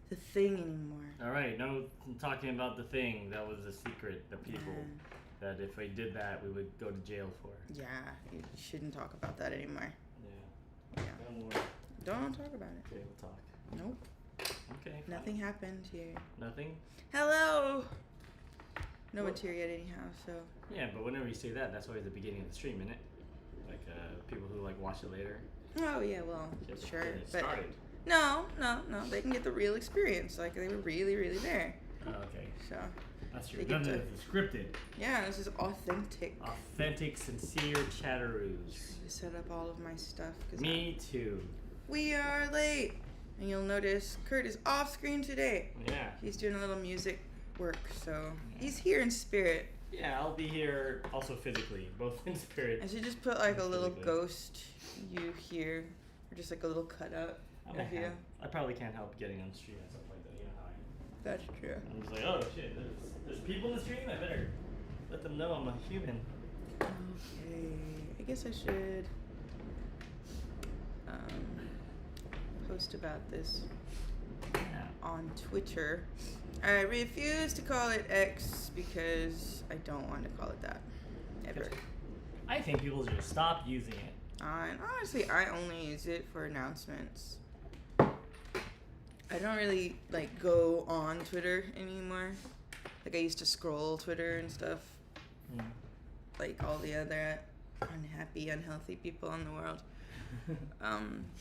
the thing anymore. All right, no talking about the thing. That was a secret. The people that if we did that, we would go to jail for. Yeah, you shouldn't talk about that anymore. Yeah. Yeah. No more. Don't talk about it. Okay, we'll talk. Nope. Okay. Nothing happened here. Nothing? Hello! No one's here yet anyhow, so. Yeah, but whenever you say that, that's always the beginning of the stream, isn't it? Like people who like watch it later. Oh yeah, well, sure. Get it But started. no, they can get the real experience. Like they were really, really there. Oh, okay. So. That's true. They get None of to- this is scripted. Yeah, this is authentic. Authentic, sincere chatteroos. Trying to set up all of my stuff. Me too. We are late. And you'll notice Kurt is off screen today. Yeah. He's doing a little music work, so he's here in spirit. Yeah, I'll be here also physically, both in spirit. I should just put like a little Physically. ghost you here, or just like a little cutout of you. I probably can't help getting on the stream and stuff like that. You know how I am. That's true. I'm just like, oh shit, there's people in the stream. I better let them know I'm a human. Okay, I guess I should post about this Yeah. on Twitter. I refuse to call it X because I don't want to call it that. Ever. I think people should stop using it. And honestly, I only use it for announcements. I don't really like go on Twitter anymore. Like I used to scroll Twitter and stuff. Like all the other unhappy, unhealthy people in the world.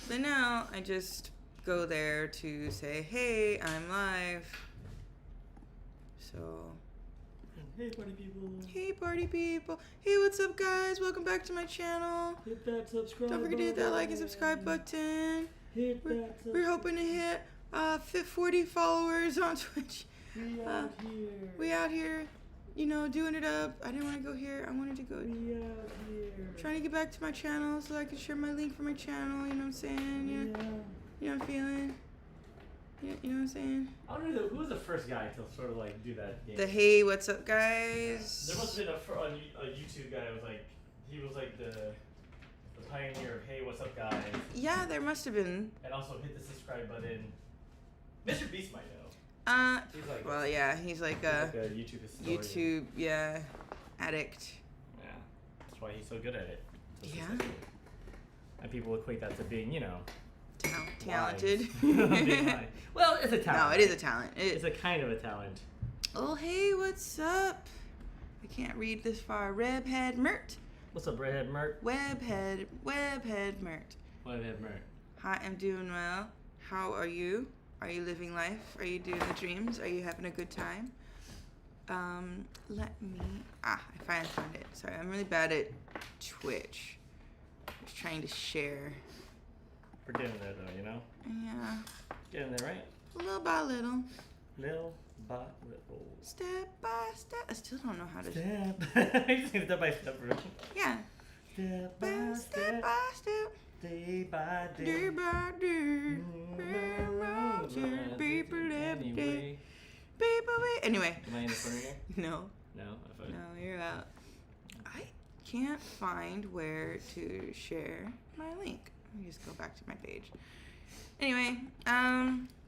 But now I just go there to say, hey, I'm live. So, Hey, party people. hey, party people. Hey, what's up, guys? Welcome back to my channel. Hit that subscribe Don't forget to hit that like and subscribe button. Hit that subscribe. We're hoping to hit 40 followers on Twitch. We out here. We out here, you know, doing it up. I didn't want to go here. I wanted to go. We out here. Trying to get back to my channel so I can share my link for my channel. You know what I'm saying? You know what I'm feeling? You know what I'm saying? I don't know who was the first guy to sort of like do that game. The hey, what's up, guys? There must have been a YouTube guy who was like, he was like the pioneer of hey, what's up, guys, Yeah, there must have been. and also hit the subscribe button. Mr. Beast might know. He's like, Well, yeah, he's like he's a like a YouTube historian. YouTube, yeah, addict. Yeah, that's why he's so good at it. So Yeah. successful. And people equate that to being, you know, Talented. Being wise. Well, it's a No, talent. it is a talent. It's a kind of a talent. Oh, hey, what's up? I can't read this far. Rebhead Mert. What's up, Redhead Mert? Webhead Mert. Redhead Mert. Hi, I'm doing well. How are you? Are you living life? Are you doing the dreams? Are you having a good time? Let me... I finally found it. Sorry, I'm really bad at Twitch. I was trying to share. We're getting there, though, you know? Yeah. Getting there, right? Little by little. Little by little. Step by step. I still don't know how to... Step. I just need step by step, bro. Yeah. Step by Step step. by step. Day by day. Day by day. People every day. People wait. Anyway. Am I in the corner here? No. No? I thought... No, you're out. I can't find where to share my link. Let me just go back to my page. Anyway,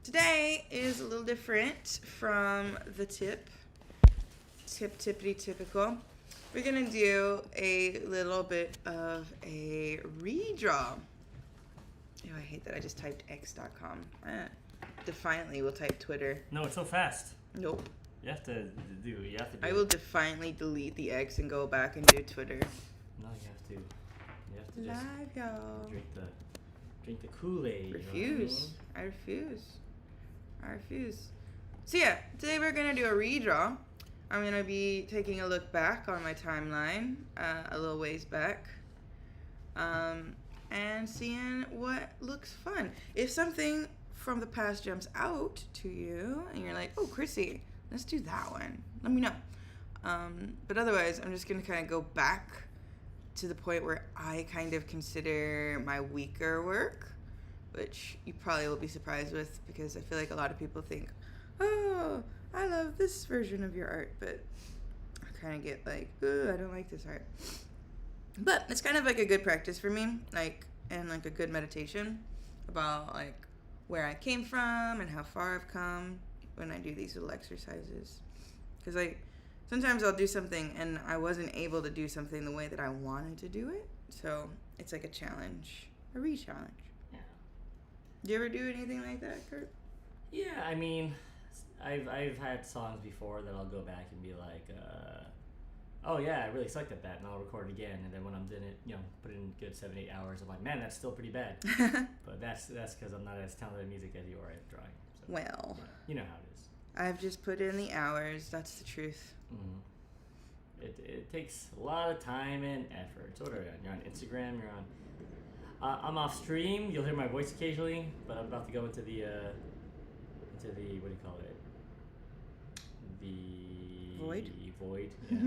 today is a little different from the tippity typical. We're gonna do a little bit of a redraw. Oh, I hate that I just typed x.com. Defiantly will type Twitter. No, it's so fast. Nope. You have to do. I will defiantly delete the X and go back and do Twitter. No, you have to. You have to just Live, y'all. drink the Kool-Aid. Refuse. I refuse. So yeah, today we're gonna do a redraw. I'm gonna be taking a look back on my timeline, a little ways back, and seeing what looks fun. If something from the past jumps out to you, and you're like, "Oh, Chrissy, let's do that one," let me know. But otherwise, I'm just gonna kind of go back to the point where I kind of consider my weaker work, which you probably will be surprised with because I feel like a lot of people think, oh, I love this version of your art, but I kind of get like, ooh, I don't like this art. But it's kind of like a good practice for me, like, and like a good meditation about like where I came from and how far I've come when I do these little exercises. Because sometimes I'll do something and I wasn't able to do something the way that I wanted to do it. So it's like a challenge, a re-challenge. Yeah. Do you ever do anything like that, Kurt? Yeah, I mean, I've had songs before that I'll go back and be like, oh yeah, I really sucked at that, and I'll record it again. And then when I'm doing it, put in good 7-8 hours, I'm like, man, that's still pretty bad. But that's because I'm not as talented at music as you are at drawing. So, Well, you know how it is. I've just put in the hours. That's the truth. Mm-hmm. It takes a lot of time and effort. So what are you on? You're on Instagram. You're on. I'm off stream. You'll hear my voice occasionally, but I'm about to go into the what do you call it? The Void. Void. Yeah.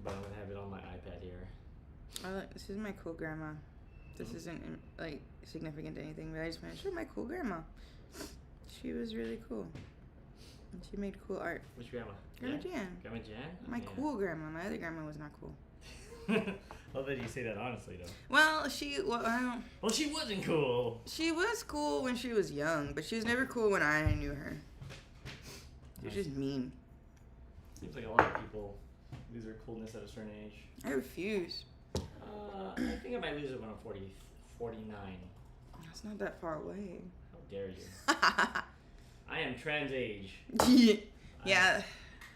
But I'm gonna have it on my iPad here. This is my cool grandma. This isn't like significant to anything, but I just want to show my cool grandma. She was really cool. And she made cool art. Which grandma? Grandma Jan. Grandma Jan? My cool grandma. My other grandma was not cool. I'll bet you say that honestly, though. Well, she wasn't cool. She was cool when she was young, but she was never cool when I knew her. She was just mean. Seems like a lot of people lose their coolness at a certain age. I refuse. I think I might lose it when I'm 49. That's not that far away. How dare you? I am trans age. Yeah.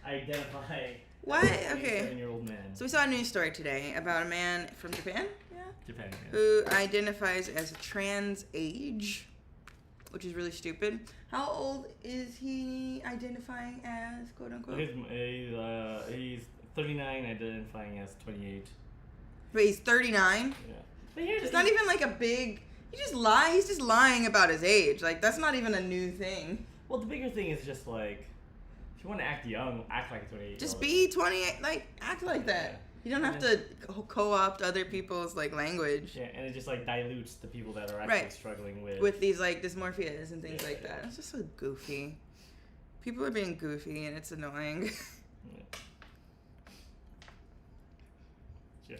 I identify What? as a Okay. 7-year-old man. So we saw a news story today about a man from Japan. Yeah. Japan. Yeah. Who identifies as trans age, which is really stupid. How old is he identifying as, quote unquote? He's 39, identifying as 28. But he's 39. Yeah. But here's It's not even like a big. He's just lying about his age. Like that's not even a new thing. Well, the bigger thing is just like, if you want to act young, act like a 28. Just be 28. Like act like that. You don't have to co-opt other people's like language. Yeah, and it just like dilutes the people that are actually struggling with these like dysmorphias and things like that. It's just so goofy. People are being goofy and it's annoying. Yes,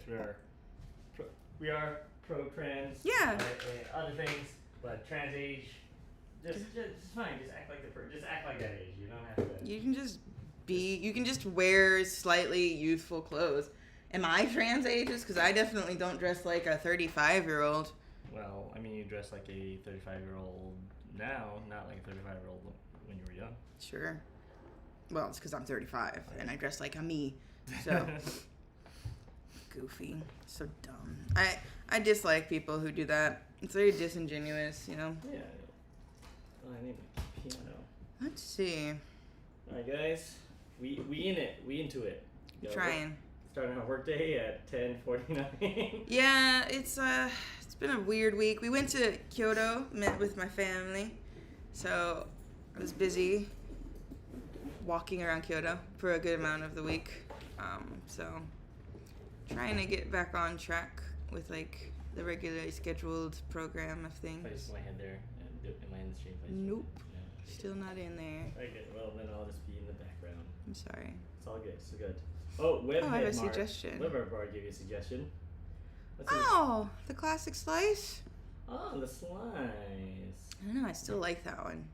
we are pro-trans. Yeah. Other things, but trans age, just fine. Just act like just act like that age. You don't have to. You can just wear slightly youthful clothes. Am I trans ages? Because I definitely don't dress like a 35-year-old. Well, I mean, you dress like a 35-year-old now, not like a 35-year-old when you were young. Sure. Well, it's because I'm 35 and I dress like a me. So goofy, so dumb. I dislike people who do that. It's very disingenuous, you know. Yeah. Oh, I need my piano. Let's see. All right, guys. We in it. We into it. Trying. Starting our workday at 10:49. Yeah, it's been a weird week. We went to Kyoto, met with my family, so I was busy walking around Kyoto for a good amount of the week. So trying to get back on track with like the regularly scheduled program of things. Place my head there. Am I in the stream? Nope. Yeah. Still not in there. Okay, well then I'll just be in the background. I'm sorry. It's all good. It's good. Oh, Webhead I have a Mark. suggestion. Webhead Mark gave you a suggestion. Oh, the classic slice. Oh, the slice. I don't know. I still like that one.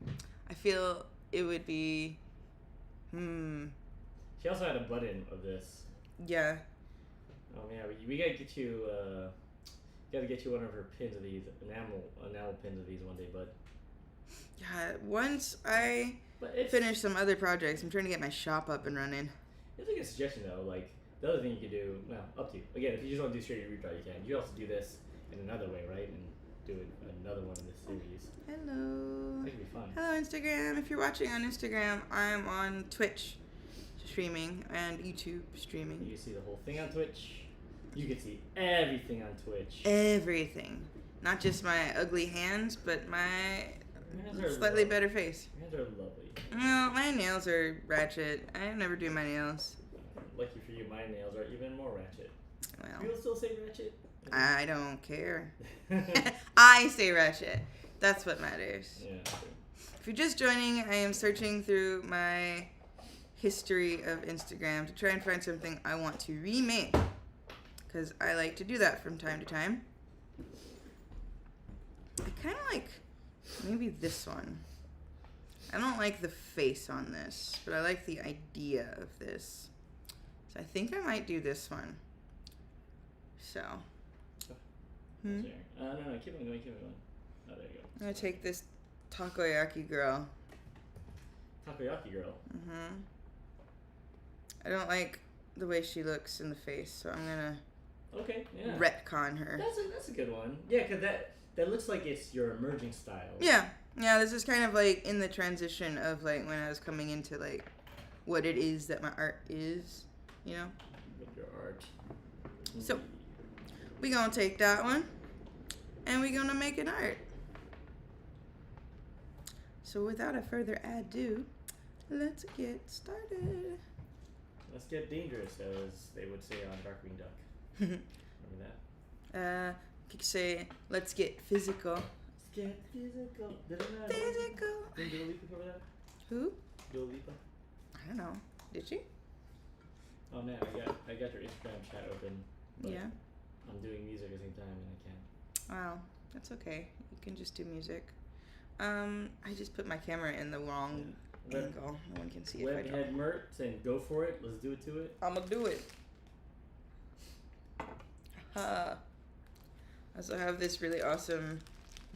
I feel it would be. She also had a button of this. Yeah. Oh yeah, we gotta get you. Gotta get you one of her pins of these enamel pins of these one day, bud. Yeah. Once I finish some other projects, I'm trying to get my shop up and running. It's a good suggestion though. Like the other thing you could do, well, up to you. Again, if you just want to do straight redraw, you can. You can also do this in another way, right? And do another one in this series. Hello. That could be fun. Hello, Instagram. If you're watching on Instagram, I'm on Twitch streaming and YouTube streaming. You see the whole thing on Twitch. You can see everything on Twitch. Everything. Not just my ugly hands, but my slightly better face. Your hands are lovely. No, my nails are ratchet. I never do my nails. Lucky for you, my nails are even more ratchet. Well, People still say ratchet? I don't care. I say ratchet. That's what matters. Yeah. If you're just joining, I am searching through my history of Instagram to try and find something I want to remake. Because I like to do that from time to time. I kind of like maybe this one. I don't like the face on this, but I like the idea of this. So I think I might do this one. So. No, keep on going. Oh, there you go. I'm gonna take this takoyaki girl. Takoyaki girl. I don't like the way she looks in the face, so I'm gonna retcon her. That's a good one. Yeah, because that looks like it's your emerging style. Yeah, this is kind of like in the transition of like when I was coming into like what it is that my art is, you know? With your art. So, we gonna take that one, and we gonna make an art. So without a further ado, let's get started. Let's get dangerous, as they would say on Darkwing Duck. Remember that? You could say, let's get physical. Let's get physical. Physical. Didn't Dua Lipa cover that? Who? Dua Lipa? I don't know. Did she? Oh man, I got your Instagram chat open. But Yeah. I'm doing music at the same time and I can't. Wow, that's okay. You can just do music. I just put my camera in the wrong angle. No one can see if I don't. Webhead Mert saying go for it. Let's do it to it. I'm gonna do it. I also have this really awesome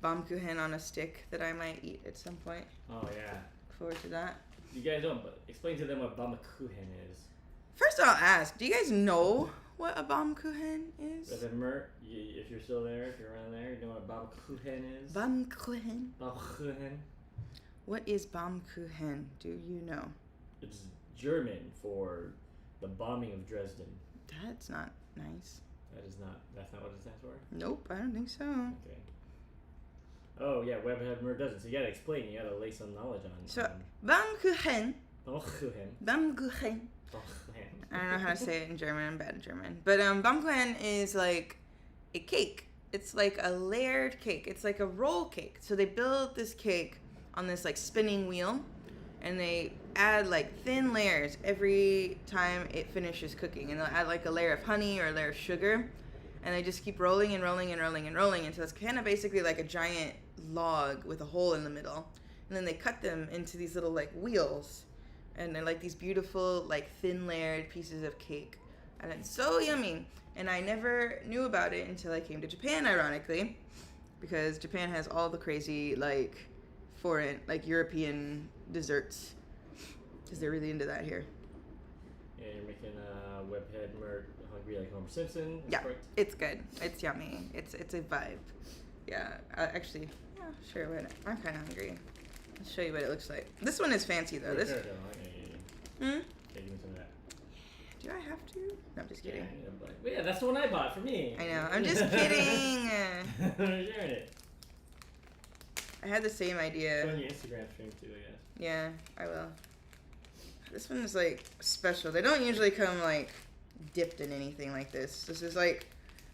Baumkuchen on a stick that I might eat at some point. Oh yeah. Look forward to that. You guys don't, but explain to them what Baumkuchen is. First I'll ask, do you guys know what a Baumkuchen is? Webhead Mert, if you're still there, if you're around there, you know what Baumkuchen is? Baumkuchen. Baumkuchen. What is Baumkuchen? Do you know? It's German for the bombing of Dresden. That's not nice. That's not what it stands for? Nope, I don't think so. Okay. Oh yeah, Webhead Mert doesn't. So you gotta explain, you gotta lay some knowledge on. So, Baumkuchen. Baumkuchen. Baumkuchen. I don't know how to say it in German. I'm bad at German. But Baumkuchen is like a cake. It's like a layered cake. It's like a roll cake. So they build this cake on this like spinning wheel, and they add like thin layers every time it finishes cooking. And they'll add like a layer of honey or a layer of sugar, and they just keep rolling and rolling and rolling and rolling. And so it's kind of basically like a giant log with a hole in the middle. And then they cut them into these little like wheels. And they're like these beautiful, like thin layered pieces of cake. And it's so yummy. And I never knew about it until I came to Japan, ironically. Because Japan has all the crazy, like, foreign, like European desserts. Because they're really into that here. Yeah, you're making Webhead Mert hungry like Homer Simpson. Yeah, correct? it's good. It's yummy. It's a vibe. Yeah, actually, yeah, sure. Wait, I'm kind of hungry. I'll show you what it looks like. This one is fancy, though. This. Yeah, give me some of that. Do I have to? No, I'm just kidding. Yeah, that's the one I bought for me. I know. I'm just kidding. I'm sharing it. I had the same idea. Go on your Instagram stream too, I guess. Yeah, I will. This one is like special. They don't usually come like dipped in anything like this. This is like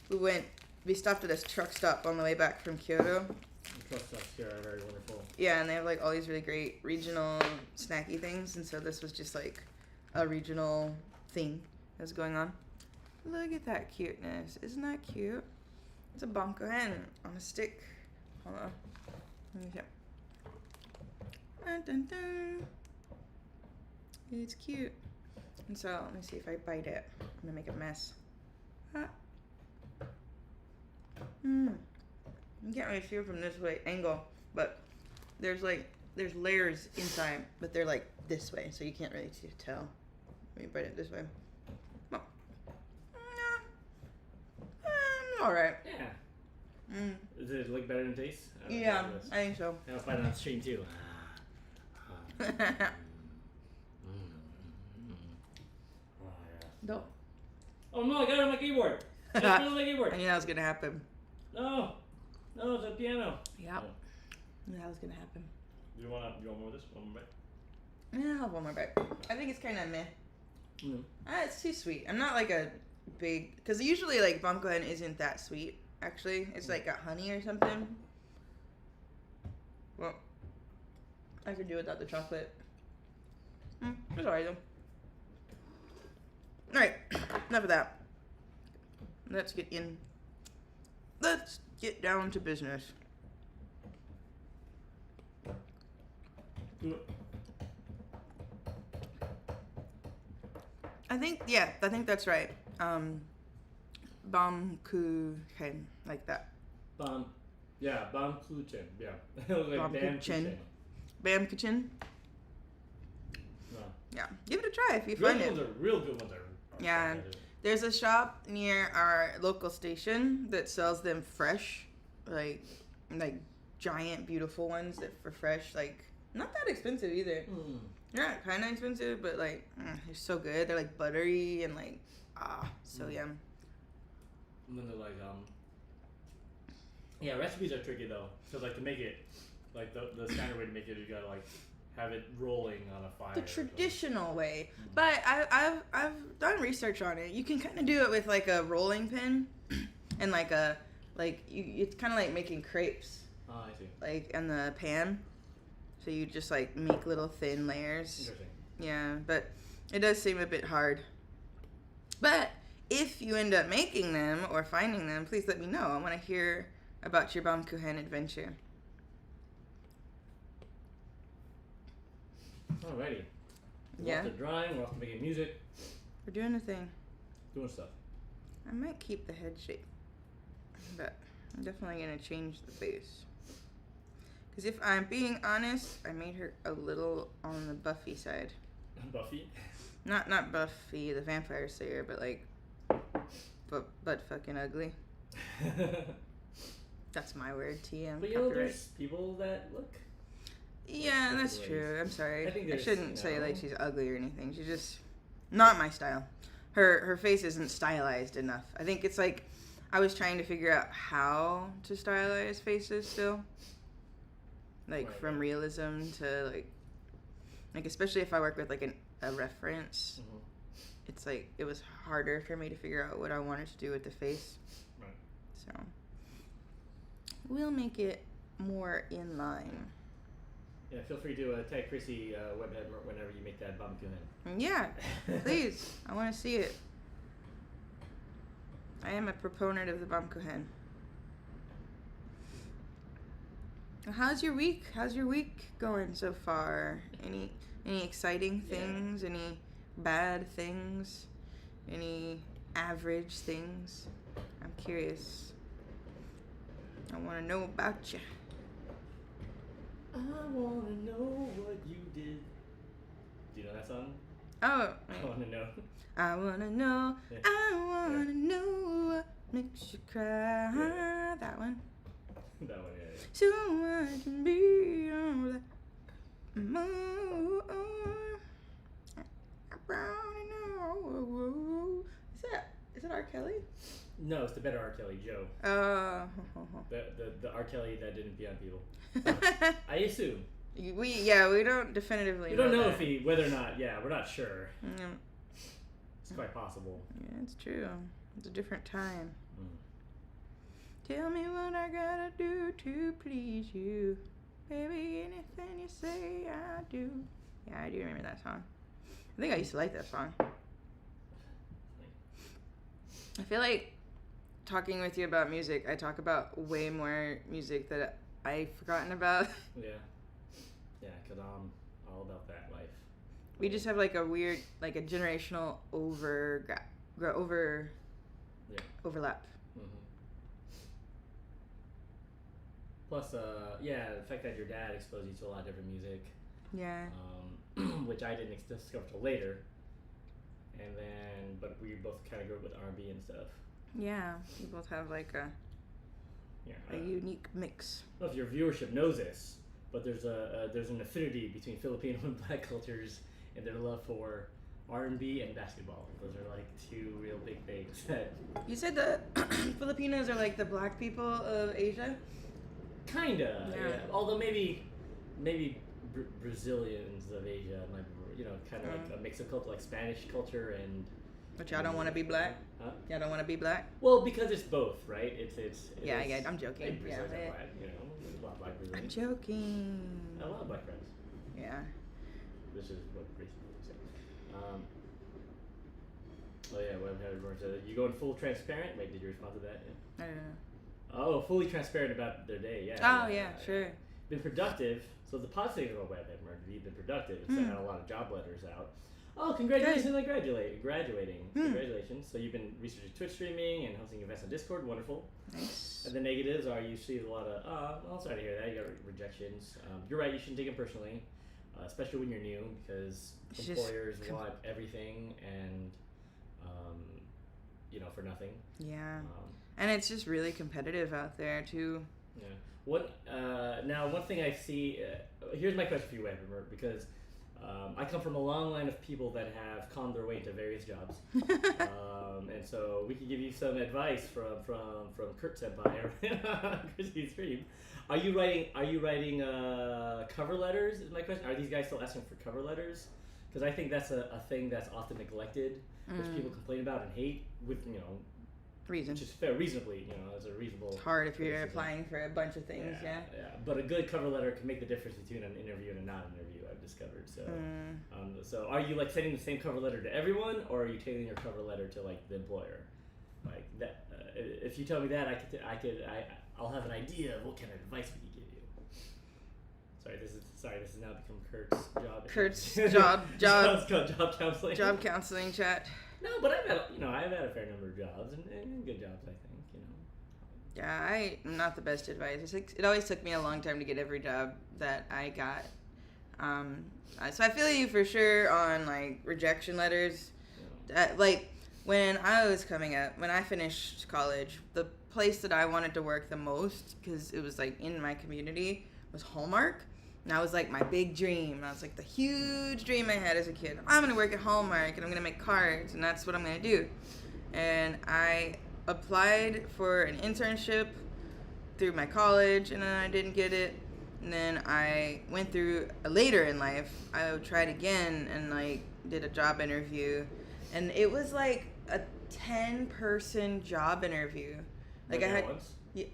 we stopped at this truck stop on the way back from Kyoto. The truck stops here are very wonderful. Yeah, and they have like all these really great regional snacky things, and so this was just like a regional thing that's going on. Look at that cuteness. Isn't that cute? It's a Baumkuchen on a stick. Hold on. Let me see. Dun, dun, dun. It's cute. And so, let me see if I bite it. I'm gonna make a mess. You can't really see it from this way angle, but there's layers inside, but they're like this way, so you can't really tell. Let me bite it this way. Oh. All right. Yeah. Does it look better in taste? Yeah, I think so. I'll find it on stream too. Oh, yeah. No. Oh no, I got it on my keyboard. I got it on my keyboard. I knew that was gonna happen. No, it's a piano. Yep. Knew that was gonna happen. You want more of this? One more bite? Yeah, I'll have one more bite. I think it's kind of meh. Mm. It's too sweet. I'm not like a big, because usually like Baumkuchen isn't that sweet. Actually, it's like got honey or something. Well, I could do without the chocolate. It's alright though. Alright, enough of that. Let's get down to business. I think that's right. Baumkuchen, like that. Bam. Yeah, Bamkuchen. Yeah. It was like Bamkuchen. Bamkuchen. Bamkuchen. No. Yeah, give it a try if you Real find good it. ones are real good ones are Yeah. There's a shop near our local station that sells them fresh, like giant, beautiful ones that for fresh, like not that expensive either. Mm. They're not kind of expensive, but like they're so good. They're like buttery and like so yum. And then they're like yeah, recipes are tricky though. So like to make it, like the standard way to make it, you gotta like have it rolling on a fire. The traditional way, but I've done research on it. You can kind of do it with like a rolling pin, and it's kind of like making crepes, Oh, I see. like in the pan. So you just like make little thin layers. Interesting. Yeah, but it does seem a bit hard. But if you end up making them or finding them, please let me know. I want to hear about your Baumkuchen adventure. Alrighty. We're Yeah. off to drawing, we're off to making music, We're doing a thing. doing stuff. I might keep the head shape, but I'm definitely going to change the face. Because if I'm being honest, I made her a little on the Buffy side. Buffy? Not Buffy, the Vampire Slayer, but like, but fucking ugly. That's my word, TM. But you know, Copyright. there's people that look. Yeah, Different that's ways. true. I'm sorry. I think I there's, shouldn't say like know- she's ugly or anything. She's just not my style. Her face isn't stylized enough. I think it's like I was trying to figure out how to stylize faces still. Like Right, from right. realism to like especially if I work with like a reference, Mhm. it's like it was harder for me to figure out what I wanted to do with the face. Right. So we'll make it more in line. Yeah, feel free to tag Chrissy Webhead whenever you make that Baumkuchen. Yeah, please. I want to see it. I am a proponent of the Baumkuchen. How's your week? How's your week going so far? Any exciting Yeah. things? Any bad things? Any average things? I'm curious. I want to know about you. I wanna know what you did. Do you know that song? Oh, I wanna know. I wanna know, Yeah. I wanna know what makes you cry. Yeah. That one. That one, yeah. So I can be on the moon. I wanna know. Is it R. Kelly? No, it's the better R. Kelly, Joe. The R. Kelly that didn't pee on people. I assume. we don't definitively. We don't know that. if whether or not. Yeah, we're not sure. Mm, It's quite possible. yeah, it's true. It's a different time. Mm. Tell me what I gotta do to please you. Baby, anything you say, I do. Yeah, I do remember that song. I think I used to like that song. I feel like talking with you about music, I talk about way more music that I've forgotten about. Yeah. Yeah, because I'm all about that life. We just have like a weird, like a generational overlap. Mm-hmm. Plus, yeah, the fact that your dad exposed you to a lot of different music, Yeah. which I didn't discover till later. And then, but we both kind of grew up with R&B and stuff. Yeah. We both have like Yeah. a unique mix. I don't know if your viewership knows this, but there's an affinity between Filipino and Black cultures and their love for R&B and basketball. Those are like two real big things that You said the Filipinos are like the black people of Asia? kinda, Yeah. yeah. Although maybe Brazilians of Asia might be, kind of like a mix of culture, like Spanish culture and. But y'all don't want to be black? Huh? Y'all don't want to be black? Well, because it's both, right? Yeah, is- I'm joking. Like Brazilians Yeah. are black, there's a lot of black I'm Brazilians. joking. A lot of black friends. Yeah. This is what basically we say. Oh yeah, what had everyone said? You going full transparent? Wait, did you respond to that? Yeah. I don't know. Oh, fully transparent about their day. Yeah. Oh, yeah, sure. been productive. So the positive about web murder, you've been productive and sent out a lot of job letters out. Oh, congratulations on graduating. Congratulations. So you've been researching Twitch streaming and hosting events on Discord. Wonderful. Nice. And the negatives are you see a lot of, well, sorry to hear that. You got rejections. You're right, you shouldn't take them personally, especially when you're new, because employers want everything and, for nothing. Yeah. And it's just really competitive out there, too. Yeah. Now, one thing I see, here's my question for you, Weber, because I come from a long line of people that have conned their way into various jobs, and so we could give you some advice from Kurt Senpai, Christy Stream. Are you writing cover letters? Is my question. Are these guys still asking for cover letters? Because I think that's a thing that's often neglected, which people complain about and hate with reason. Which is fair, reasonably, as a reasonable. It's hard if you're applying for a bunch of things, yeah. But a good cover letter can make the difference between an interview and a non-interview, I've discovered. So, so are you like sending the same cover letter to everyone, or are you tailoring your cover letter to like the employer? Like that. If you tell me that, I'll have an idea of what kind of advice we could give you. This has now become Kurt's job counseling. Job counseling chat. No, but I've had a fair number of jobs and good jobs, I think. Yeah, I'm not the best advice. It always took me a long time to get every job that I got. So I feel you for sure on like rejection letters. Yeah. Like when I was coming up, when I finished college, the place that I wanted to work the most, because it was like in my community, was Hallmark. And that was like my big dream. That was like the huge dream I had as a kid. I'm going to work at Hallmark and I'm going to make cards and that's what I'm going to do. And I applied for an internship through my college and then I didn't get it. And then I went through later in life, I tried again and like did a job interview. And it was like a 10-person job interview. Like I had...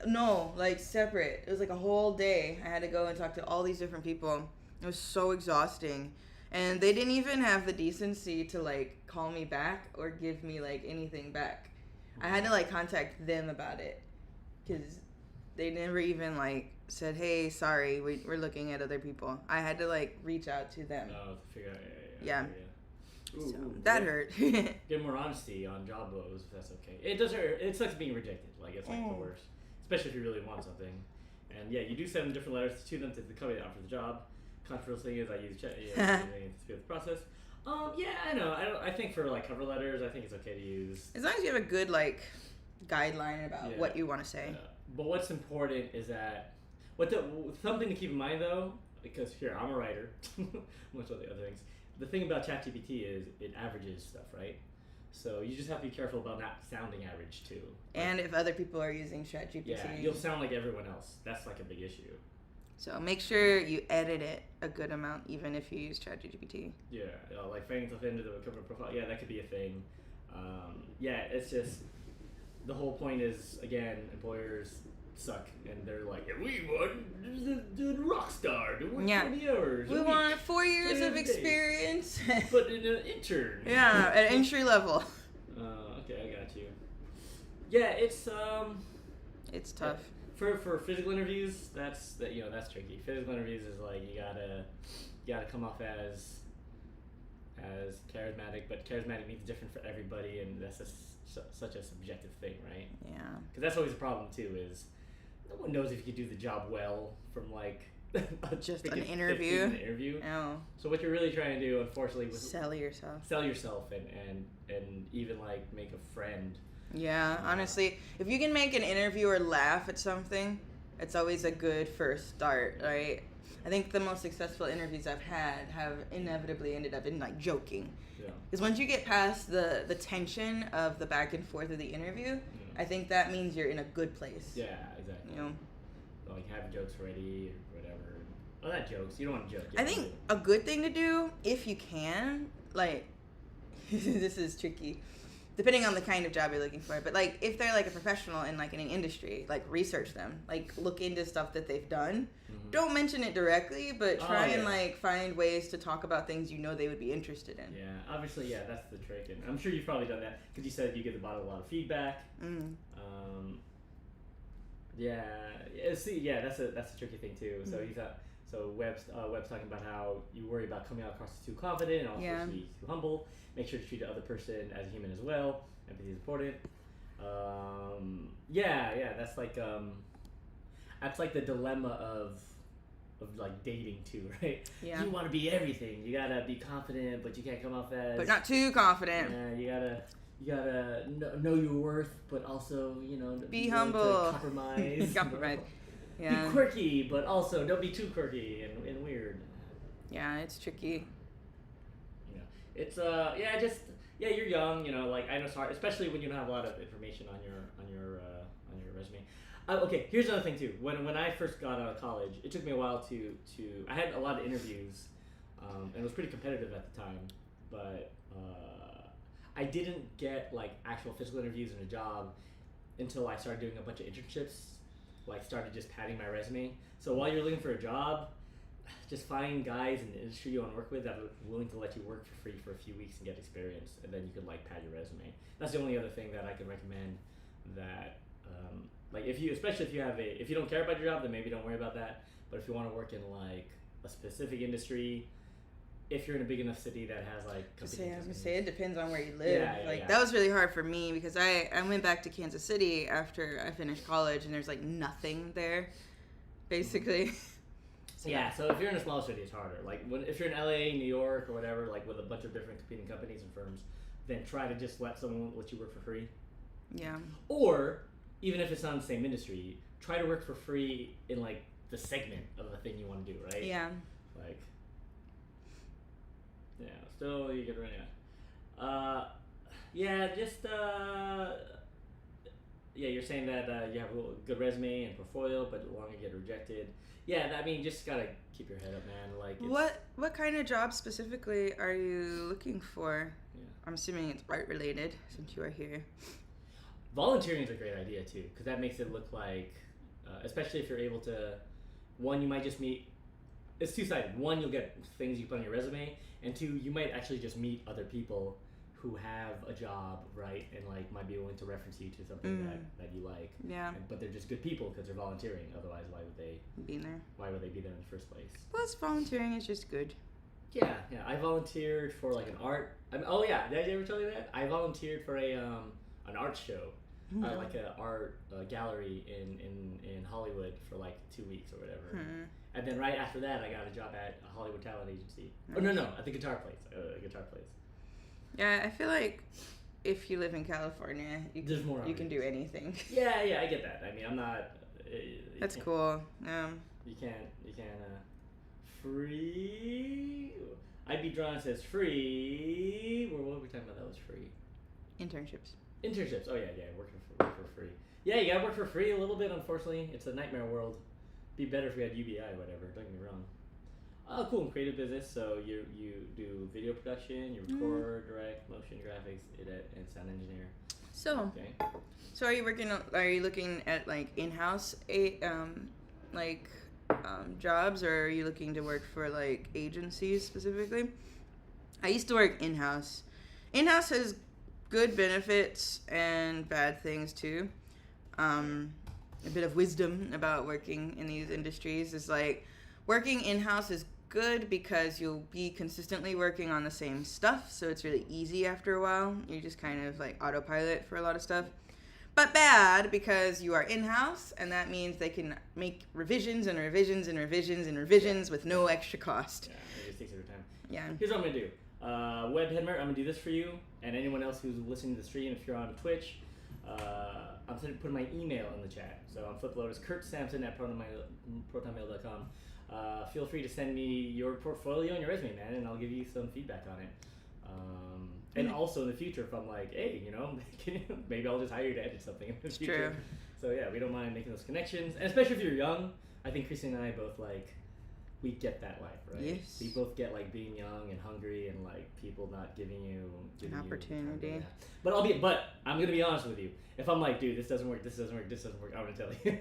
No, like separate. It was like a whole day. I had to go and talk to all these different people. It was so exhausting. And they didn't even have the decency to like call me back or give me like anything back. I had to like contact them about it because they never even like said, hey, sorry, we're looking at other people. I had to like reach out to them. Oh, to figure out, yeah. Ooh, that hurt. Get more honesty on job lows if that's okay. It does hurt. It sucks being rejected. Like it's like the worst. Especially if you really want something. And yeah, you do send different letters to them to the company that offers the job. Controversial thing is I use chat to speed up the process. Yeah, I know. I think for like cover letters, I think it's okay to use. As long as you have a good like guideline about what you want to say. But what's important is that something to keep in mind though, because here I'm a writer, much of the other things. The thing about ChatGPT is it averages stuff, right? So you just have to be careful about not sounding average too. And if other people are using ChatGPT. Yeah, you'll sound like everyone else. That's like a big issue. So make sure you edit it a good amount, even if you use ChatGPT. Yeah, like fading stuff into the cover profile. Yeah, that could be a thing. It's just the whole point is again, employers suck, and they're like, we want the rock star to work 20 hours. We want 4 years of experience. But in an intern. Yeah, at entry level. Okay, I got you. Yeah, it's tough. For physical interviews, that's tricky. Physical interviews is like you gotta come off as charismatic, but charismatic means different for everybody, and that's such a subjective thing, right? Yeah. Because that's always a problem too. Is no one knows if you could do the job well from like just an interview. Oh. So what you're really trying to do, unfortunately, was sell yourself and even like make a friend. Yeah, honestly, if you can make an interviewer laugh at something, it's always a good first start, right? I think the most successful interviews I've had have inevitably ended up in like joking. Yeah. Because once you get past the tension of the back and forth of the interview, I think that means you're in a good place. Yeah, exactly. Like have jokes ready or whatever. Well, not jokes. You don't want to joke. I think a good thing to do, if you can, like, this is tricky, depending on the kind of job you're looking for. But like, if they're like a professional in like an industry, like research them, like look into stuff that they've done. Mm-hmm. Don't mention it directly, but try and like find ways to talk about things you know they would be interested in. Yeah, obviously, yeah, that's the trick, and I'm sure you've probably done that because you said you get a lot of feedback. Mm-hmm. See, yeah, that's a tricky thing too. So Webb's talking about how you worry about coming out across as too confident and also too humble. Make sure to treat the other person as a human as well. Empathy is important. That's like the dilemma of like dating too, right? Yeah. You want to be everything. You gotta be confident, but you can't come off as. But not too confident. Yeah, you gotta know your worth, but also be humble. Compromise. Compromise. Yeah. Be quirky, but also don't be too quirky and weird. Yeah, it's tricky. It's you're young. Like I know it's hard, especially when you don't have a lot of information on your resume. Okay, here's another thing too. When I first got out of college, it took me a while to I had a lot of interviews, and it was pretty competitive at the time. But I didn't get like actual physical interviews and a job until I started doing a bunch of internships. Like started just padding my resume. So while you're looking for a job, just find guys in the industry you want to work with that are willing to let you work for free for a few weeks and get experience, and then you could like pad your resume. That's the only other thing that I could recommend. That like if you don't care about your job, then maybe don't worry about that. But if you want to work in like a specific industry, if you're in a big enough city that has like I was gonna say it depends on where you live. Yeah. That was really hard for me because I went back to Kansas City after I finished college, and there's like nothing there, basically. So if you're in a small city, it's harder. Like if you're in LA, New York, or whatever, like with a bunch of different competing companies and firms, then try to just let someone let you work for free. Yeah. Or even if it's not in the same industry, try to work for free in like the segment of the thing you want to do, right? Yeah. Like. Yeah. Still, you get right. You're saying that you have a good resume and portfolio, but long you get rejected. Yeah, I mean, just gotta keep your head up, man. Like, what kind of job specifically are you looking for? Yeah. I'm assuming it's art related since you are here. Volunteering is a great idea too, because that makes it look like, especially if you're able to, one, you might just meet. It's two-sided. One, you'll get things you put on your resume, and two, you might actually just meet other people who have a job, right, and like might be willing to reference you to something that you like. Yeah. But they're just good people because they're volunteering. Otherwise, why would they be there? Why would they be there in the first place? Plus, volunteering is just good. Yeah. I volunteered for like an art. Did I ever tell you that? I volunteered for an art show, like an art gallery in Hollywood for like 2 weeks or whatever. Mm-hmm. And then right after that, I got a job at a Hollywood talent agency. Oh no, at the Guitar Place. Yeah, I feel like if you live in California, you can do anything. Yeah, I get that. I mean, I'm not. That's cool. You can't. Free. IB says free. What were we talking about? That was free. Internships. Oh yeah. Work for free. Yeah, you gotta work for free a little bit. Unfortunately, it's a nightmare world. Be better if we had UBI or whatever. Don't get me wrong. Oh, cool. Creative business. So you do video production, you record, direct, motion graphics, edit, and sound engineer. So are you looking at like in-house jobs, or are you looking to work for like agencies specifically? I used to work in-house. In-house has good benefits and bad things too. A bit of wisdom about working in these industries is like working in-house is good because you'll be consistently working on the same stuff, so it's really easy after a while. You just kind of like autopilot for a lot of stuff. But bad because you are in-house, and that means they can make revisions and revisions and revisions and revisions with no extra cost. Yeah, it just takes every time. Yeah. Here's what I'm gonna do. Web Hedmer, I'm gonna do this for you, and anyone else who's listening to the stream, if you're on Twitch, I'm putting my email in the chat. So I'm Flip Lotus, Kurt Sampson at protonmail.com. Feel free to send me your portfolio and your resume, man, and I'll give you some feedback on it. And also in the future, if I'm like, hey, maybe I'll just hire you to edit something in the future. True. So yeah, we don't mind making those connections, and especially if you're young. I think Christine and I both we get that life, right? Yes. We both get being young and hungry and people not giving you an opportunity. But I'm gonna be honest with you. If I'm like, dude, this doesn't work, I'm gonna tell you.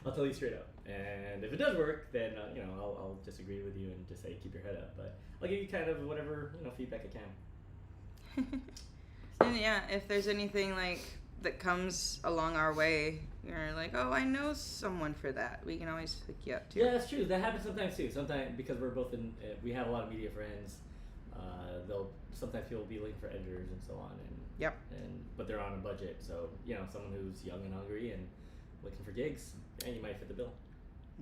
I'll tell you straight up. And if it does work, then I'll disagree with you and just say keep your head up. But I'll give you kind of whatever feedback I can. And yeah, if there's anything that comes along our way, you're like, oh, I know someone for that. We can always hook you up too. Yeah, that's true. That happens sometimes too. Sometimes because we're both in, we have a lot of media friends. They'll sometimes people will be looking for editors and so on, and Yep. but they're on a budget. So someone who's young and hungry and looking for gigs, yeah, you might fit the bill.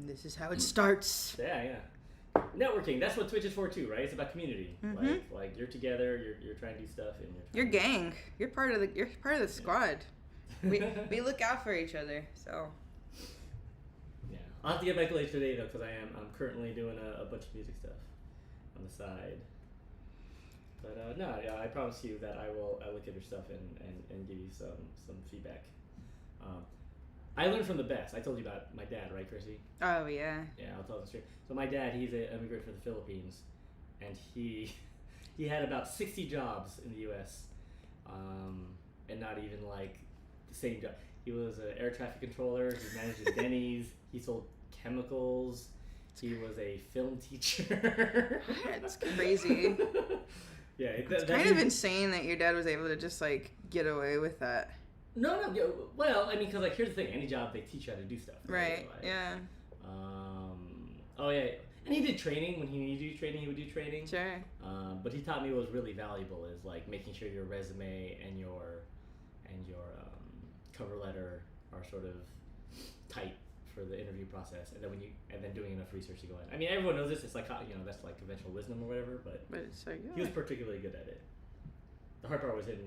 This is how it starts. Yeah. Networking. That's what Twitch is for too, right? It's about community. Mhm. Like you're together. You're trying to do stuff, and You're gang. You're part of the squad. We look out for each other. So. Yeah, I'll have to get back later today though, because I'm currently doing a bunch of music stuff on the side. But no, yeah, I promise you that I will look at your stuff and give you some feedback. I learned from the best. I told you about my dad, right, Chrissy? Oh yeah. Yeah, I'll tell the story. So my dad, he's an immigrant from the Philippines, and he had about 60 jobs in the U.S. And not even like the same job. He was an air traffic controller. He managed a Denny's. He sold chemicals. He was a film teacher. That's crazy. Yeah, It's kind of insane that your dad was able to just like get away with that. No. Well, I mean, because like here's the thing: any job they teach you how to do stuff. Right. Like, Yeah. Oh yeah, and he did training when he needed to do training. He would do training. Sure. But he taught me what was really valuable is like making sure your resume and your cover letter are sort of tight for the interview process, and then doing enough research to go in. I mean, everyone knows this. It's like that's like conventional wisdom or whatever. But it's like he was particularly good at it. The hard part was him,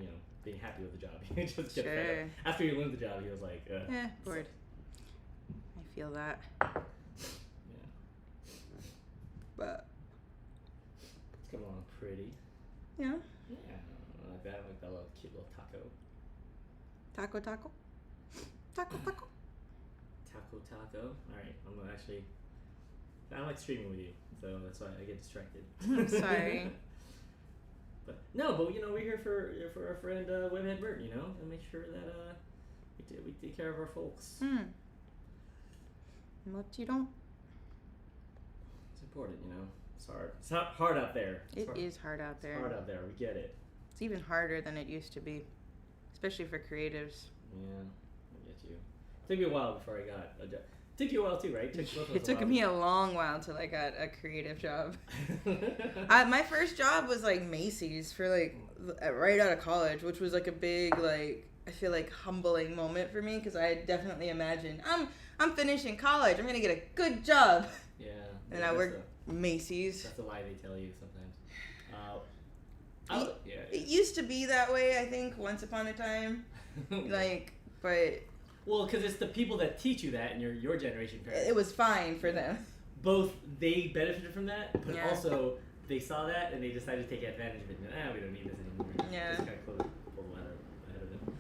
being happy with the job. He just get fed up. After he learned the job, he was like, bored. I feel that. Yeah. But It's coming along pretty. yeah. Yeah, I like that. I like that little cute little taco. Taco. Taco. Taco. All right, I'm gonna actually. I like streaming with you, so that's why I get distracted. I'm sorry. But we're here for our friend Webhead Bert, and make sure that we take care of our folks. What you don't. It's important, It's hard. It's not hard out there. It is hard out there. It's hard out there. We get it. It's even harder than it used to be, especially for creatives. Yeah, I get you. It took me a while before I got a job. It took you a while too, right? It took me a long while till I got a creative job. My first job was like Macy's for like right out of college, which was like a big I feel like humbling moment for me because I had definitely imagined I'm finishing college, I'm gonna get a good job. Yeah. And I worked Macy's. That's a lie they tell you sometimes. It used to be that way, I think, once upon a time. But well, because it's the people that teach you that, and your generation parents. It was fine for them. Both they benefited from that, but Yeah. also they saw that and they decided to take advantage of it. And, we don't need this anymore. Yeah. Just kind of pull the ladder ahead of them.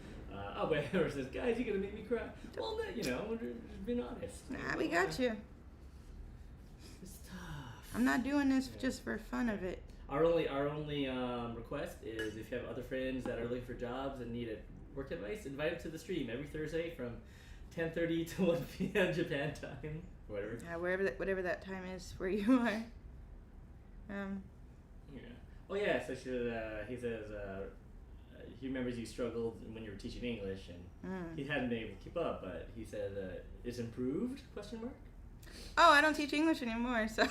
But Ever says, guys, you're gonna make me cry. Well, we're just being honest. Nah, we got you. It's tough. I'm not doing this just for fun of it. Our only request is if you have other friends that are looking for jobs and need work advice, invite them to the stream every Thursday from 10:30 to 1 p.m. Japan time. Whatever. Whatever that time is where you are. Yeah. Oh yeah. So he says he remembers you struggled when you were teaching English and he hadn't been able to keep up, but he said it's improved? ? Oh, I don't teach English anymore, so.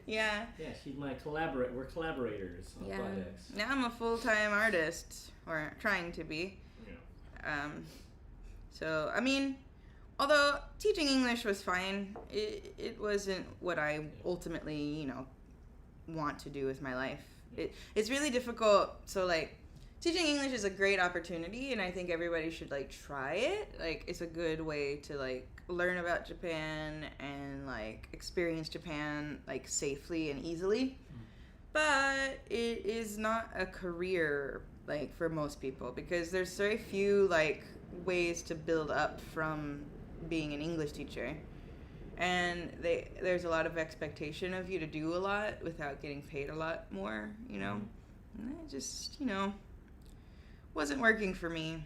Yeah. Yeah, she's my we're collaborators on projects. Now I'm a full-time artist, or trying to be. Yeah. So, I mean, although teaching English was fine, it wasn't what I ultimately, want to do with my life. It's really difficult, so, teaching English is a great opportunity, and I think everybody should, try it. It's a good way to, learn about Japan and, experience Japan, safely and easily. But it is not a career, for most people, because there's very few, ways to build up from being an English teacher. And there's a lot of expectation of you to do a lot without getting paid a lot more, And it just, wasn't working for me.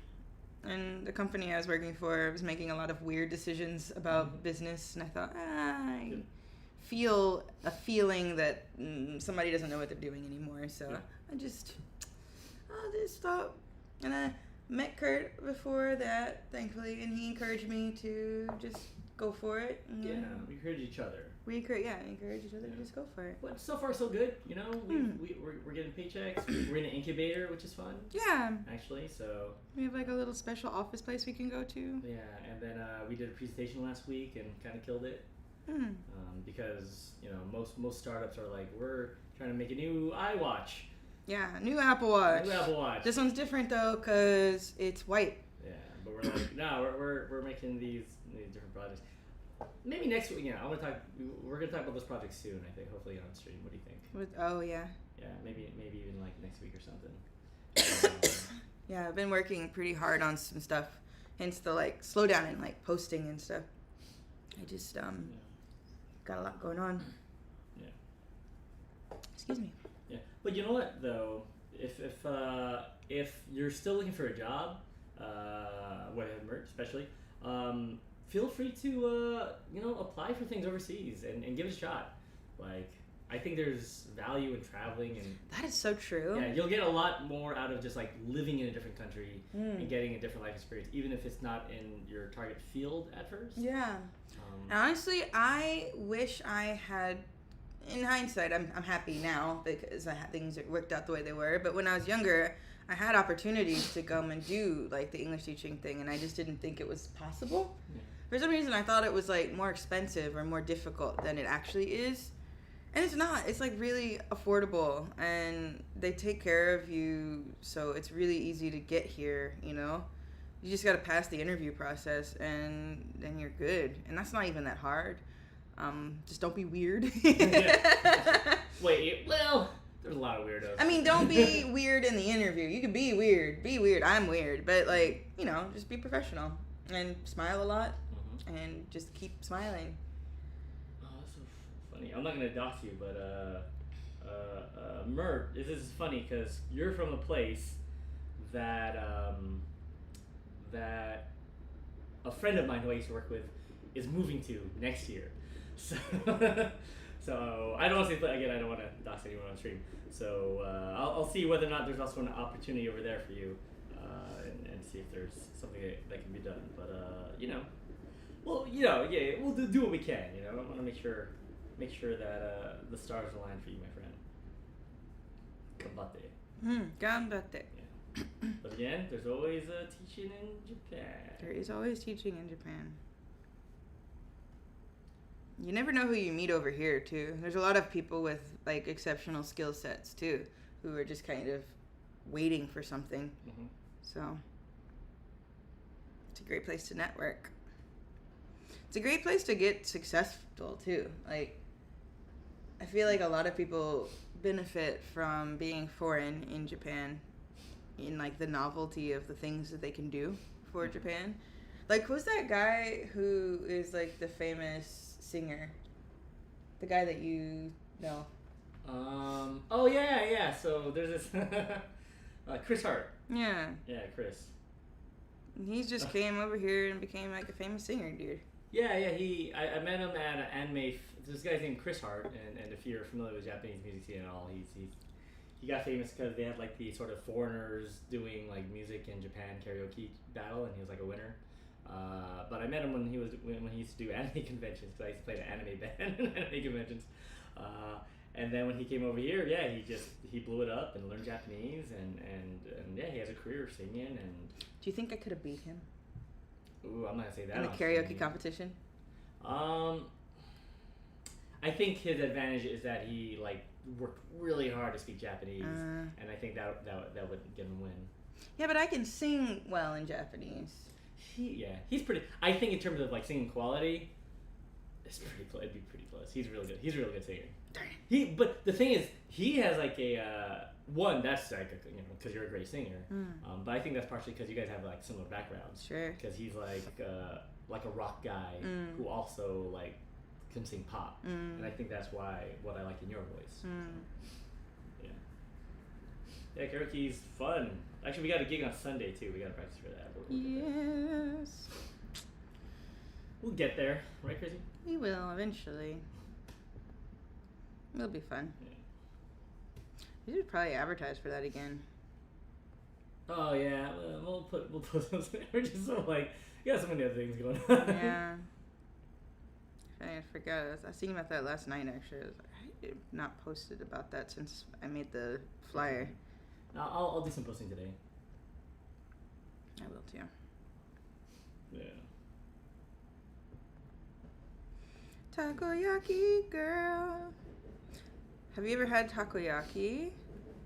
And the company I was working for was making a lot of weird decisions about business, and I thought, I feel a feeling that somebody doesn't know what they're doing anymore, so I'll just stop. And met Kurt before that, thankfully, and he encouraged me to just go for it. Yeah, we encourage each other. We encourage each other to just go for it. But so far, so good. You know, we're getting paychecks. We're in an incubator, which is fun. Yeah. Actually, so. We have like a little special office place we can go to. Yeah, and then we did a presentation last week and kind of killed it. Because, you know, most startups are like, we're trying to make a new iWatch. Yeah, new Apple Watch. New Apple Watch. This one's different though, cause it's white. Yeah, but we're like, no, we're making these different projects. Maybe next week. Yeah, we're gonna talk about those projects soon. I think, hopefully on stream. What do you think? Oh yeah. Yeah, maybe even like next week or something. Yeah, I've been working pretty hard on some stuff. Hence the like slowdown in like posting and stuff. I just got a lot going on. Yeah. Excuse me. Yeah, but you know what though, if you're still looking for a job, webhead merch especially, feel free to apply for things overseas and give it a shot. Like, I think there's value in traveling, and that is so true. Yeah, you'll get a lot more out of just like living in a different country and getting a different life experience, even if it's not in your target field at first. Yeah. And honestly, I wish I had. In hindsight, I'm happy now because things worked out the way they were. But when I was younger, I had opportunities to come and do like the English teaching thing, and I just didn't think it was possible. Yeah. For some reason, I thought it was like more expensive or more difficult than it actually is. And it's not. It's like really affordable, and they take care of you, so it's really easy to get here, you know? You just got to pass the interview process, and then you're good. And that's not even that hard. Just don't be weird. Wait, well, there's a lot of weirdos. I mean, don't be weird in the interview. You can be weird. Be weird. I'm weird. But, like, you know, just be professional. And smile a lot. And just keep smiling. Oh, that's so funny. I'm not going to dox you, but, Mert, this is funny because you're from a place that a friend of mine who I used to work with is moving to next year. So I don't want to say, again, I don't want to dox anyone on stream. So I'll see whether or not there's also an opportunity over there for you, and see if there's something that can be done. But we'll do what we can. You know, I want to make sure that the stars align for you, my friend. Gambate. Gambate. Yeah. But again, there's always teaching in Japan. There is always teaching in Japan. You never know who you meet over here, too. There's a lot of people with, like, exceptional skill sets, too, who are just kind of waiting for something. So, it's a great place to network. It's a great place to get successful, too. Like, I feel like a lot of people benefit from being foreign in Japan, in, like, the novelty of the things that they can do for Japan. Like, who's that guy who is, like, the famous singer, the guy that you know? Oh yeah. So there's this Chris Hart. Yeah, Chris. He's just came over here and became like a famous singer, dude. Yeah. I met him at an anime. This guy's named Chris Hart, and if you're familiar with Japanese music scene at all, he got famous because they had like the sort of foreigners doing like music in Japan karaoke battle, and he was like a winner. But I met him when he used to do anime conventions, because I used to play an anime band in anime conventions. And then when he came over here, he blew it up and learned Japanese, and he has a career singing. And do you think I could have beat him? Ooh, I'm not gonna say that. In the karaoke competition? I think his advantage is that he like worked really hard to speak Japanese, and I think that would get him a win. Yeah, but I can sing well in Japanese. He's pretty. I think in terms of like singing quality, it's pretty close. It'd be pretty close. He's a really good singer. Darn it. But the thing is, he has like a one. That's like because you're a great singer. But I think that's partially because you guys have like similar backgrounds. Sure. Because he's like a rock guy who also like can sing pop, and I think that's what I like in your voice. So, yeah, karaoke's fun. Actually, we got a gig on Sunday too. We got to practice for that. Yes. We'll get there, right, Chrissy? We will eventually. It'll be fun. Yeah. We should probably advertise for that again. Oh yeah, we'll put those. We're just so like, you got so many other things going on. Yeah. I forgot. I was thinking about that last night, actually. I have not posted about that since I made the flyer. I'll do some posting today. I will too. Yeah. Takoyaki girl. Have you ever had takoyaki?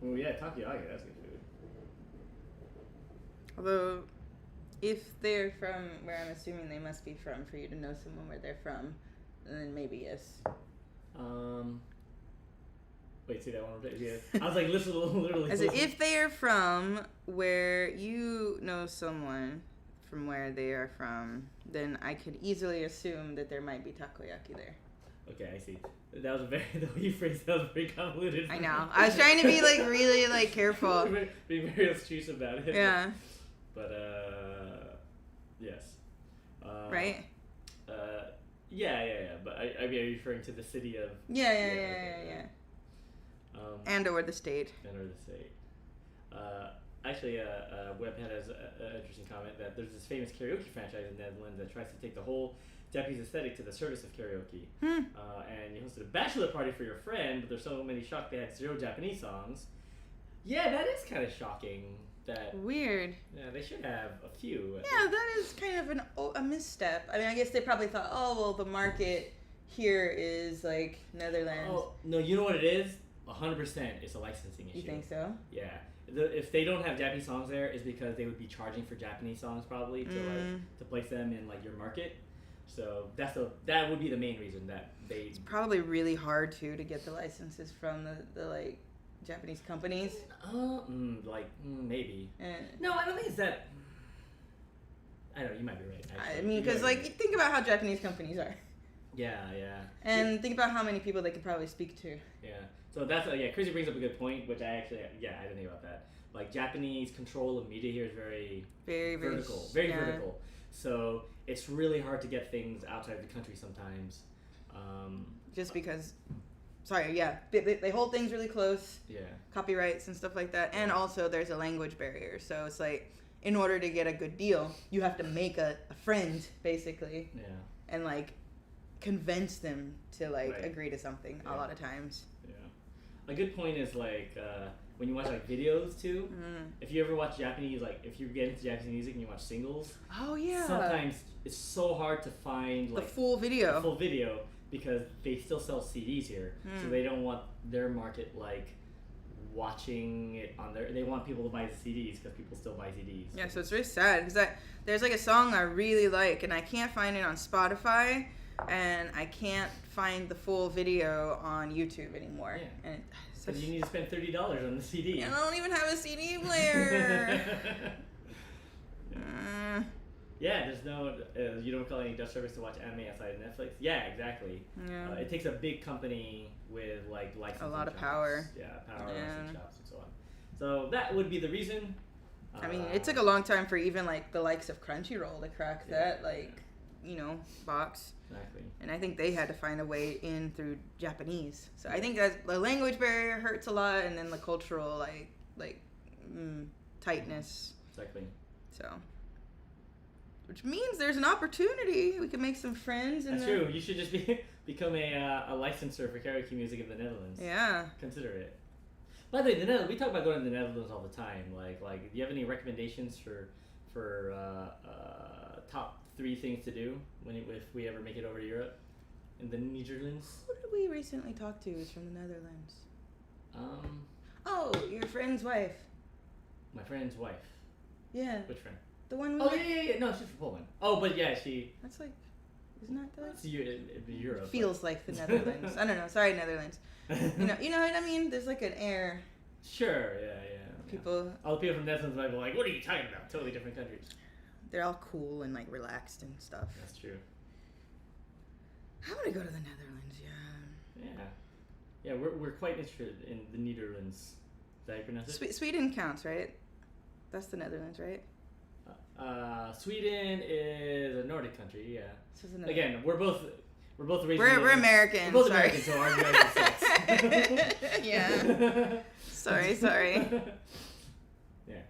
Oh yeah, takoyaki. That's good food. Although, if they're from where I'm assuming they must be from, for you to know someone where they're from, then maybe yes. Wait, say that one more time. Yeah. I was like, literally. As if they are from where you know someone from where they are from, then I could easily assume that there might be takoyaki there. Okay, I see. That was the way you phrased that was very convoluted. I know. I was trying to be like really like careful. Being very abstruse about it. Yeah. But yes. Right. Yeah. But I mean, are you referring to the city of? Yeah. And or the state. And or the state. Actually, Webhead has an interesting comment that there's this famous karaoke franchise in the Netherlands that tries to take the whole Japanese aesthetic to the service of karaoke. And you hosted a bachelor party for your friend, but there's so many shocked they had 0 Japanese songs. Yeah, that is kind of shocking. That weird. Yeah, they should have a few. Yeah, that is kind of a misstep. I mean, I guess they probably thought, oh well, the market here is like Netherlands. Oh no, you know what it is? 100%. It's a licensing issue. You think so? Yeah. If they don't have Japanese songs there, it's because they would be charging for Japanese songs probably to place them in like your market. So that would be the main reason that they. It's probably really hard too to get the licenses from the like Japanese companies. Maybe. No, I don't think it's that. I don't know. You might be right. Actually. I mean, because like think about how Japanese companies are. Yeah. And think about how many people they could probably speak to. Yeah. So that's Crazy brings up a good point, which I didn't think about that. Like Japanese control of media here is very vertical, very vertical. So it's really hard to get things outside the country sometimes. Just because, they hold things really close. Yeah. Copyrights and stuff like that, and also there's a language barrier. So it's like, in order to get a good deal, you have to make a friend basically. Yeah. And like convince them to like agree to something a lot of times. A good point is like when you watch like videos too. If you ever watch Japanese, like if you get into Japanese music and you watch singles. Oh yeah. Sometimes it's so hard to find like the full video because they still sell CDs here, so they don't want their market like watching it on their. They want people to buy the CDs because people still buy CDs. Yeah, so it's really sad because there's like a song I really like and I can't find it on Spotify. And I can't find the full video on YouTube anymore. Yeah. And because you need to spend $30 on the CD. And I don't even have a CD player. Yeah, there's no. You don't call any Dutch service to watch anime outside of Netflix. Yeah, exactly. Yeah. It takes a big company with like licensing. A lot of shops. power. Yeah, licensing shops and so on. So that would be the reason. I mean, it took a long time for even like the likes of Crunchyroll to crack that box. Exactly. And I think they had to find a way in through Japanese. So I think that the language barrier hurts a lot, and then the cultural tightness. Exactly. So, which means there's an opportunity. We can make some friends. That's true. You should just become a licensor for karaoke music in the Netherlands. Yeah. Consider it. By the way, the Netherlands. We talk about going to the Netherlands all the time. Like, do you have any recommendations for top 3 things to do if we ever make it over to Europe in the Netherlands? Who did we recently talk to who's from the Netherlands? Oh, your friend's wife. My friend's wife. Yeah. Which friend? The one. Yeah. No, she's from Poland. Oh, but yeah, she. That's like, isn't that the? It's Europe. Feels like the Netherlands. I don't know. Sorry, Netherlands. You know what I mean? There's like an air. Sure. Yeah. People. All the people from Netherlands might be like, "What are you talking about? Totally different countries." They're all cool and like relaxed and stuff. That's true. I want to go to the Netherlands. Yeah, we're quite interested in the Netherlands. Is that how you pronounce it? Sweden counts, right? That's the Netherlands, right? Sweden is a Nordic country. Yeah. So again, we're both raised. We're American. We're both sorry. American, so our American sex. Yeah. Sorry. Yeah.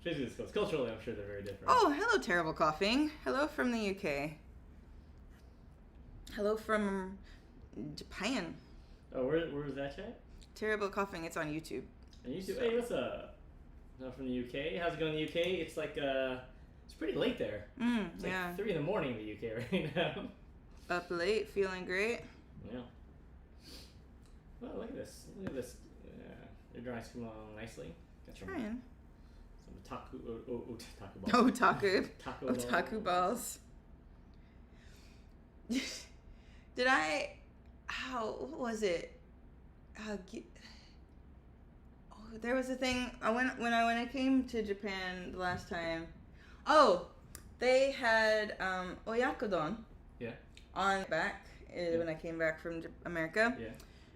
Basically, it's culturally, I'm sure they're very different. Oh, hello, terrible coughing. Hello from the UK. Hello from Japan. Oh, where was that chat? Terrible coughing. It's on YouTube. And YouTube. Hey, what's up? Not from the UK. How's it going in the UK? It's like it's pretty late there. It's Yeah. like 3 in the morning in the UK right now. Up late, feeling great. Yeah. Well, look at this. Look at this. Your drawing's coming along nicely. Got some Trying. taco. Taco balls. Oh, taco. Taco Otaku balls. Did I? What was it? There was a thing. When I came to Japan the last time. Oh, they had oyakodon. Yeah. On back when I came back from America. Yeah.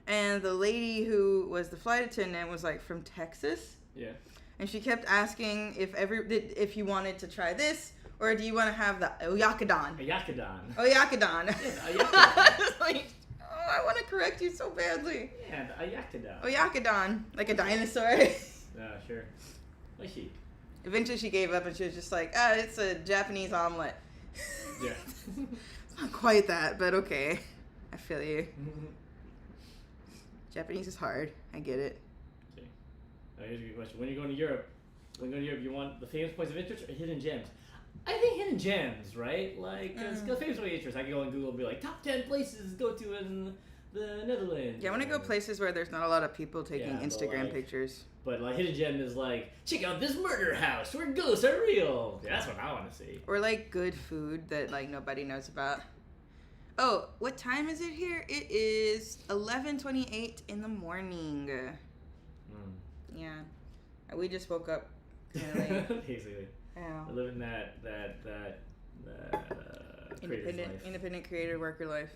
And the lady who was the flight attendant was like from Texas. Yeah. And she kept asking if you wanted to try this or do you want to have the oyakodon. Oyakodon. Oyakodon. Yeah, oyakodon. Like, oh, I want to correct you so badly. Yeah, the oyakodon. Oyakodon, like a dinosaur. Sure. Oishi. Eventually she gave up and she was just like, it's a Japanese omelet. Yeah. It's not quite that, but okay. I feel you. Japanese is hard. I get it. Okay. Now here's a good question. When you're going to Europe, you want the famous points of interest or hidden gems? I think hidden gems, right? Like, because famous points of interest, I can go on Google and be like, top 10 places to go to in the Netherlands. Yeah, I want to go places where there's not a lot of people taking Yeah, but Instagram like- pictures. But like hidden gem is like, check out this murder house where ghosts are real. Yeah, that's what I want to see. Or like good food that like nobody knows about. Oh, what time is it here? It is 11:28 in the morning. Yeah, we just woke up kinda late. Basically, Yeah. we're living that creator's life. Independent creator worker life.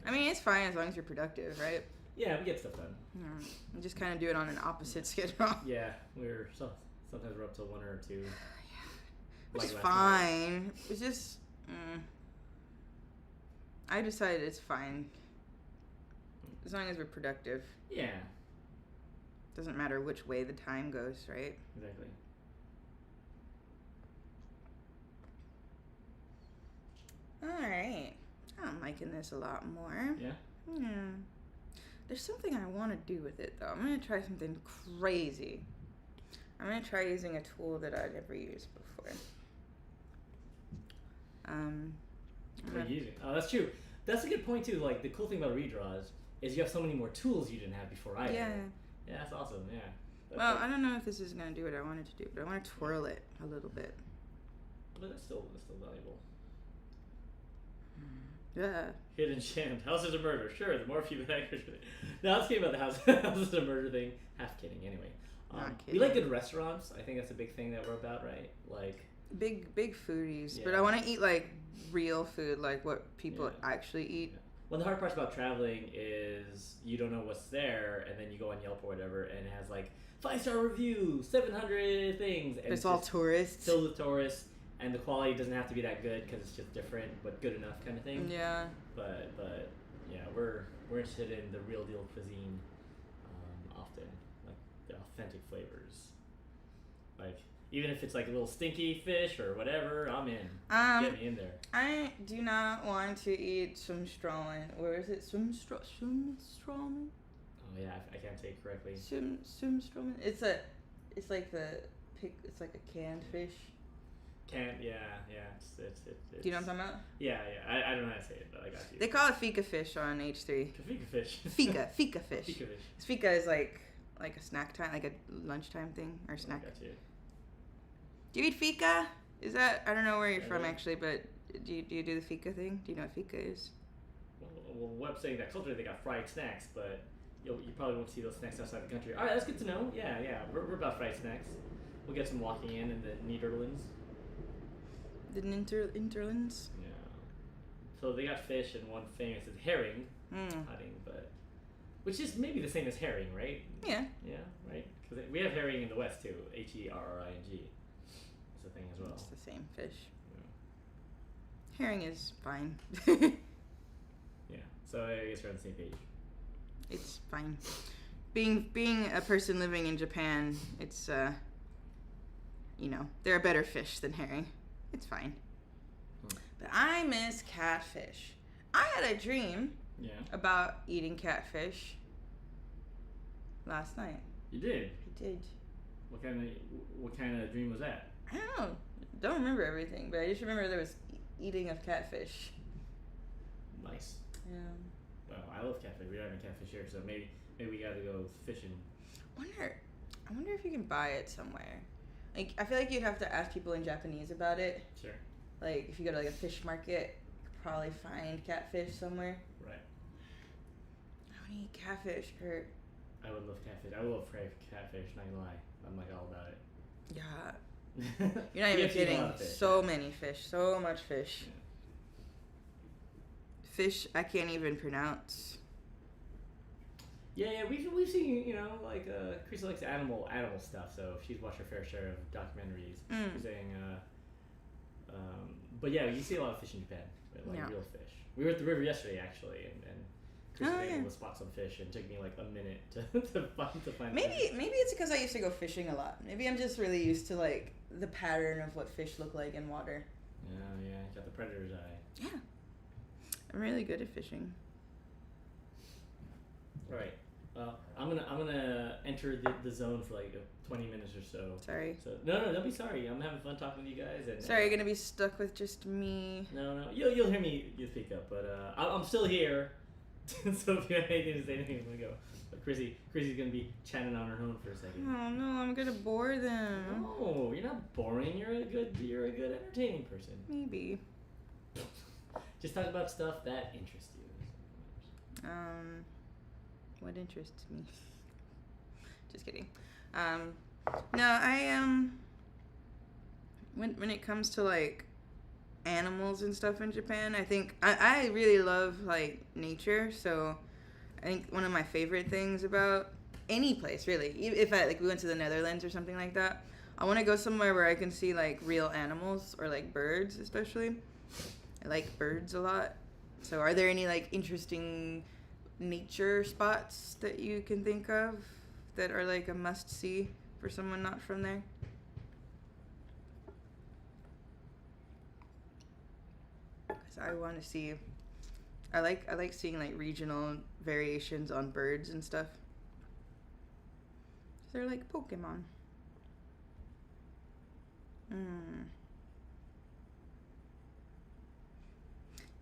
I mean, it's fine as long as you're productive, right? Yeah, we get stuff done. Yeah. We just kind of do it on an opposite schedule. Yeah, sometimes we're up till 1 or 2. Which is Like last night. fine. It's just, I decided it's fine. As long as we're productive. Yeah, Doesn't matter which way the time goes, right? exactly. Alright. I'm liking this a lot more. Yeah. Yeah. There's something I want to do with it, though. I'm going to try something crazy. I'm going to try using a tool that I've never used before. What are you using? Oh, that's true. That's a good point too. Like the cool thing about redraws is you have so many more tools you didn't have before either. Yeah. Yeah, that's awesome. Yeah. That's Well, like- I don't know if this is going to do what I wanted to do, but I want to twirl it a little bit. but that's still valuable. Yeah. Hidden gem. House is a murder. Sure, the more feedback. No, let's kidding about the house is a murder thing. Half kidding, anyway. Not We like kidding. good restaurants. I think that's a big thing that we're about, right? Like, Big foodies, but Yeah. I want to eat like real food, like what people Yeah. actually eat. well, the hard part about traveling is you don't know what's there, and then you go on Yelp or whatever, and it has like 5-star review, 700 things, and It's all just tourists. filled with tourists, and the quality doesn't have to be that good because it's just different, but good enough kind of thing. Yeah. But yeah, we're interested in the real deal cuisine, often, like the authentic flavors. Like even if it's like a little stinky fish or whatever, I'm in. Get me in there. I do not want to eat Sumstrommen. Where is it? Sumstrommen? Oh yeah, I can't say it correctly. Sumstrommen. It's like it's like a canned fish. Yeah. It's Do you know what I'm talking about? Yeah. I don't know how to say it, but I got you. They call it fika fish on H3. Fika fish. Fika fish. Fika fish. Fika is like a snack time, like a lunchtime thing or snack. I got you. Do you eat fika? Is that, I don't know where you're from Yeah. actually, but do you do the fika thing? Do you know what fika is? Well, Web saying that culturally they got fried snacks, but you probably won't see those snacks outside the country. All right, that's good to know. Yeah. We're about fried snacks. We'll get some walking in the Netherlands. The Interlands? Yeah. So they got fish and one famous is herring, Mm. but which is maybe the same as herring, right? Yeah. Yeah, right. Because we have herring in the West too. Herring. It's a thing as well. It's the same fish. Yeah. Herring is fine. Yeah. So I guess we're on the same page. It's fine. Being a person living in Japan, it's they're a better fish than herring. It's fine. But I miss catfish. I had a dream about eating catfish last night. You did? I did. What kind of dream was that? I don't know. Don't remember everything, but I just remember there was eating of catfish. Nice. Yeah. Well, I love catfish. We don't have any catfish here, so maybe we gotta go fishing. I wonder if you can buy it somewhere. Like, I feel like you'd have to ask people in Japanese about it. Sure. Like, if you go to like a fish market, you could probably find catfish somewhere. Right. I want to eat catfish. Or I would love catfish. I would love fried catfish. Not gonna lie, I'm like all about it. yeah, you're not even kidding. So many fish. So much fish. Yeah. Fish I can't even pronounce. Yeah, we've seen, like Chrissy likes animal stuff, so she's watched her fair share of documentaries. She's saying, but yeah, you see a lot of fish in Japan, like real fish. We were at the river yesterday actually, and Chrissy was able to spot some fish, and it took me like a minute to find. Maybe it's because I used to go fishing a lot. Maybe I'm just really used to like the pattern of what fish look like in water. Yeah, got the predator's eye. Yeah, I'm really good at fishing. Right. I'm gonna enter the zone for like 20 minutes or so. Sorry. So no, don't be sorry. I'm having fun talking to you guys. And sorry, you're gonna be stuck with just me. No, you'll hear me. You speak up, but I'm still here. So if you have anything to say, anything, let me go. But Chrissy's gonna be chatting on her own for a second. Oh no, I'm gonna bore them. No, you're not boring. You're a good entertaining person. Maybe. Just talk about stuff that interests you. What interests me? Just kidding. No, I when it comes to like animals and stuff in Japan, I think I really love like nature. So I think one of my favorite things about any place really, if we went to the Netherlands or something like that, I want to go somewhere where I can see like real animals or like birds especially. I like birds a lot. So are there any like interesting nature spots that you can think of that are like a must see for someone not from there? Because I want to see. I like seeing like regional variations on birds and stuff. They're like Pokemon.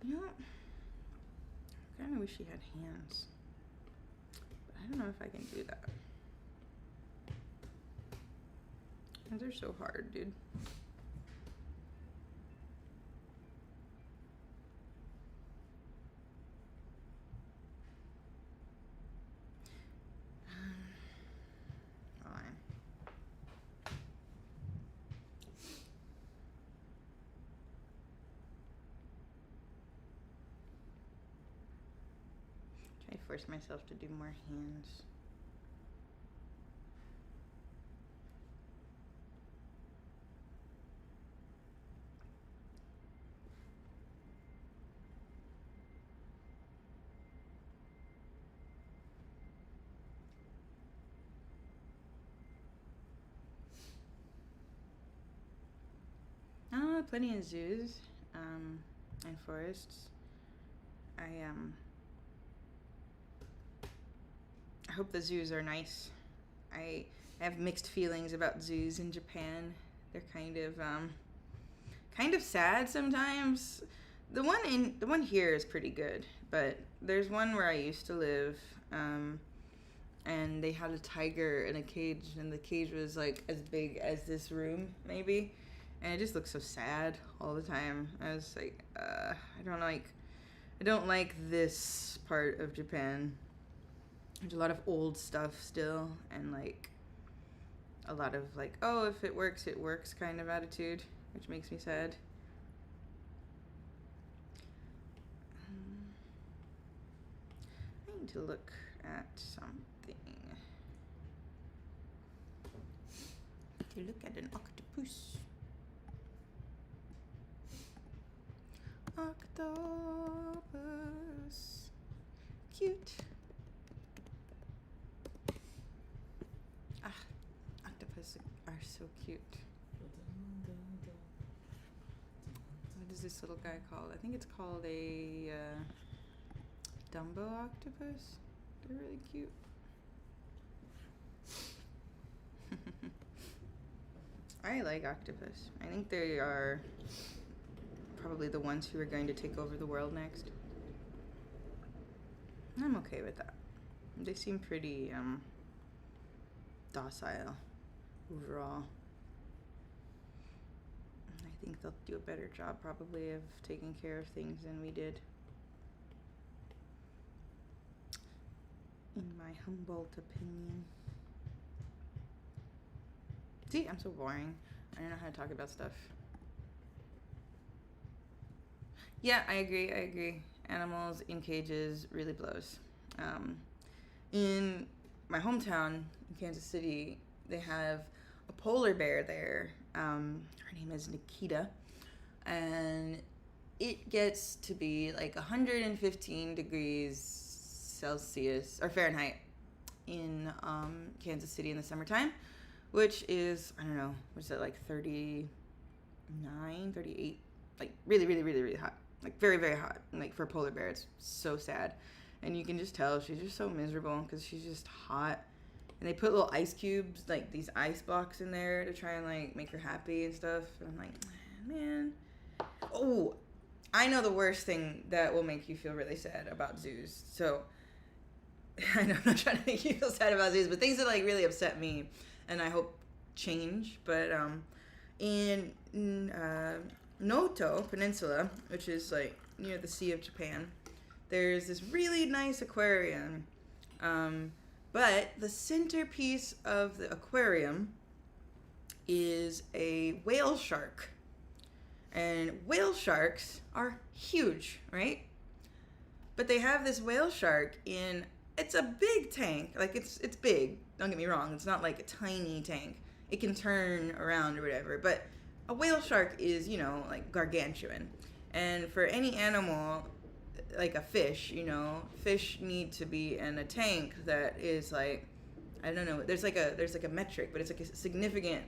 You know, I kind of wish he had hands. But I don't know if I can do that. Hands are so hard, dude. Fine. Try to force myself to do more hands. Plenty of zoos and forests. I hope the zoos are nice. I have mixed feelings about zoos in Japan. They're kind of sad sometimes. The one here is pretty good, but there's one where I used to live, and they had a tiger in a cage, and the cage was like as big as this room maybe. And it just looks so sad all the time. I was like, I don't like this part of Japan. There's a lot of old stuff still, and like a lot of like, oh, if it works kind of attitude, which makes me sad. I need to look at something. To look at an octopus. Octopus. Cute. Octopus are so cute. is this little guy called? I think it's called a Dumbo octopus. They're really cute. I like octopus. I think they are probably the ones who are going to take over the world next. I'm okay with that. They seem pretty docile overall. I think they'll do a better job probably of taking care of things than we did. In my Humboldt opinion. See, I'm so boring. I don't know how to talk about stuff. Yeah, I agree. Animals in cages really blows. In my hometown, in Kansas City, they have a polar bear there. Her name is Nikita. And it gets to be like 115 degrees Celsius, or Fahrenheit, in Kansas City in the summertime, which is, I don't know, what's it, like 39, 38, like really, really, really, really hot. Like very, very hot. Like for a polar bear, it's so sad. And you can just tell she's just so miserable because she's just hot. And they put little ice cubes, like these ice blocks in there to try and like make her happy and stuff. And I'm like, man. Oh, I know the worst thing that will make you feel really sad about zoos. So I know I'm not trying to make you feel sad about zoos, but things that like really upset me and I hope change. But in Noto Peninsula, which is like near the Sea of Japan, there's this really nice aquarium. But the centerpiece of the aquarium is a whale shark. And whale sharks are huge, right? But they have this whale shark in, it's a big tank. Like it's big, don't get me wrong. It's not like a tiny tank. It can turn around or whatever. But a whale shark is, you know, like gargantuan. And for any animal, like a fish, you know, fish need to be in a tank that is like, I don't know, there's like a metric, but it's like a significant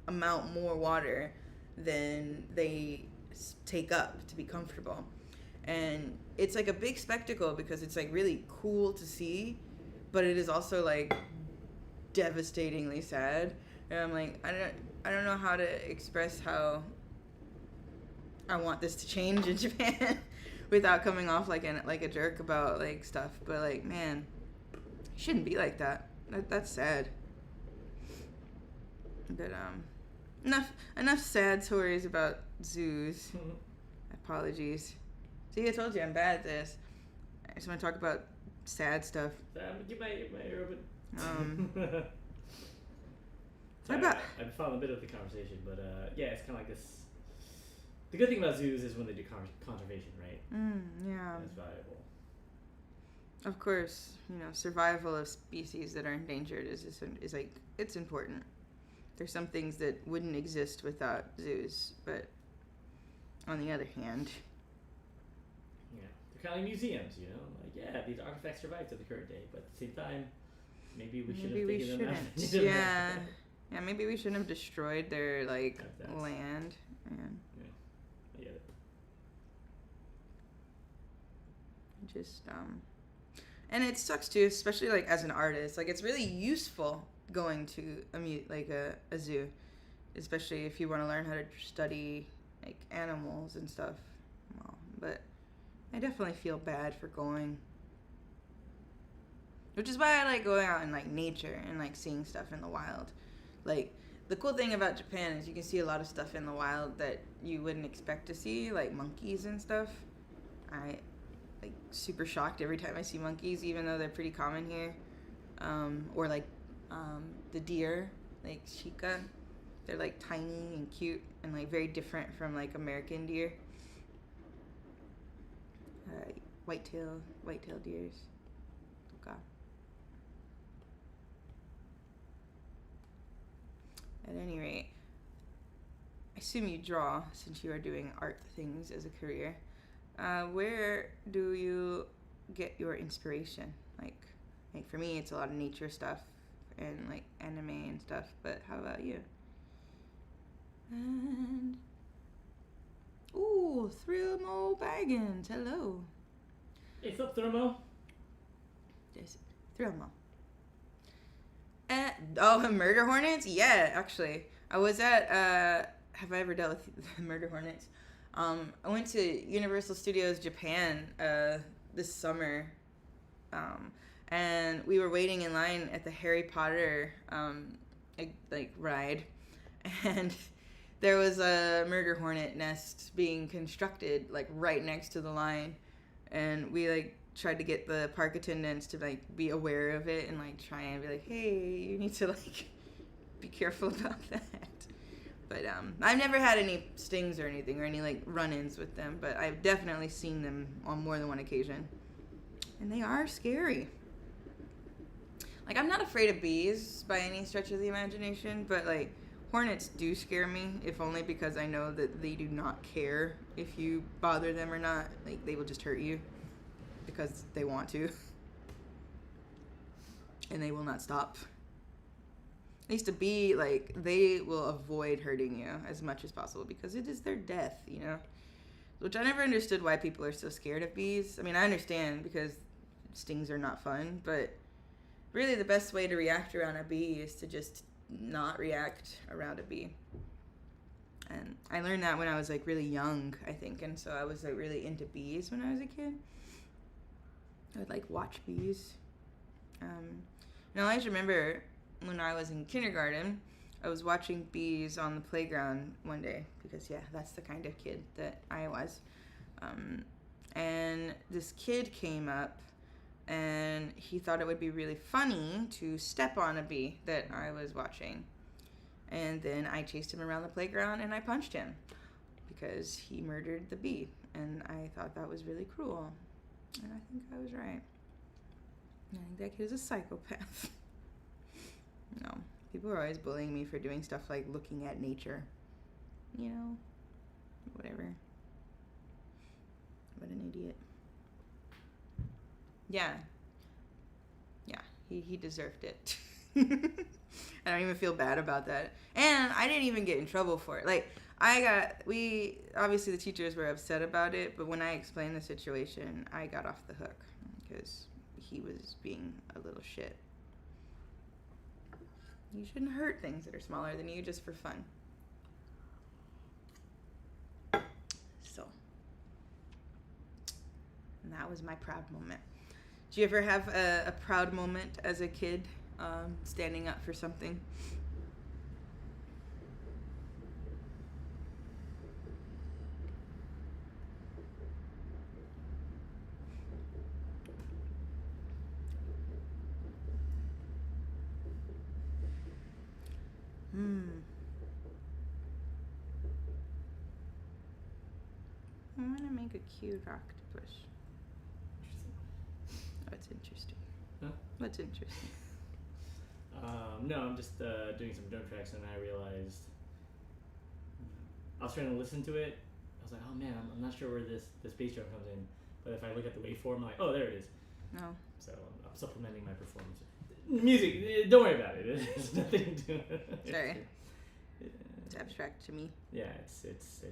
amount more water than they take up to be comfortable. And it's like a big spectacle because it's like really cool to see, but it is also like devastatingly sad. And I'm like, I don't know how to express how I want this to change in Japan without coming off like a jerk about like stuff. But like, man, it shouldn't be like that. That's sad. But enough sad stories about zoos. Apologies. See, I told you I'm bad at this. I just want to talk about sad stuff. Get my Urban. What about? I'm following a bit of the conversation, but yeah, it's kind of like this. The good thing about zoos is when they do conservation, right? Yeah. That's valuable. Of course, you know, survival of species that are endangered is like, it's important. There's some things that wouldn't exist without zoos, but on the other hand, yeah, they're kind of like museums, you know. Like, yeah, these artifacts survive to the current day, but at the same time, maybe we shouldn't. Yeah, maybe we shouldn't have destroyed their like land. And I get it. Just and it sucks too, especially like as an artist. Like it's really useful going to a zoo, especially if you want to learn how to study like animals and stuff. Well, but I definitely feel bad for going, which is why I like going out in like nature and like seeing stuff in the wild. Like the cool thing about Japan is you can see a lot of stuff in the wild that you wouldn't expect to see, like monkeys and stuff. I like super shocked every time I see monkeys, even though they're pretty common here. Or like the deer, like Shika. They're like tiny and cute and like very different from like American deer. White-tailed deers. Okay. At any rate, I assume you draw since you are doing art things as a career. Where do you get your inspiration? Like for me, it's a lot of nature stuff and like anime and stuff. But how about you? And Ooh, Thrillmo Baggins. Hello. Hey, what's up, Thermo? Yes, Thrillmo. Murder Hornets? Yeah, actually. I was at, have I ever dealt with Murder Hornets? I went to Universal Studios Japan this summer, and we were waiting in line at the Harry Potter ride, and there was a murder hornet nest being constructed like right next to the line, and we like tried to get the park attendants to like be aware of it and like try and be like, hey, you need to like be careful about that. But I've never had any stings or anything or any like run-ins with them, but I've definitely seen them on more than one occasion, and they are scary. Like, I'm not afraid of bees by any stretch of the imagination, but like hornets do scare me, if only because I know that they do not care if you bother them or not. Like, they will just hurt you because they want to, and they will not stop. At least a bee, like, they will avoid hurting you as much as possible because it is their death, you know? Which I never understood why people are so scared of bees. I mean, I understand because stings are not fun, but really the best way to react around a bee is to just not react around a bee. And I learned that when I was, like, really young, I think, and so I was, like, really into bees when I was a kid. I would, like, watch bees. And I always remember when I was in kindergarten, I was watching bees on the playground one day because, yeah, that's the kind of kid that I was. And this kid came up and he thought it would be really funny to step on a bee that I was watching. And then I chased him around the playground and I punched him because he murdered the bee. And I thought that was really cruel. And I think I was right. I think that kid is a psychopath. No, people are always bullying me for doing stuff like looking at nature. You know, whatever. What an idiot. Yeah, he deserved it. I don't even feel bad about that. And I didn't even get in trouble for it. Like, obviously the teachers were upset about it, but when I explained the situation, I got off the hook because he was being a little shit. You shouldn't hurt things that are smaller than you just for fun. So, and that was my proud moment. Did you ever have a proud moment as a kid, standing up for something? I want to make a cute octopus. Oh, it's interesting. Huh? What's interesting? No, I'm just doing some drum tracks and I realized I was trying to listen to it. I was like, oh man, I'm not sure where this bass drum comes in. But if I look at the waveform, I'm like, oh, there it is. No. So I'm supplementing my performance. Music, don't worry about it. There's nothing to it. Sorry. It's abstract to me. Yeah, it's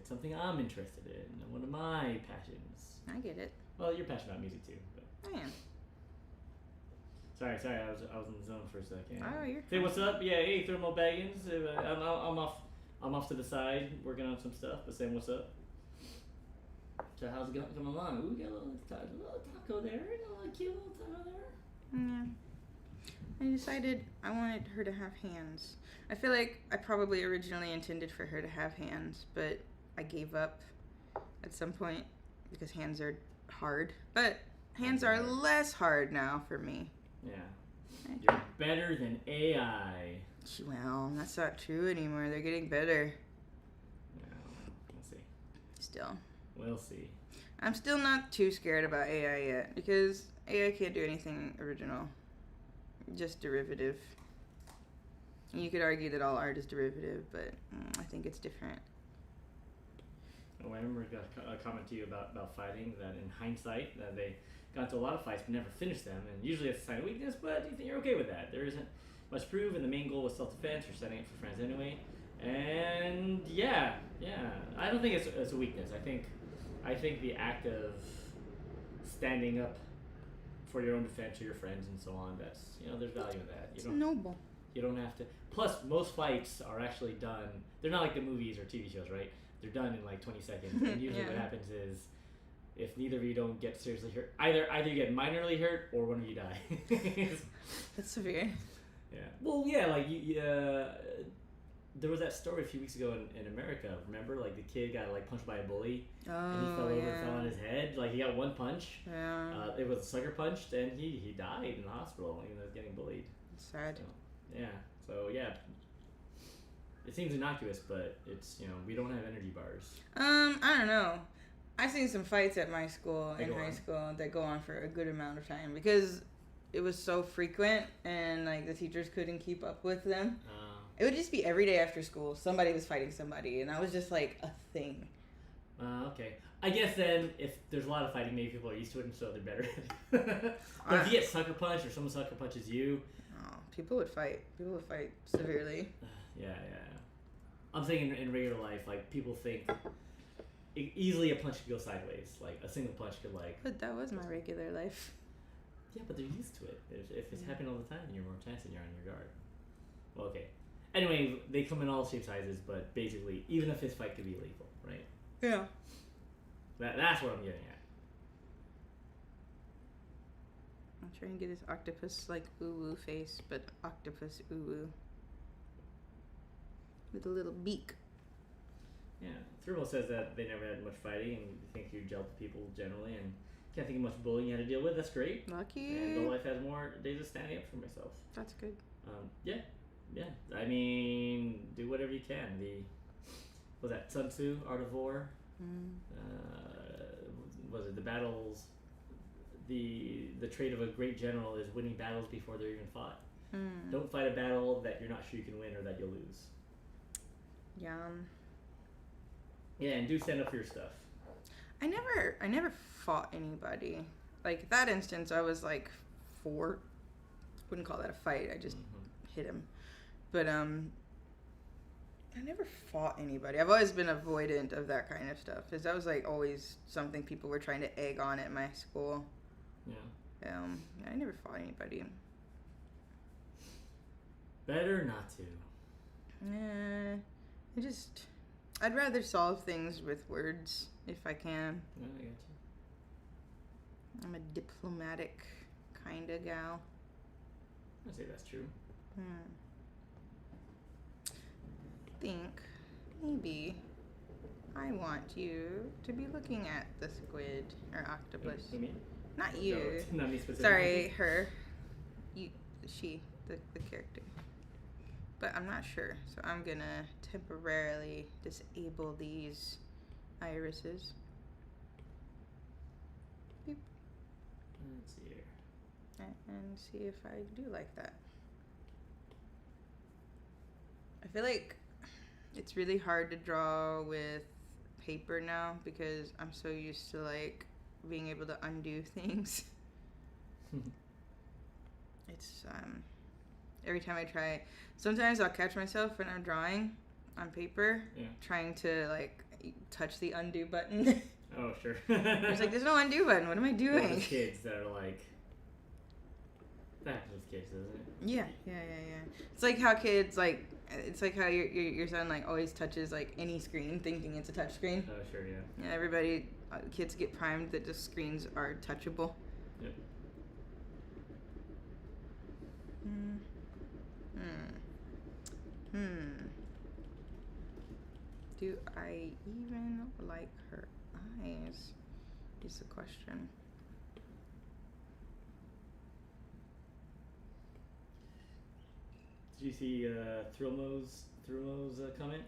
something I'm interested in. One of my passions. I get it. Well, you're passionate about music too. But. I am. Sorry, I was in the zone for a second. Oh, you're Hey, what's up? Yeah, hey, Thermal Baggins. I'm off to the side working on some stuff, but saying what's up. So how's it going? Coming along? Ooh, we got a little taco there. A cute little taco there. Yeah. I decided I wanted her to have hands. I feel like I probably originally intended for her to have hands, but I gave up at some point because hands are hard. But hands are less hard now for me. Yeah. You're better than AI. Well, that's not true anymore. They're getting better. No, we'll see. Still. We'll see. I'm still not too scared about AI yet because AI can't do anything original. Just derivative. And you could argue that all art is derivative, but I think it's different. Oh, I remember I got a comment to you about fighting, that in hindsight, that they got into a lot of fights but never finished them, and usually it's a sign of weakness, but you think you're okay with that. There isn't much to prove, and the main goal was self-defense or setting up for friends anyway. And yeah, I don't think it's a weakness. I think the act of standing up for your own defense or your friends and so on. That's there's value in that. It's noble. You don't have to. Plus, most fights are actually done. They're not like the movies or TV shows, right? They're done in like 20 seconds. And usually, what happens is, if neither of you don't get seriously hurt, either you get minorly hurt or one of you die. That's severe. Yeah. Well, yeah, like there was that story a few weeks ago in America. Remember, like the kid got like punched by a bully, and he fell over and fell on his head. Like he got one punch. Yeah. It was a sucker punch, and he died in the hospital. Even though he was getting bullied. Sad. So, yeah. So yeah. It seems innocuous, but it's we don't have energy bars. I don't know. I've seen some fights at my school in high school that go on for a good amount of time because it was so frequent and like the teachers couldn't keep up with them. It would just be every day after school somebody was fighting somebody, and that was just like a thing. Okay. I guess then if there's a lot of fighting, maybe people are used to it and so they're better. But if you get sucker punched or someone sucker punches you, people would fight. People would fight severely. Yeah. I'm saying in regular life, like people think easily a punch could go sideways. Like a single punch could like. But that was my regular life. Yeah, but they're used to it. If it's happening all the time, you're more chance and you're on your guard. Well, okay. Anyway, they come in all shape sizes, but basically, even a fist fight could be lethal, right? Yeah. That's what I'm getting at. I'm trying to get this octopus like ooh face, but octopus ooh with a little beak. Yeah, Thurbo says that they never had much fighting and think you gel with people generally and can't think of much bullying you had to deal with. That's great. Lucky. And the life has more days of standing up for myself. That's good. Yeah. I mean, do whatever you can. Was that Sun Tzu, Art of War? Was it the battles? The trait of a great general is winning battles before they're even fought. Don't fight a battle that you're not sure you can win or that you'll lose. Yum. Yeah, and do stand up for your stuff. I never fought anybody. Like that instance, I was like 4. Wouldn't call that a fight. I just hit him. But I never fought anybody. I've always been avoidant of that kind of stuff, because that was like always something people were trying to egg on at my school. Yeah. I never fought anybody. Better not to. I'd rather solve things with words if I can. No, I got you. I'm a diplomatic kind of gal. I'd say that's true. I think maybe I want you to be looking at the squid or octopus. You mean? Not you. No, not me specifically. Sorry, her. She, the character. But I'm not sure, so I'm gonna temporarily disable these irises. Beep. Let's see here. And see if I do like that. I feel like it's really hard to draw with paper now because I'm so used to like being able to undo things. It's every time I try, sometimes I'll catch myself when I'm drawing on paper, trying to like touch the undo button. Oh, sure. It's like, there's no undo button. What am I doing? Those kids that are like, that happens with kids, doesn't it? Yeah. It's like how kids like, it's like how your son like always touches like any screen thinking it's a touch screen. Oh, sure, yeah. Yeah, everybody, kids get primed that the screens are touchable. Yep. Do I even like her eyes? Is the question. Did you see Thrillmo's comment?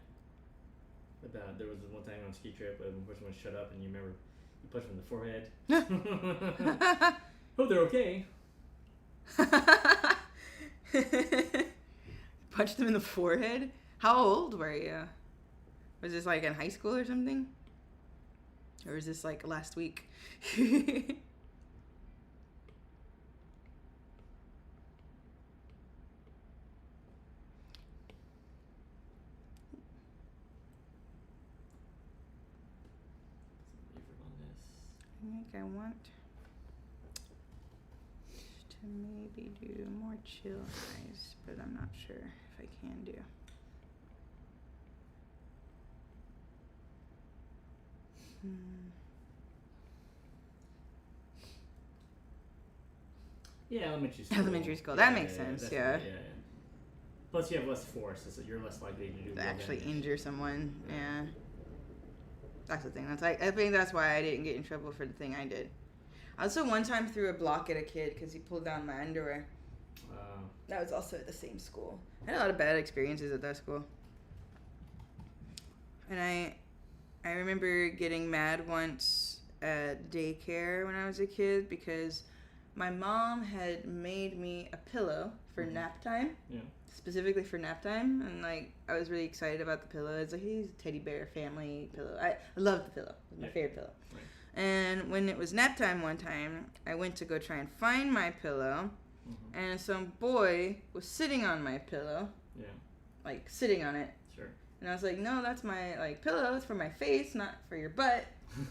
About there was one time on a ski trip when the person was shut up and you remember you punched him in the forehead. Hope they're okay. Punched him in the forehead? How old were you? Was this like in high school or something? Or is this like last week? I want to maybe do more chill eyes, but I'm not sure if I can do. Yeah, elementary school. Elementary school. That makes sense. That's Yeah. right, yeah. Plus, you have less force, so you're less likely to do To more actually damage. injure someone. Yeah. That's the thing. That's like I think that's why I didn't get in trouble for the thing I did. I also one time threw a block at a kid because he pulled down my underwear. That was also at the same school. I had a lot of bad experiences at that school. And I remember getting mad once at daycare when I was a kid because my mom had made me a pillow for nap time. Yeah. Specifically for nap time, and like I was really excited about the pillow. It's like he's a teddy bear family pillow. I loved the pillow. It was my favorite pillow. Right. And when it was nap time one time, I went to go try and find my pillow, and some boy was sitting on my pillow. Yeah. Like sitting on it. Sure. And I was like, no, that's my like pillow. It's for my face, not for your butt.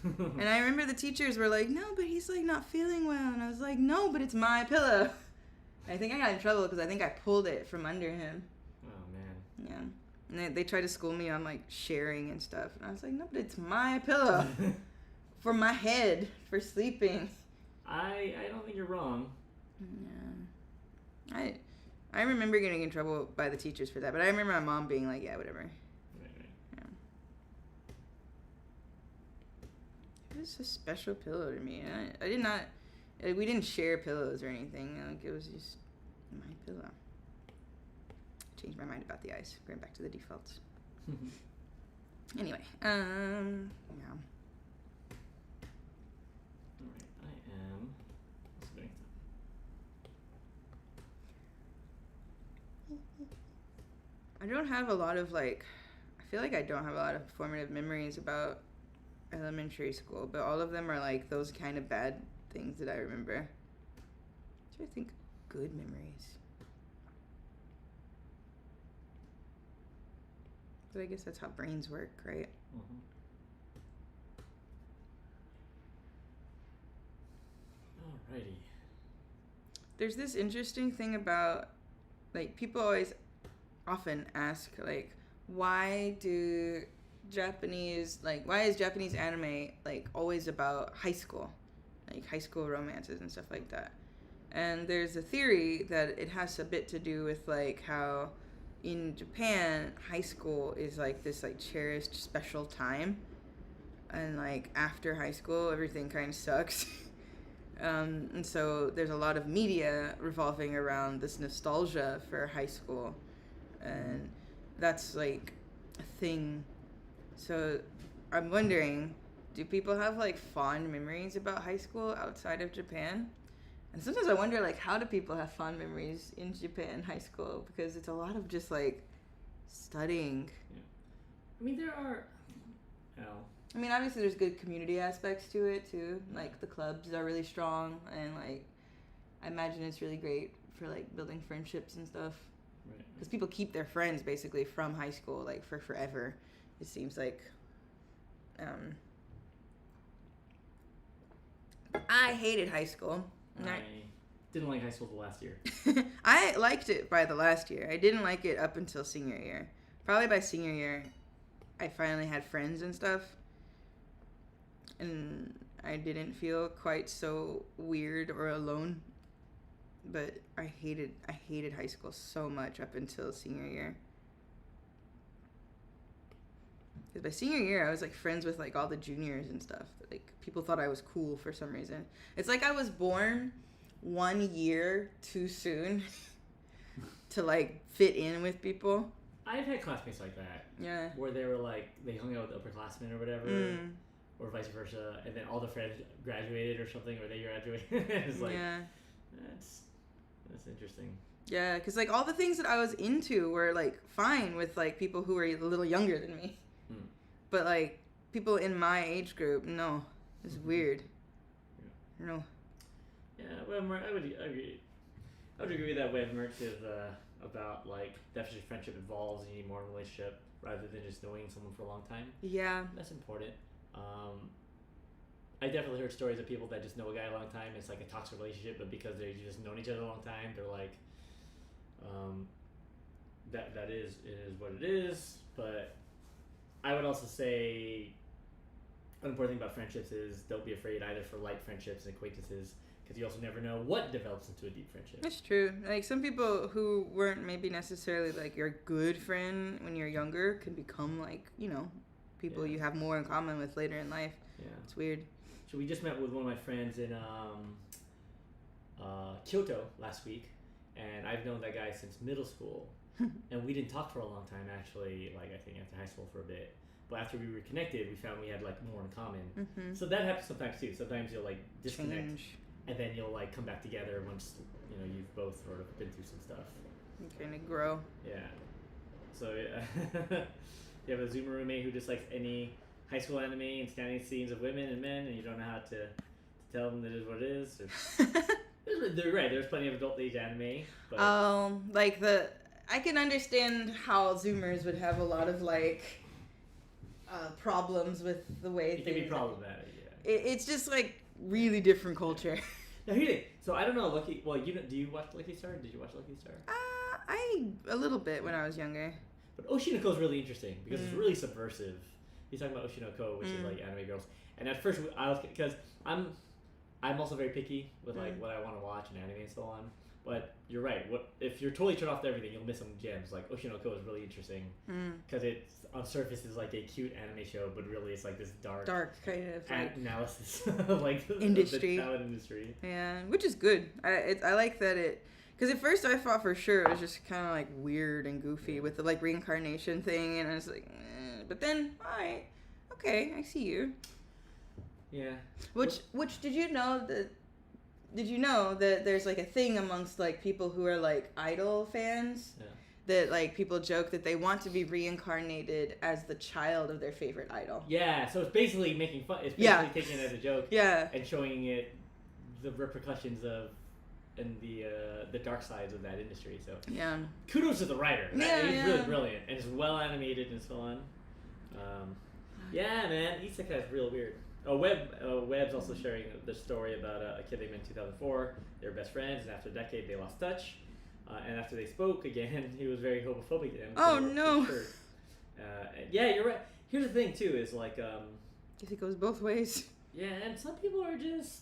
And I remember the teachers were like, no, but he's like not feeling well. And I was like, no, but it's my pillow. I think I got in trouble because I think I pulled it from under him. Oh, man. Yeah. And they tried to school me on like sharing and stuff. And I was like, no, but it's my pillow. For my head. For sleeping. I don't think you're wrong. Yeah. I remember getting in trouble by the teachers for that. But I remember my mom being like, yeah, whatever. Right. Yeah. It was a special pillow to me. I did not... we didn't share pillows or anything. Like, it was just my pillow. Changed my mind about the eyes. Going back to the defaults. Anyway, yeah. Alright, I am listening. I don't have a lot of like... I feel like I don't have a lot of formative memories about elementary school, but all of them are like those kind of bad things that I remember. So I think good memories. But I guess that's how brains work, right? Alrighty. There's this interesting thing about, like, people always often ask, like, why is Japanese anime, like, always about high school? Like, high school romances and stuff like that. And there's a theory that it has a bit to do with, like, how in Japan, high school is, like, this, like, cherished special time. And, like, after high school, everything kind of sucks. And so there's a lot of media revolving around this nostalgia for high school. And that's, like, a thing. So I'm wondering, do people have, like, fond memories about high school outside of Japan? And sometimes I wonder, like, how do people have fond memories in Japan high school? Because it's a lot of just, like, studying. Yeah. I mean, there are... I mean, obviously there's good community aspects to it, too. Like, the clubs are really strong, and, like, I imagine it's really great for, like, building friendships and stuff. Right. Because people keep their friends, basically, from high school, like, for forever. It seems like... I hated high school. I didn't like high school the last year. I liked it by the last year. I didn't like it up until senior year. Probably by senior year, I finally had friends and stuff. And I didn't feel quite so weird or alone. But I hated high school so much up until senior year. Because by senior year, I was, like, friends with, like, all the juniors and stuff. Like, people thought I was cool for some reason. It's like I was born 1 year too soon to, like, fit in with people. I've had classmates like that. Yeah. Where they were, like, they hung out with upperclassmen or whatever. Or vice versa. And then all the friends graduated or something, or they graduated. It's like, yeah. That's interesting. Yeah, because, like, all the things that I was into were, like, fine with, like, people who were a little younger than me. But, like, people in my age group, no. It's weird. Yeah. No. Yeah, well, I would agree. I would agree with that way, Mert, is about, like, definitely friendship involves you need more relationship rather than just knowing someone for a long time. Yeah. That's important. I definitely heard stories of people that just know a guy a long time. It's like a toxic relationship, but because they've just known each other a long time, they're like, that is what it is. But I would also say an important thing about friendships is don't be afraid either for light friendships and acquaintances, because you also never know what develops into a deep friendship. That's true. Like some people who weren't maybe necessarily like your good friend when you're younger can become like, you know, people you have more in common with later in life. Yeah. It's weird. So we just met with one of my friends in Kyoto last week, and I've known that guy since middle school, and we didn't talk for a long time actually. Like I think after high school for a bit, but after we reconnected, we found we had like more in commmm. Mm-hmm. So that happens sometimes too. Sometimes you'll like disconnect, Change. and then you'll like come back together once you know you've both sort of been through some stuff. You kind of grow. Yeah. So you have a Zoomer roommate who just likes any high school anime and standing scenes of women and men, and you don't know how to tell them that it is what it is. They're right. There's plenty of adult age anime. But like I can understand how Zoomers would have a lot of like problems with the way it can be problematic. Yeah. It's just like really different culture. Now here's the thing. So I don't know Lucky. Well, do you watch Lucky Star? Did you watch Lucky Star? A little bit when I was younger. But Oshinoko is really interesting because it's really subversive. He's talking about Oshinoko, which is like anime girls. And at first I was, because I'm also very picky with like what I want to watch and anime and so on. But you're right. What if you're totally turned off to everything, you'll miss some gems. Like Oshinoko is really interesting because it's on surface is like a cute anime show, but really it's like this dark kind of like analysis of like the talent industry. Yeah, which is good. I like that it. Because at first I thought for sure it was just kind of like weird and goofy with the like reincarnation thing, and I was like, but then, alright, okay, I see you. Yeah. Which did you know that there's like a thing amongst like people who are like idol fans? Yeah. That like people joke that they want to be reincarnated as the child of their favorite idol. Yeah, so it's basically making fun. It's basically taking it as a joke. Yeah. And showing it the repercussions of and the dark sides of that industry. So yeah, kudos to the writer. Yeah, he's really brilliant and it's well animated and so on. Yeah, man, Isekai is real weird. Webb's also sharing the story about a kid they met in 2004. They were best friends, and after a decade, they lost touch. And after they spoke again, he was very homophobic to him. Oh no! Yeah, you're right. Here's the thing too: is like, guess it goes both ways. Yeah, and some people are just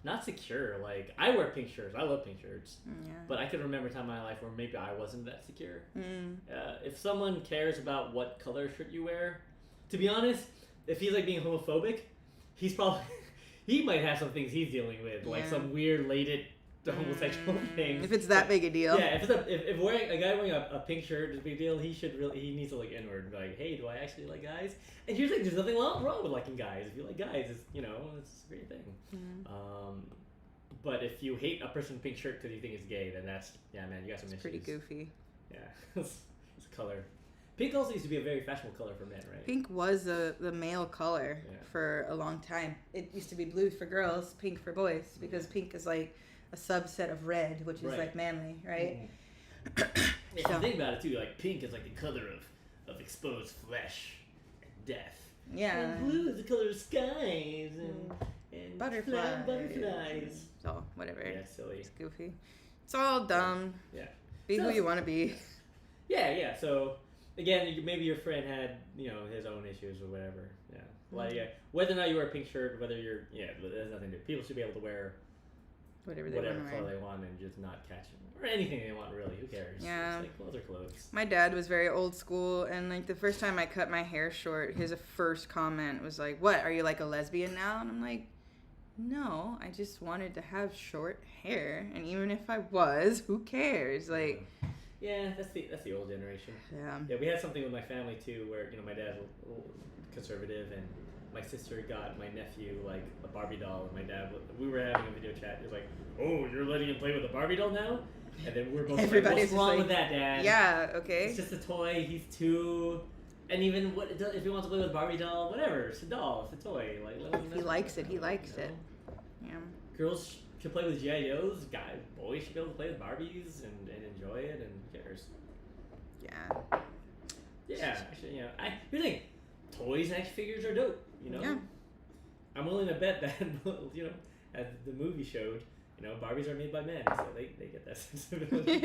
not secure. Like, I wear pink shirts. I love pink shirts. Yeah. But I can remember a time in my life where maybe I wasn't that secure. If someone cares about what color shirt you wear, to be honest, if he's like being homophobic, he's probably he might have some things he's dealing with, like some weird latent homosexual things. If it's that big a deal. Yeah, if wearing a guy wearing a pink shirt is a big deal, he needs to look inward and be like, hey, do I actually like guys? And here's like, there's nothing wrong with liking guys. If you like guys, it's it's a great thing. But if you hate a person in a pink shirt because you think it's gay, then that's man, you got some issues. Pretty goofy. Yeah, it's a color. Pink also used to be a very fashionable color for men, right? Pink was the male color for a long time. It used to be blue for girls, pink for boys, because pink is like a subset of red, which is like manly, right? If you think about it too, like pink is like the color of exposed flesh and death. Yeah. And blue is the color of skies and butterflies. So whatever. Yeah, silly. It's goofy. It's all dumb. Yeah. Be who you want to be. Yeah. So again, maybe your friend had his own issues or whatever. Yeah. Like whether or not you wear a pink shirt, whether you're there's nothing to do. People should be able to wear whatever color they want and just not catch them or anything they want. Really, who cares? Yeah. It's like clothes are clothes. My dad was very old school, and like the first time I cut my hair short, his first comment was like, "What? Are you like a lesbian now?" And I'm like, "No, I just wanted to have short hair, and even if I was, who cares?" Like. Yeah, that's the old generation. Yeah, we had something with my family too, where my dad's a little conservative, and my sister got my nephew like a Barbie doll, and my dad, we were having a video chat. He was like, "Oh, you're letting him play with a Barbie doll now?" And then we're both like, "What's wrong with that, Dad?" Yeah, okay. It's just a toy. He's 2, and even if he wants to play with a Barbie doll, whatever. It's a doll. It's a toy. Like if he likes it, he likes it. Yeah. Girls can play with G.I. Joes. Boys should be able to play with Barbies and enjoy it, and who cares? Yeah. Yeah, actually, here's the thing. Toys and action figures are dope, Yeah. I'm willing to bet that as the movie showed, Barbies are made by men, so they get that sensibility.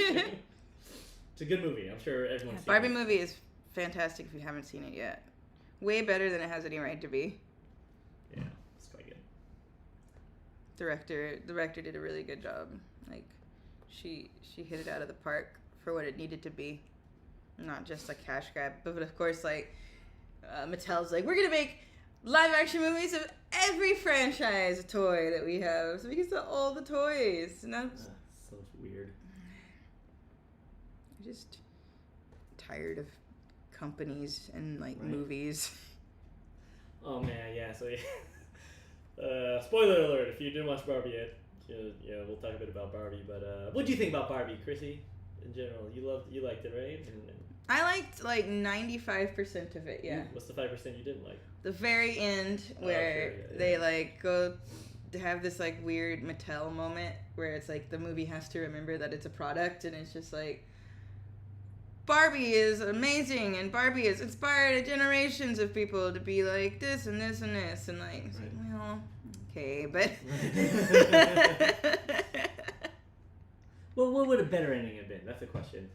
It's a good movie. I'm sure everyone's seen Barbie it. movie is fantastic if you haven't seen it yet. Way better than it has any right to be. Yeah, it's quite good. Director did a really good job. Like, she hit it out of the park for what it needed to be, not just a cash grab. But of course, like, Mattel's like, we're gonna make live action movies of every franchise toy that we have, so we can sell all the toys. And that's So weird. I'm just tired of companies and like Right. movies. Oh man, yeah. So spoiler alert: if you didn't watch Barbie yet, we'll talk a bit about Barbie. But what do you think about Barbie, Chrissy? In general, you liked it, right? And I liked like 95% of it. Yeah. what's the 5% you didn't like? The very end where sure, yeah. they like go to have this like weird Mattel moment where it's like the movie has to remember that it's a product, and it's just like Barbie is amazing and Barbie has inspired generations of people to be like this and this and this, and like, it's like, well, okay, but Well, what would a better ending have been? That's the question.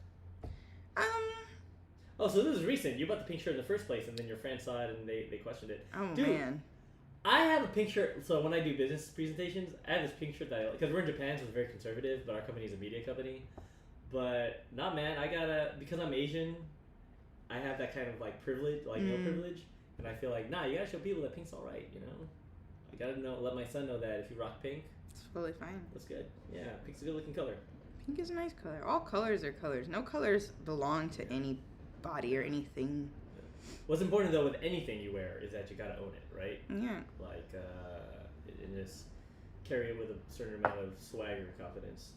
Oh, so this is recent. You bought the pink shirt in the first place, and then your friend saw it, and they questioned it. oh Dude, man, I have a pink shirt. So when I do business presentations, I have this pink shirt that because we're in Japan, so it's very conservative, but our company is a media company. But nah, man, because I'm Asian, I have that kind of like privilege, like no privilege, and I feel like you gotta show people that pink's all right, I gotta let my son know that if you rock pink, it's totally fine. that's good. Yeah, pink's a good looking color. Pink is a nice color. All colors are colors. No colors belong to any body or anything. What's important though with anything you wear is that you gotta own it, right? Yeah. Like, and just carry it with a certain amount of swagger and confidence.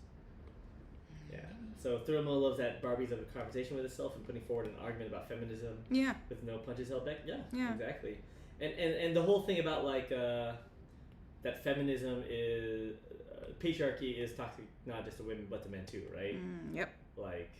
Yeah. So Thurmo loves that Barbie's of a conversation with itself and putting forward an argument about feminism Yeah. with no punches held back. Yeah. Yeah. Exactly. And the whole thing about like that feminism is patriarchy is toxic not just to women but to men too, right? Yep. Like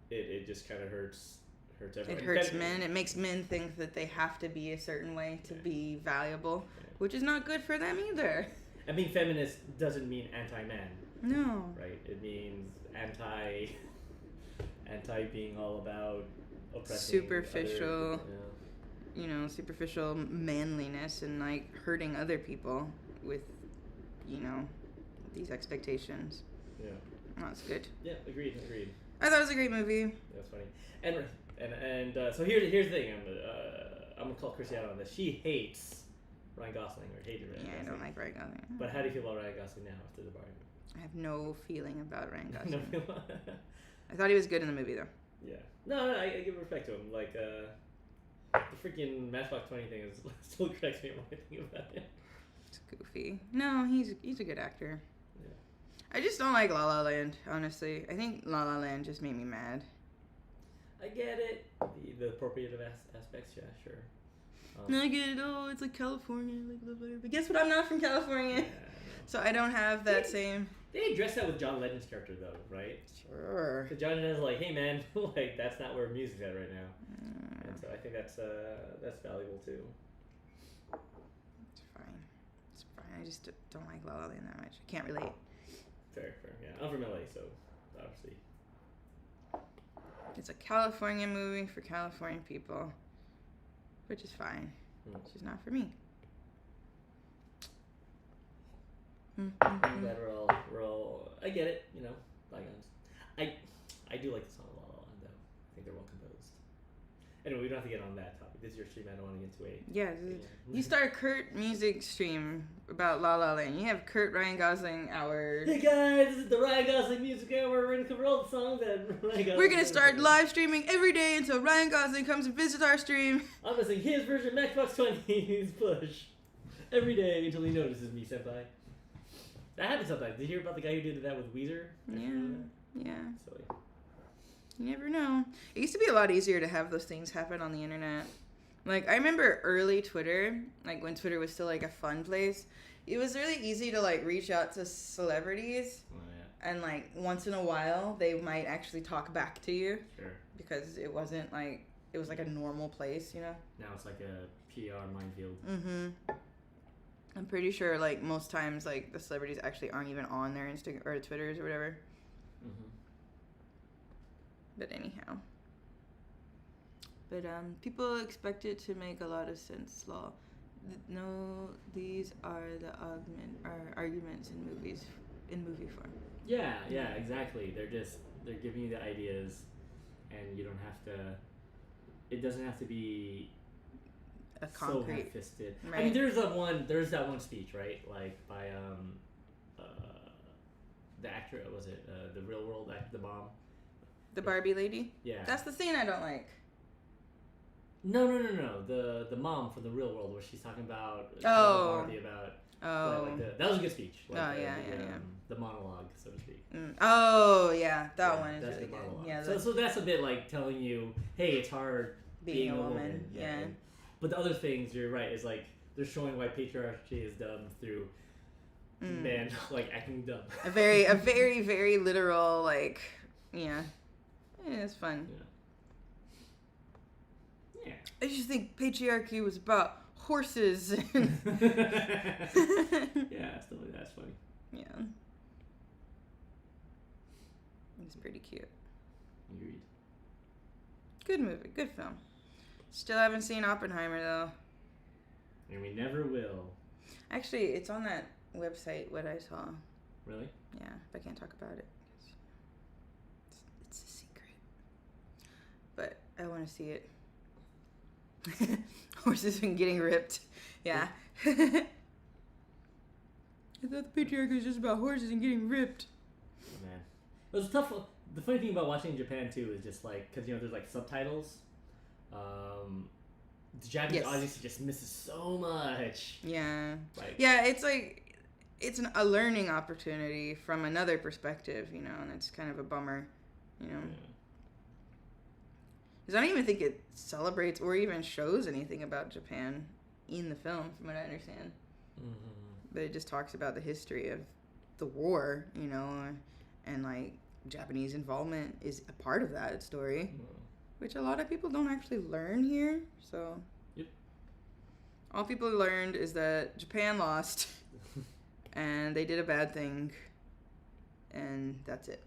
it just kind of hurts everyone. It hurts men. It makes men think that they have to be a certain way to be valuable, which is not good for them either. I mean, feminist doesn't mean anti-man, No. right? It means anti being all about oppressing Superficial. others, Superficial manliness and like hurting other people with, these expectations. Yeah. That's good. Yeah. Agreed. I thought it was a great movie. That's funny. And so here's the thing. I'm gonna call Chrissy out on this. She hates Ryan Gosling or hated Ryan Yeah, Gosling. I don't like Ryan Gosling. But how do you feel about Ryan Gosling now after the Barbie? I have no feeling about Ryan Gosling. No feel. I thought he was good in the movie though. Yeah. No, I give respect to him. Like the freaking Matchbox 20 thing still cracks me up when I think about it. It's goofy. No, he's a good actor. Yeah. I just don't like La La Land, honestly. I think La La Land just made me mad. I get it. The appropriative aspects, yeah, sure. I get it. Oh, it's like California, like a little bit. But guess what? I'm not from California, Yeah, so I don't have that same. they address that with John Legend's character though, right? Sure. Because John Legend's like, hey man, like that's not where music's at right now. And so I think that's valuable too. It's fine. It's fine. I just don't like La La Land that much. I can't relate. Fair. Yeah, I'm from LA, so obviously. It's a California movie for California people, which is fine. It's just not for me. I'm glad we're all. I get it, bygones. I do like the song La La Land though. I think they're well composed. Anyway, we don't have to get on that topic. This is your stream. I don't want to get into You start a Kurt music stream about La La Land. You have Kurt Ryan Gosling hour. Hey guys, this is the Ryan Gosling music hour. We're gonna cover all the songs that Ryan Gosling. We're gonna start live streaming every day until Ryan Gosling comes and visits our stream. I'm gonna sing his version of Matchbox 20's Push every day until he notices me, senpai. That happens sometimes. Did you hear about the guy who did that with Weezer? Yeah. Silly. You never know. It used to be a lot easier to have those things happen on the internet. Like, I remember early Twitter, like when Twitter was still like a fun place. It was really easy to like reach out to celebrities, and like once in a while they might actually talk back to you. Sure. Because it wasn't like, it was like a normal place, Now it's like a PR minefield. Mm-hmm. I'm pretty sure, like, most times, like, the celebrities actually aren't even on their Instagram or Twitters or whatever. Mm-hmm. But anyhow. But people expect it to make a lot of sense. Law. No, these are the arguments in movies, in movie form. Yeah, exactly. They're giving you the ideas, and you don't have to. It doesn't have to be A concrete. so ham-fisted. Right. I mean, there's that one speech, right? Like by the actor, was it the Real World the mom? The Barbie lady? Yeah. That's the scene I don't like. No. The mom from the Real World, where she's talking about Barbie about. Oh. That was a good speech. Like yeah. The monologue, so to speak. Oh yeah, that one is that's really the good. monologue. Yeah. So that's a bit like telling you, hey, it's hard Being a woman. Yeah. But the other things, you're right, is like they're showing why patriarchy is dumb through men like acting dumb. A very, very literal, like, yeah. It's fun. Yeah. I just think patriarchy was about horses. And Yeah, stuff like that's funny. yeah. It's pretty cute. Agreed. Good movie. Good film. Still haven't seen Oppenheimer, though. And we never will. Actually, it's on that website, what I saw. Really? Yeah, but I can't talk about it. It's a secret. But I want to see it. Horses been getting ripped. Yeah. I thought the patriarchy was just about horses and getting ripped. Oh, man. It was tough. The funny thing about watching in Japan, too, is just like, because, there's like subtitles. The Japanese audience just misses so much. Yeah. Like, yeah, it's like, it's a learning opportunity from another perspective, and it's kind of a bummer, Yeah. Because I don't even think it celebrates or even shows anything about Japan in the film, from what I understand. Mm-hmm. But it just talks about the history of the war, and like Japanese involvement is a part of that story, which a lot of people don't actually learn here. So, yep. All people learned is that Japan lost, and they did a bad thing, and that's it.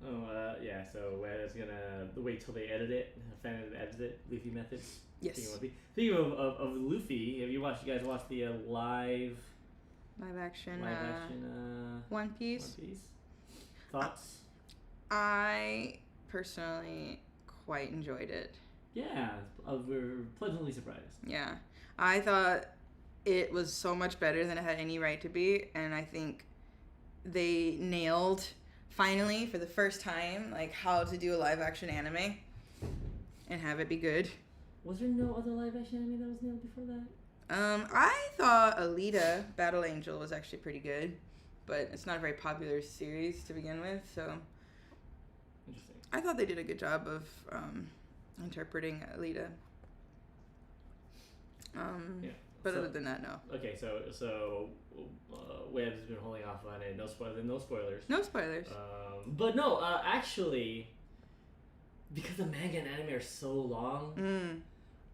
Oh, yeah, so Wes gonna wait till they edit it, fan edit it, Luffy methods. Yes. Speaking of Luffy, have you guys watched the live action One One Piece? Thoughts? I personally quite enjoyed it. Yeah, we're pleasantly surprised. Yeah. I thought it was so much better than it had any right to be, and I think they nailed, finally, for the first time, like how to do a live action anime and have it be good. Was there no other live action anime that was nailed before that? I thought Alita, Battle Angel, was actually pretty good, but it's not a very popular series to begin with, so Interesting. I thought they did a good job of interpreting Alita. Yeah. But other than that, no. Okay, so Webb's been holding off on it. No spoilers. No spoilers. But no, actually, because the manga and anime are so long,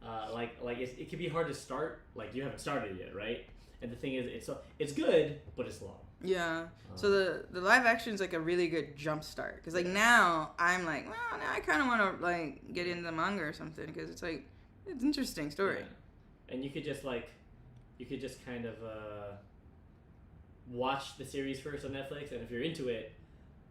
it can be hard to start. Like, you haven't started yet, right? And the thing is, it's good, but it's long. Yeah. So the live action is like a really good jump start, because like now I'm like, well, now I kind of want to like get into the manga or something, because it's like it's an interesting story. Yeah. And you could just kind of watch the series first on Netflix, and if you're into it,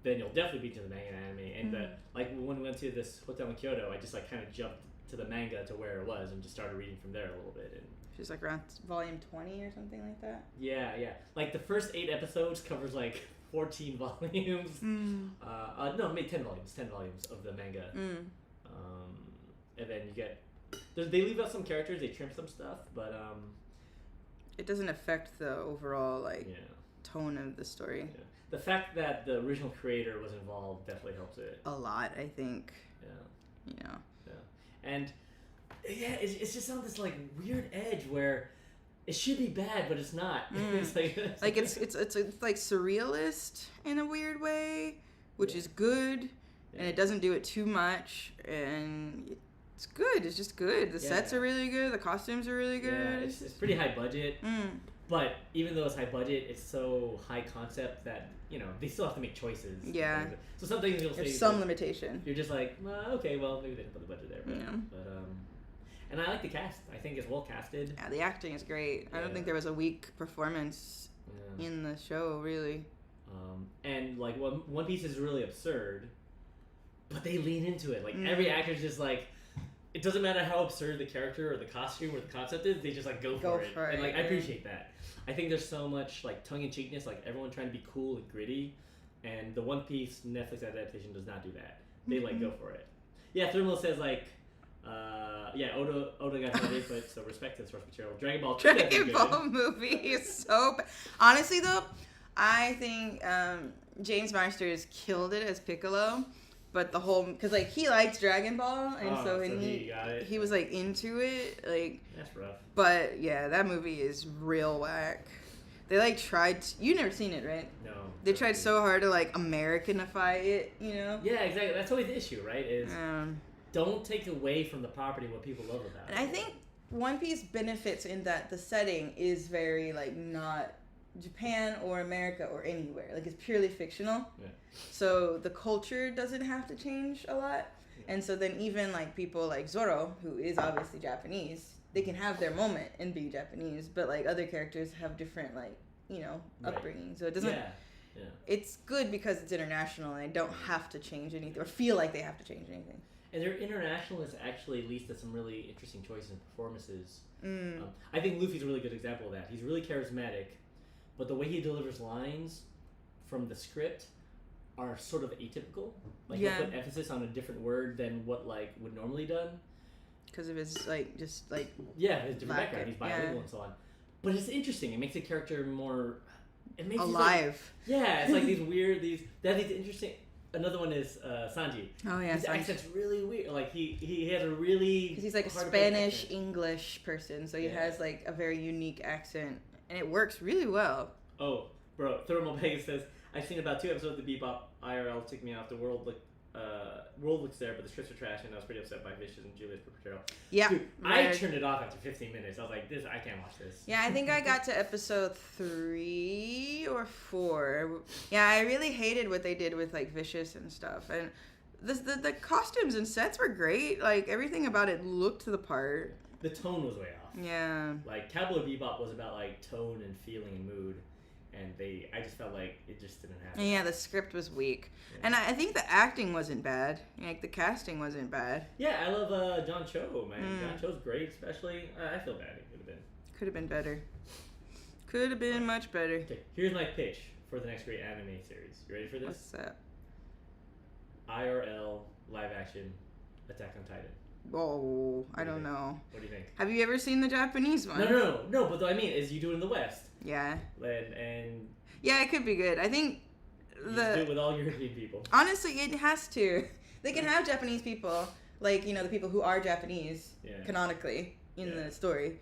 then you'll definitely be into the manga and anime. And like when we went to this hotel in Kyoto, I just like kind of jumped to the manga to where it was and just started reading from there a little bit. And just like around volume 20 or something like that. Yeah. Like the first 8 episodes covers like 14 volumes. No, maybe 10 volumes. 10 volumes of the manga. And then you get. They leave out some characters. They trim some stuff, but it doesn't affect the overall tone of the story. Yeah. The fact that the original creator was involved definitely helps it a lot, I think. Yeah. Yeah. And it's just on this like weird edge where it should be bad, but it's not. It's it's like surrealist in a weird way, which is good, and it doesn't do it too much, and It's good. It's just good. The sets Yeah. are really good. The costumes are really good. Yeah, it's pretty high budget. Mm. But even though it's high budget, it's so high concept that, you know, they still have to make choices. Yeah. So some things you'll say, There's some limitation. you're just like, well, okay, well, maybe they didn't put the budget there. But, Yeah. and I like the cast. I think it's well casted. Yeah, the acting is great. I don't Yeah. think there was a weak performance Yeah. in the show, really. And, like, One Piece is really absurd, but they lean into it. Like, every actor's just like, it doesn't matter how absurd the character or the costume or the concept is, they just, like, go for it. And, like, I appreciate that. I think there's so much, like, tongue-in-cheekness, like, everyone trying to be cool and gritty, and the One Piece Netflix adaptation does not do that. They, like, go for it. Yeah, Thermal says, like, Oda got credit, but so respect to the source material. Dragon Ball 2 Dragon Ball movie is so bad. Honestly, though, I think James Marsters killed it as Piccolo. But the whole, because like he likes Dragon Ball, and so he got it. he was like into it, like. That's rough. But yeah, that movie is real whack. They like tried. You never seen it, right? No. They tried so hard to like Americanify it, you know. Yeah, exactly. That's always the issue, right? Is Um, don't take away from the property what people love about it. and I think One Piece benefits in that the setting is very like not Japan or America or anywhere. Like it's purely fictional. Yeah. So the culture doesn't have to change a lot. And so then even like people like Zoro, who is obviously Japanese, they can have their moment and be Japanese, but like other characters have different like, you know, Right. upbringing. So it doesn't Yeah. it's good because it's international and they don't have to change anything or feel like they have to change anything. And their internationalists actually leads to some really interesting choices and performances. Mm. I think Luffy's a really good example of that. He's really charismatic, but the way he delivers lines from the script are sort of atypical. Like Yeah. he'll put emphasis on a different word than what like would normally done. Because of his like just like Yeah, his different Lack background. of- He's bilingual yeah. and so on. But it's interesting. It makes the character more. It makes alive. Yeah, it's like these weird they have these interesting. Another one is Sanji. Oh yeah, His Sanji. accent's really weird. Like he has a really. Because he's like a hard to place Spanish accent. English person, so he Yeah. has like a very unique accent, and it works really well. Oh, bro, Thermal Vegas says I've seen about 2 episodes of the Bebop IRL. Took me off the world. World looks there, but the scripts are trash, and I was pretty upset by Vicious and Julius portrayal. Yeah, Dude, I right. turned it off after 15 minutes. I was like, I can't watch this. Yeah, I think I got to episode 3 or 4. Yeah, I really hated what they did with like Vicious and stuff, and the costumes and sets were great. Like everything about it looked the part. The tone was way off. Yeah. Like Cowboy Bebop was about like tone and feeling and mood, and I just felt like it just didn't happen. And yeah, the script was weak, Yeah. and I think the acting wasn't bad. Like the casting wasn't bad. Yeah, I love John Cho, man. Mm. John Cho's great, especially. I feel bad. It could have been. Could have been better. Could have been much better. Okay, here's my pitch for the next great anime series. You ready for this? What's that? IRL live action Attack on Titan. Whoa, I What do you don't think? know. What do you think? Have you ever seen the Japanese one? No. But what I mean is, you do it in the West, Yeah. and Yeah, it could be good. I think you just do it with all European people. honestly, it has to. They can have Japanese people, like, you know, the people who are Japanese, Yeah. canonically, in Yeah. the story.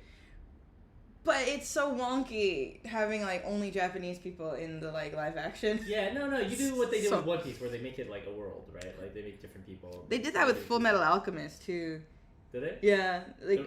But it's so wonky having, like, only Japanese people in the, like, live action. Yeah, no. You do what they did So- with One Piece, where they make it like a world, right? Like they make different people. They did that with Full Metal Alchemist, too. Did they? Yeah, like,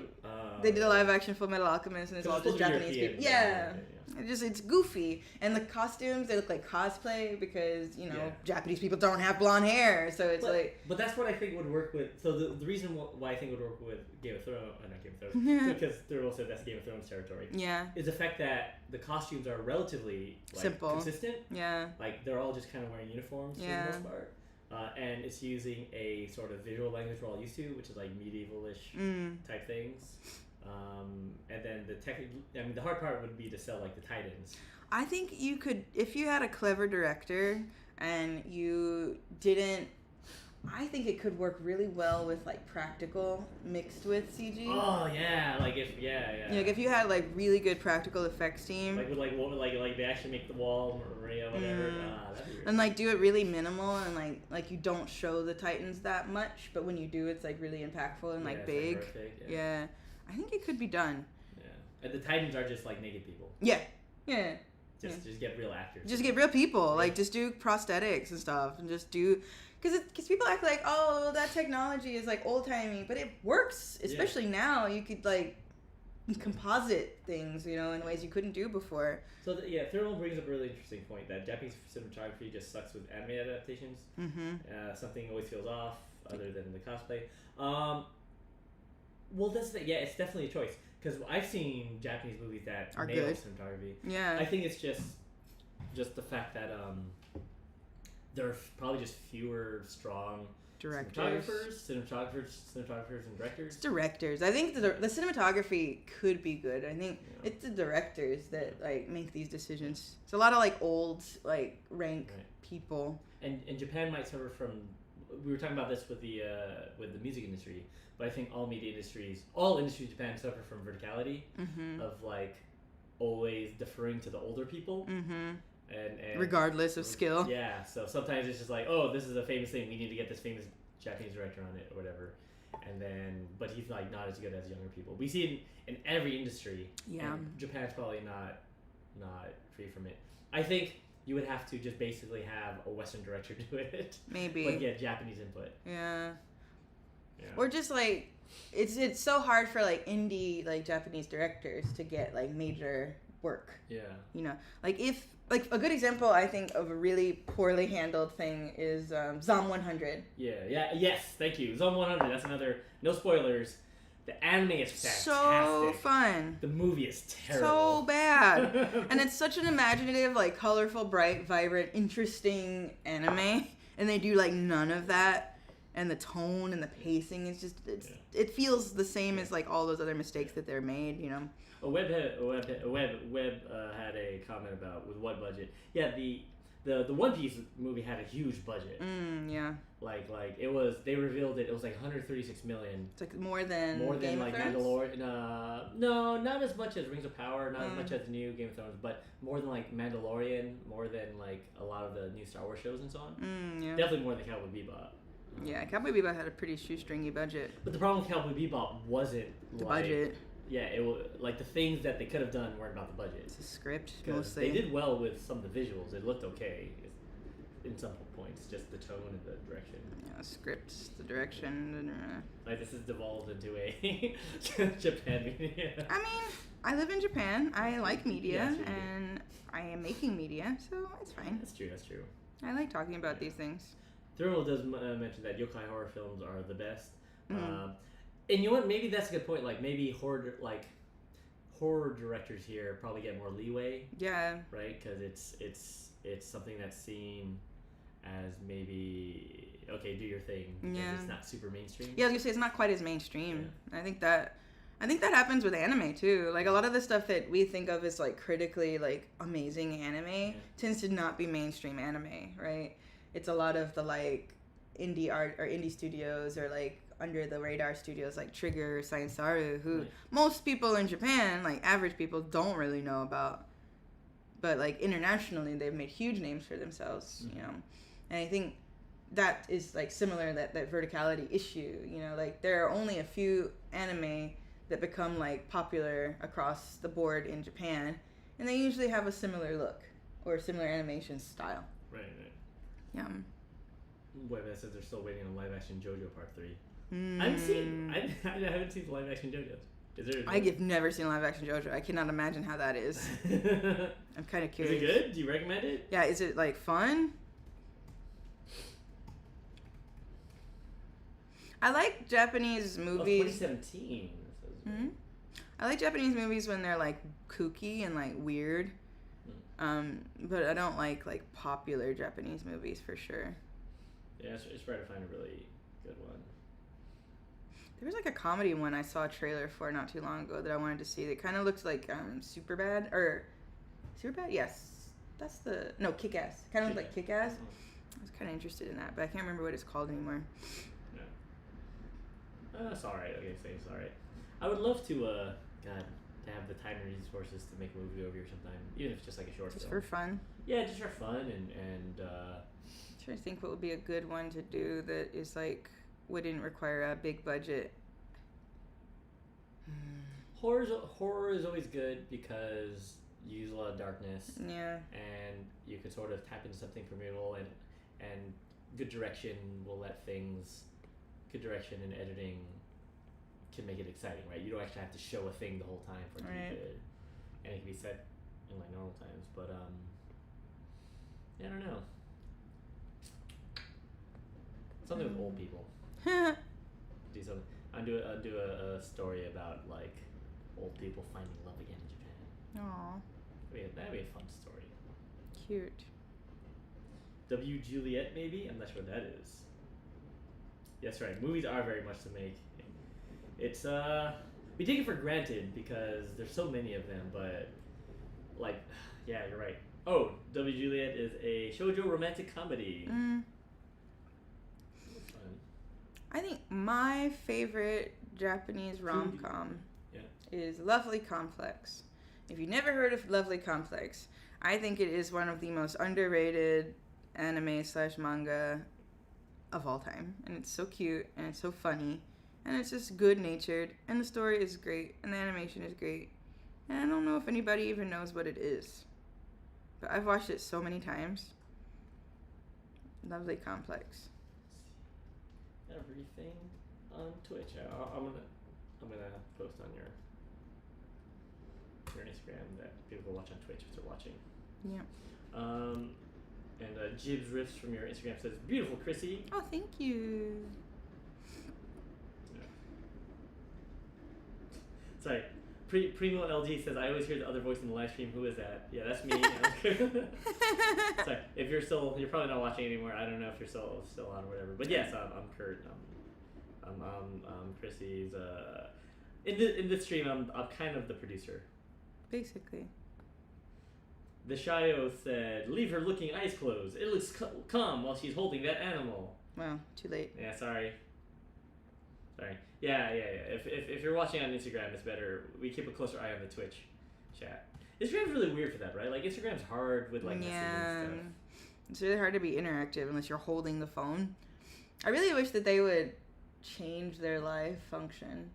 they did a live action. action Full Metal Alchemist, and it's So all it's just supposed to be Japanese European, people. yeah. It's goofy, and the costumes, they look like cosplay because, you know, Yeah. Japanese people don't have blonde hair, so it's But that's what I think would work with. So the reason why I think it would work with Game of Thrones, not Game of Thrones, because they're also that's Game of Thrones territory, yeah, is the fact that the costumes are relatively like, Simple. consistent. yeah, Like they're all just kind of wearing uniforms Yeah. for the most part. And it's using a sort of visual language we're all used to, which is like medievalish type things. And then the hard part would be to sell like the Titans. I think you could, if you had a clever director and you didn't, I think it could work really well with like practical mixed with CG. Oh yeah, like if yeah. Like if you had like really good practical effects team Like with like they actually make the wall or whatever. That'd be weird. and like do it really minimal and like you don't show the Titans that much, but when you do, it's like really impactful and like it's, big. horrific, Yeah, I think it could be done. Yeah. And the Titans are just like naked people. Yeah. Just get real actors. Just get real people. Like, just do prosthetics and stuff, and just do, because people act like, oh, that technology is like old timey, but it works. Especially now, you could like composite things, you know, in ways you couldn't do before. So Thermal brings up a really interesting point that Japanese cinematography just sucks with anime adaptations. Something always feels off, other than the cosplay. Well, that's the, it's definitely a choice because I've seen Japanese movies that are nail good cinematography. Yeah, I think it's just the fact that there are probably just fewer strong cinematographers, and directors. It's directors. I think the cinematography could be good. I think it's the directors that like make these decisions. It's a lot of like old like rank people. And Japan might suffer from. We were talking about this with the music industry, but I think all industries in Japan suffer from verticality of like always deferring to the older people. And regardless of skill. Yeah, so sometimes it's just like, oh, this is a famous thing. We need to get this famous Japanese director on it or whatever. And then, but he's like not as good as younger people. We see it in every industry. Yeah. And Japan's probably not free from it. I think you would have to just basically have a Western director do it. Maybe. But get Japanese input. Yeah. Or just like, it's so hard for like indie like Japanese directors to get like major work. Yeah. You know, like if like a good example I think of a really poorly handled thing is Zom 100. Yes, thank you. Zom 100. That's another. No spoilers. The anime is fantastic. So fun. The movie is terrible. So bad. And it's such an imaginative, like colorful, bright, vibrant, interesting anime, and they do like none of that. And the tone and the pacing is just it feels the same as like all those other mistakes that they're made, you know. Web had a comment about with what budget. Yeah, the One Piece movie had a huge budget. Yeah. Like it was. They revealed it was like 136 million. It's like more than Game like of Mandalorian. No, not as much as Rings of Power. Not as much as the new Game of Thrones, but more than like Mandalorian. More than like a lot of the new Star Wars shows and so on. Yeah. Definitely more than Cowboy Bebop. Yeah, Cowboy Bebop had a pretty shoestringy budget. But the problem with Cowboy Bebop wasn't the budget. Yeah, it was like the things that they could have done weren't about the budget. It's a script mostly. They did well with some of the visuals. It looked okay in some points, just the tone and the direction. Yeah, scripts, the direction. Like this has devolved into a Japan media. I mean, I live in Japan. I like media, and I am making media, so it's fine. That's true. I like talking about these things. Thermal does mention that yokai horror films are the best. And you know what? Maybe that's a good point. Like maybe horror directors here probably get more leeway. Yeah. Right, because it's something that's seen as maybe okay, do your thing. Because it's not super mainstream. Yeah, I was gonna say it's not quite as mainstream. Yeah. I think that happens with anime too. Like a lot of the stuff that we think of as like critically like amazing anime tends to not be mainstream anime, right? It's a lot of the like indie art or indie studios or like under the radar studios like Trigger, Science Saru, who most people in Japan, like average people, don't really know about. But like internationally, they've made huge names for themselves, you know. And I think that is like similar, that verticality issue, you know. Like there are only a few anime that become like popular across the board in Japan, and they usually have a similar look or similar animation style. Right. Yeah. Webhead says they're still waiting on live action JoJo Part 3. I haven't seen the live action JoJo's. Is there? I've never seen live action JoJo. I cannot imagine how that is. I'm kind of curious. Is it good? Do you recommend it? Yeah. Is it like fun? I like Japanese movies. 2017. I like Japanese movies when they're like kooky and like weird. But I don't like popular Japanese movies for sure. Yeah, it's rare to find a really good one. There was like a comedy one I saw a trailer for not too long ago that I wanted to see that kind of looked like Superbad or Superbad. Yes, that's the Kick-Ass. Kind of looked like Kick-Ass. I was kind of interested in that, but I can't remember what it's called anymore. Yeah. It's all right. Okay, so it's all right. I would love to to have the time and resources to make a movie over here sometime, even if it's just like a short film. Just for fun. Yeah, just for fun and. I'm trying to think what would be a good one to do that is like wouldn't require a big budget. Horror is always good because you use a lot of darkness. Yeah. And you can sort of tap into something communal and good direction will let things. Good direction in editing can make it exciting, right? You don't actually have to show a thing the whole time for it to be good, and it can be set in like normal times. But yeah, I don't know. Something with old people. Do something. I'll do a story about like old people finding love again in Japan. Aww. That'd be a fun story. Cute. W. Juliet, maybe? I'm not sure what that is. Yes, right. Movies are very much to make. It's we take it for granted because there's so many of them, but like, yeah, you're right. Oh, W. Juliet is a shoujo romantic comedy. Fun. I think my favorite Japanese rom-com is Lovely Complex. If you've never heard of Lovely Complex, I think it is one of the most underrated anime/manga of all time. And it's so cute, and it's so funny, and it's just good-natured, and the story is great, and the animation is great. And I don't know if anybody even knows what it is, but I've watched it so many times. Lovely Complex. Everything on Twitch. I'm gonna post on your Instagram that people will watch on Twitch if they're watching. Yeah. And Jibs Riffs from your Instagram says, "Beautiful, Chrissy." Oh, thank you. Yeah. Sorry. Primo LG says, "I always hear the other voice in the live stream. Who is that?" Yeah, that's me. Sorry, if you're probably not watching anymore. I don't know if you're still on or whatever. But yes, I'm Kurt. I'm Chrissy's. In this stream, I'm kind of the producer. Basically. The Shio said, "Leave her looking eyes closed. It looks calm while she's holding that animal." Well, too late. Yeah, sorry. Yeah. If you're watching on Instagram, it's better. We keep a closer eye on the Twitch chat. Instagram's really weird for that, right? Like, Instagram's hard with, like, messaging and stuff. It's really hard to be interactive unless you're holding the phone. I really wish that they would change their live function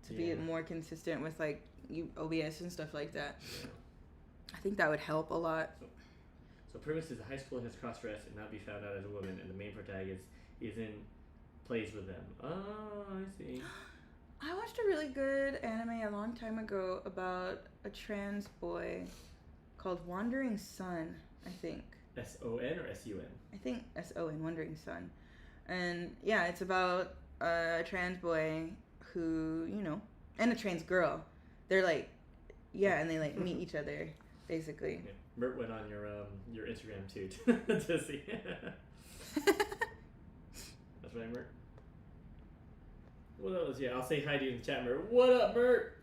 to be more consistent with, like, OBS and stuff like that. Yeah. I think that would help a lot. So premise is a high school has cross-dressed and now be found out as a woman, and the main protagonist plays with them. Oh, I see. I watched a really good anime a long time ago about a trans boy called Wandering Sun, I think. S-O-N or S-U-N? I think S-O-N, Wandering Sun. And yeah, it's about a trans boy who, and a trans girl. They're like, and they like meet each other, basically. Yeah. Mert went on your Instagram too to see. That's right, Mert. What else? Yeah, I'll say hi to you in the chat, Mert. What up, Mert?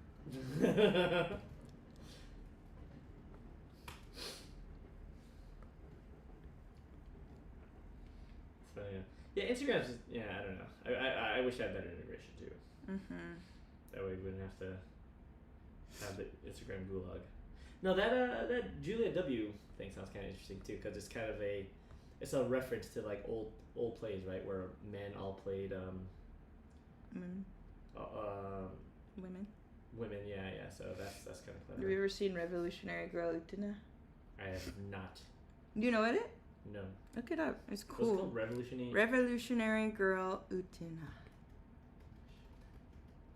So yeah, Instagram's just, I don't know. I wish I had better integration too. Mm-hmm. That way we wouldn't have to have the Instagram gulag. No, that Julia W thing sounds kind of interesting too, because it's kind of it's a reference to like old plays, right, where men all played women, yeah. So that's kind of clever. Have you ever seen Revolutionary Girl Utena? I have not. Do you know it? No. Look it up. It's cool. What's it called? Revolutionary Girl Utena.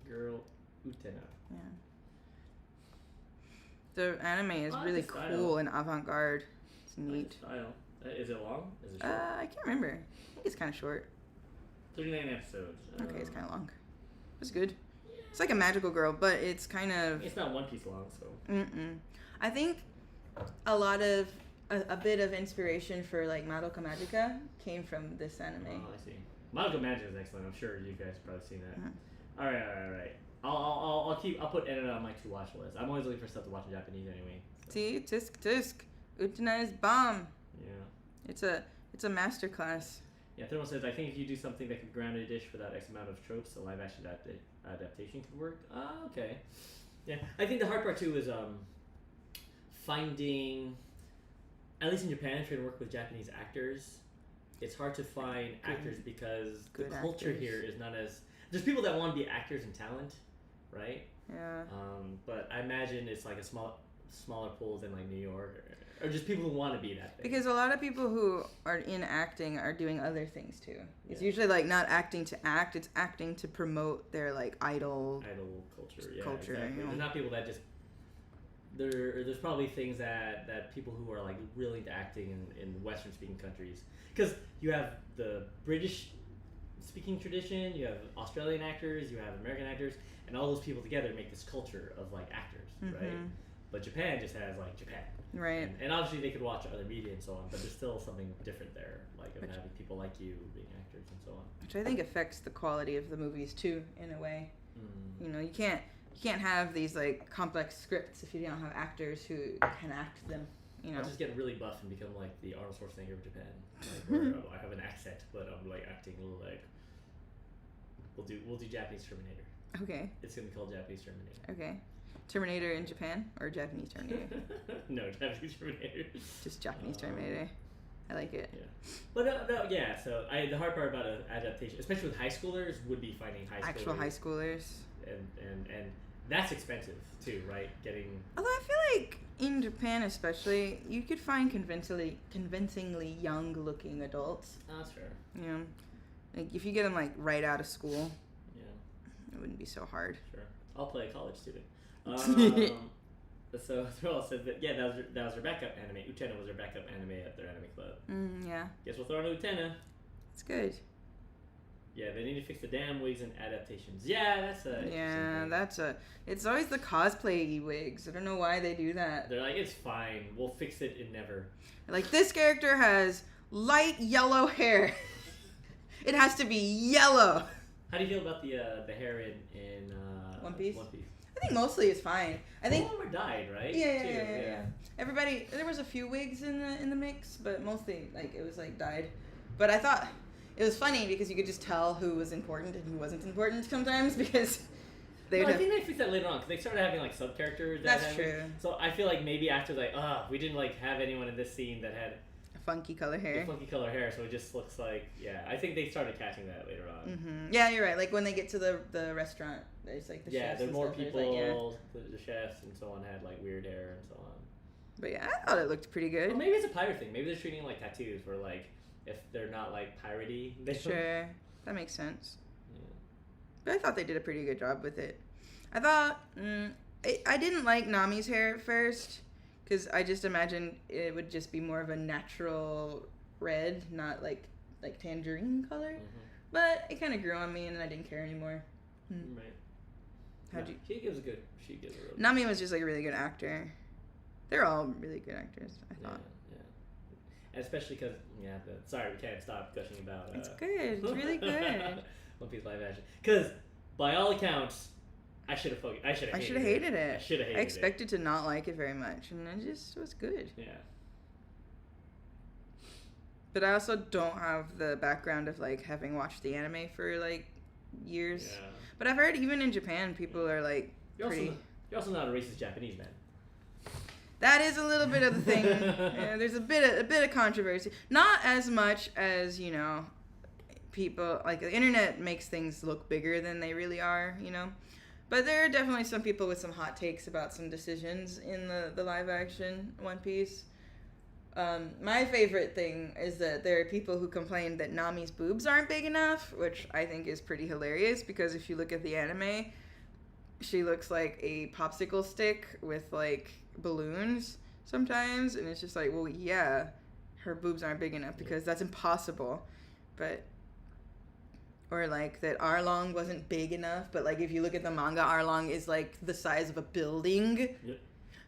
Girl Utena. Yeah. The anime is really cool and avant-garde. It's neat. Style. Is it long? Is it short? I can't remember. I think it's kind of short. 39 episodes. Okay, it's kind of long. It's good. It's like a magical girl, but it's kind of... It's not One Piece long, so... I think a bit of inspiration for, like, Madoka Magica came from this anime. Oh, I see. Madoka Magica is excellent. I'm sure you guys have probably seen that. Mm-hmm. All right. I'll put Edit on my to watch list. I'm always looking for stuff to watch in Japanese anyway. So. See, tisk. Utena is bomb. Yeah. It's a masterclass. Yeah, Thermal says, I think if you do something that could ground a dish without X amount of tropes, a live action adaptation could work. Okay. Yeah, I think the hard part too is finding, at least in Japan, if you're gonna work with Japanese actors, it's hard to find actors because the culture here is not as. There's people that want to be actors and talent, right? Yeah. But I imagine it's like a small. smaller pools in like New York, or just people who want to be that big. Because a lot of people who are in acting are doing other things too. It's Yeah. usually like not acting to act; it's acting to promote their like idol. Culture, yeah, Culture, exactly. you know. There's not people that just there's probably things that people who are like really into acting in Western speaking countries, because you have the British speaking tradition, you have Australian actors, you have American actors, and all those people together make this culture of like actors, right? But Japan just has like Japan, Right. and obviously they could watch other media and so on, but there's still something different there, like of having people like you being actors and so on. Which I think affects the quality of the movies too, in a way. Mm. You know, you can't have these like complex scripts if you don't have actors who can act them. You know. I'll just get really buff and become like the Arnold Schwarzenegger of Japan, like, where I have an accent, but I'm like acting a little like we'll do Japanese Terminator. Okay. It's gonna be called Japanese Terminator. Okay. Terminator in Japan or Japanese Terminator? No, Japanese Terminator. Just Japanese Terminator. I like it. Yeah, but no, yeah. So the hard part about an adaptation, especially with high schoolers, would be finding Actual high schoolers. and that's expensive too, right? Getting Although I feel like in Japan especially, you could find convincingly young looking adults. oh, that's fair. You know, like if you get them like right out of school, Yeah, it wouldn't be so hard. sure. I'll play a college student. So Thrall says that that was their backup anime. Utena was their backup anime at their anime club. Yeah, Guess we'll throw in Utena. it's good. Yeah, they need to fix the damn wigs and adaptations. Yeah, that's a interesting thing. It's always the cosplay wigs. I don't know why they do that. They're like, it's fine. We'll fix it in never. Like this character has light yellow hair. It has to be yellow. How do you feel about the hair in One Piece? One Piece. I think mostly it's fine. I think. All of them are dyed, right? Yeah. Everybody, there was a few wigs in the mix, but mostly like it was like dyed. But I thought it was funny because you could just tell who was important and who wasn't important sometimes because they No, would I think they fixed that later on because they started having like sub characters. That's true. So I feel like maybe after like, we didn't like have anyone in this scene that had funky color hair. funky color hair, so it just looks like I think they started catching that later on. Mm-hmm. Yeah, you're right. Like when they get to the restaurant, there's like the chefs. There are and more stuff. There's, people. like, The chefs and so on had like weird hair and so on. But yeah, I thought it looked pretty good. Or maybe it's a pirate thing. Maybe they're treating it like tattoos, where like if they're not like piratey, they Sure, that makes sense. Yeah. But I thought they did a pretty good job with it. I thought I didn't like Nami's hair at first because I just imagined it would just be more of a natural red, not like tangerine color. Mm-hmm. But it kind of grew on me, and I didn't care anymore. Right. How'd you? She gives a real. Nami was just like a really good actor. They're all really good actors, I thought. Yeah. And especially because sorry, we can't stop gushing about. It's good. It's really good. One Piece live action. Because by all accounts, I should have hated it. I should have hated it. I should have hated it. I expected to not like it very much, and it just was good. Yeah. But I also don't have the background of like having watched the anime for like years. Yeah. But I've heard even in Japan, people are like You're pretty. you're also not a racist Japanese man. That is a little bit of the thing. Yeah, there's a bit of controversy. Not as much as people like the internet makes things look bigger than they really are. But there are definitely some people with some hot takes about some decisions in the live action One Piece. My favorite thing is that there are people who complain that Nami's boobs aren't big enough, which I think is pretty hilarious because if you look at the anime, she looks like a popsicle stick with like balloons sometimes, and it's just like, well, yeah, her boobs aren't big enough because that's impossible. But or like that Arlong wasn't big enough, but like if you look at the manga, Arlong is like the size of a building. Yep.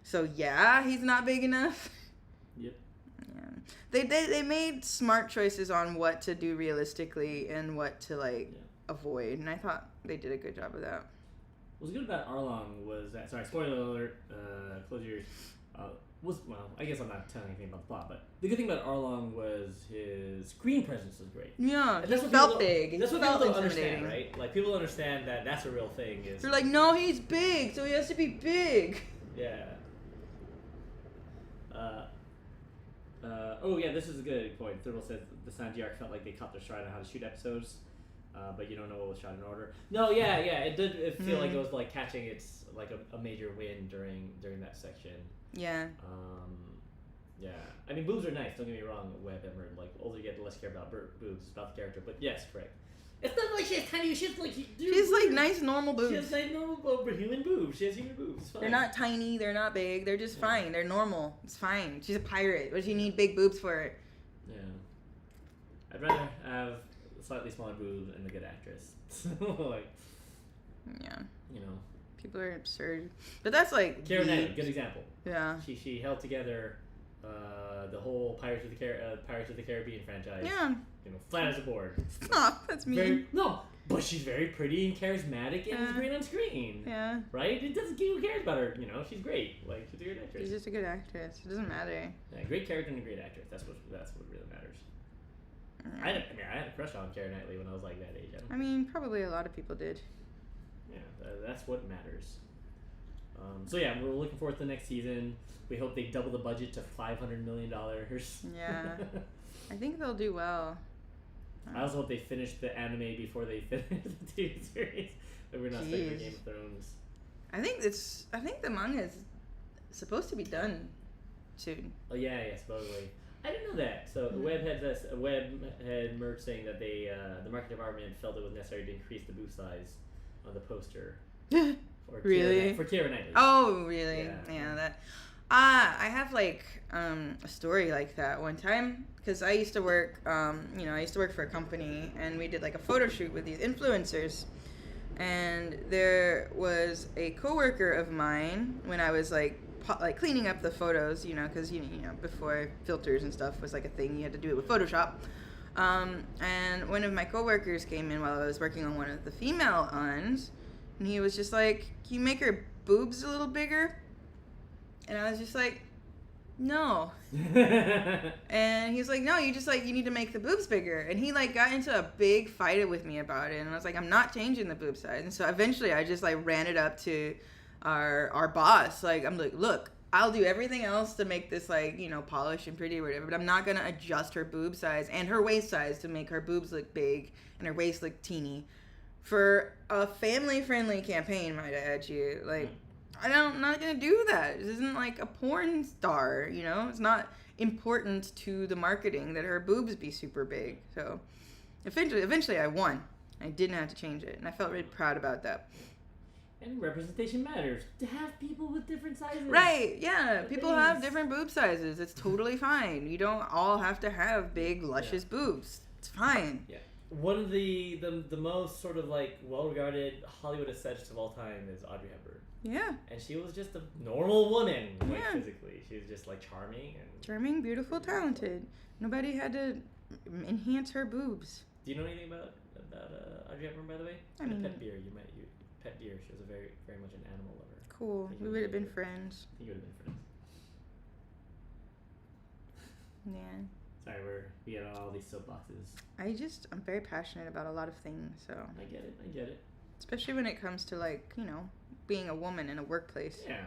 So yeah, he's not big enough. Yep. Yeah. They made smart choices on what to do realistically and what to avoid, and I thought they did a good job of that. What's good about Arlong was that, sorry, spoiler alert, close your ears, I guess I'm not telling anything about the plot, but the good thing about Arlong was his screen presence was great. Yeah, And that's what felt people big. That's what felt people don't intimidating. understand, right? Like, people understand that that's a real thing. They're like, no, he's big, so he has to be big. Yeah. Oh yeah, this is a good point. Thurl says the Sanji arc felt like they caught their stride on how to shoot episodes. but you don't know what was shot in order. No, yeah, it did feel like it was like catching its like a major win during that section. Yeah. Yeah, I mean boobs are nice. Don't get me wrong, Web Emerald. Like older you get, the less you care about boobs. It's about the character. But yes, correct. It's not like she has tiny. She's like nice normal boobs. She has nice normal human boobs. She has human boobs. It's fine. They're not tiny. They're not big. They're just fine. They're normal. It's fine. She's a pirate. What does she need big boobs for? Yeah. I'd rather have slightly smaller boobs and a good actress. Like. Yeah. You know. People are absurd. But that's like. Keira Knightley, good example. Yeah. She held together the whole Pirates of the Caribbean franchise. Yeah. You know, flat as a board. Stop. That's mean. But she's very pretty and charismatic and is great on screen. Yeah. Right? It doesn't. Who cares about her? You know, she's great. Like she's a good actress. She's just a good actress. It doesn't matter. Yeah, great character and a great actress. That's what really matters. I had a crush on Keira Knightley when I was like that age. I mean, probably a lot of people did. Yeah, that's what matters. So yeah, we're looking forward to the next season. We hope they double the budget to $500 million. Yeah. I think they'll do well. I also hope they finish the anime before they finish the TV series. That we're not stuck with Game of Thrones. I think the manga is supposed to be done soon. Oh yeah, supposedly. I didn't know that. So Web had merged saying that they the marketing department felt it was necessary to increase the booth size on the poster. Really? For Keira Knightley. Oh, really? Yeah. That. I have like a story like that one time because I used to work. I used to work for a company and we did like a photo shoot with these influencers. And there was a coworker of mine when I was like cleaning up the photos, because before filters and stuff was like a thing, you had to do it with Photoshop. And one of my coworkers came in while I was working on one of the female uns, and he was just like, "Can you make her boobs a little bigger?" And I was just like, "No." And he's like, "No, you need to make the boobs bigger." And he like got into a big fight with me about it, and I was like, "I'm not changing the boob size." And so eventually I just like ran it up to our boss. Like, I'm like, "Look, I'll do everything else to make this like, polished and pretty or whatever, but I'm not going to adjust her boob size and her waist size to make her boobs look big and her waist look teeny for a family-friendly campaign, might I add you." Like, I'm not going to do that. This isn't like a porn star, It's not important to the marketing that her boobs be super big. So eventually I won. I didn't have to change it, and I felt really proud about that. And representation matters. To have people with different sizes. Right, yeah. People have different boob sizes. It's totally fine. You don't all have to have big, luscious boobs. It's fine. Yeah. One of the most sort of like well-regarded Hollywood aesthetics of all time is Audrey Hepburn. Yeah. And she was just a normal woman, physically. She was just like charming, beautiful, talented. Nobody had to enhance her boobs. Do you know anything about Audrey Hepburn, by the way? I mean, Pet Beer. Pet Deer. She was a very, very much an animal lover. Cool. We would have been friends. You would have been friends. Yeah. Sorry, we get all these soapboxes. I'm very passionate about a lot of things, so. I get it. Especially when it comes to like, being a woman in a workplace. Yeah.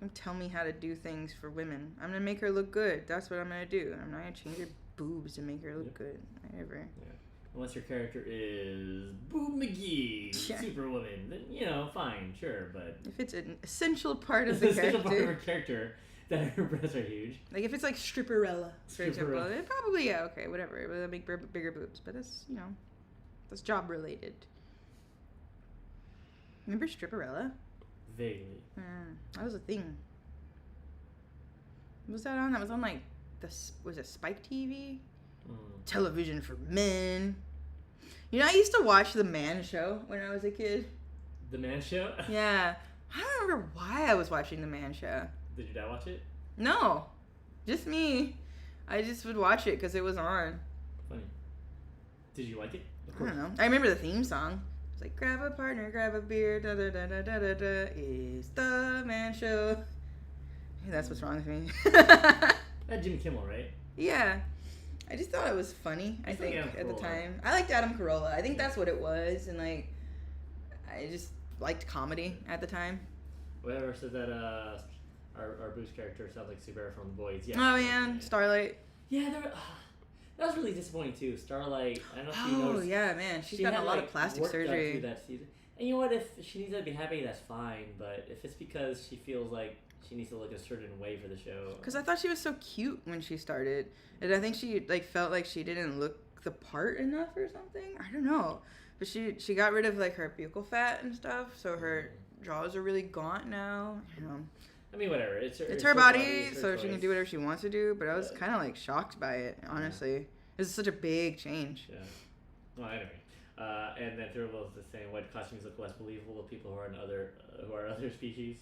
Don't tell me how to do things for women. I'm gonna make her look good. That's what I'm gonna do. I'm not gonna change her boobs to make her look good. Never. Yeah. Unless your character is Boob McGee, Superwoman, then fine, sure, but if it's an essential part of the character, essential part of her character that her breasts are huge. Like if it's like Stripperella, for example, then probably okay, whatever. But make bigger boobs, but that's that's job related. Remember Stripperella? Vaguely. That was a thing. What was that on? That was on like was it Spike TV? Television for men. I used to watch The Man Show when I was a kid. The Man Show? Yeah. I don't remember why I was watching The Man Show. Did your dad watch it? No. Just me. I just would watch it because it was on. Funny. Did you like it? I don't know. I remember the theme song. It's like, grab a partner, grab a beer, da da da da da da da. It's The Man Show. Hey, that's what's wrong with me. That's Jimmy Kimmel, right? Yeah. I just thought it was funny, I think, at the time. I liked Adam Carolla. I think that's what it was. And, like, I just liked comedy at the time. Whoever said that our Boost character sounds like Sue Barrett from The Boys. Yeah. Oh, yeah. Starlight. Yeah, That was really disappointing too. Starlight, I don't know if you Oh noticed. yeah, man, she's She gotten had a lot like of plastic work done surgery. through that season. And you know what? If she needs to be happy, that's fine. But if it's because she feels like she needs to look a certain way for the show, Because I thought she was so cute when she started, and I think she like felt like she didn't look the part enough or something. I don't know, but she got rid of like her buccal fat and stuff, so her jaws are really gaunt now. You know, I mean, whatever. It's her body, it's her so she can choice. do whatever she wants to do. But I was But- kind of like shocked by it, honestly. It's such a big change. Yeah. Well, anyway, and then Thurl is saying white costumes look less believable with people who are other species.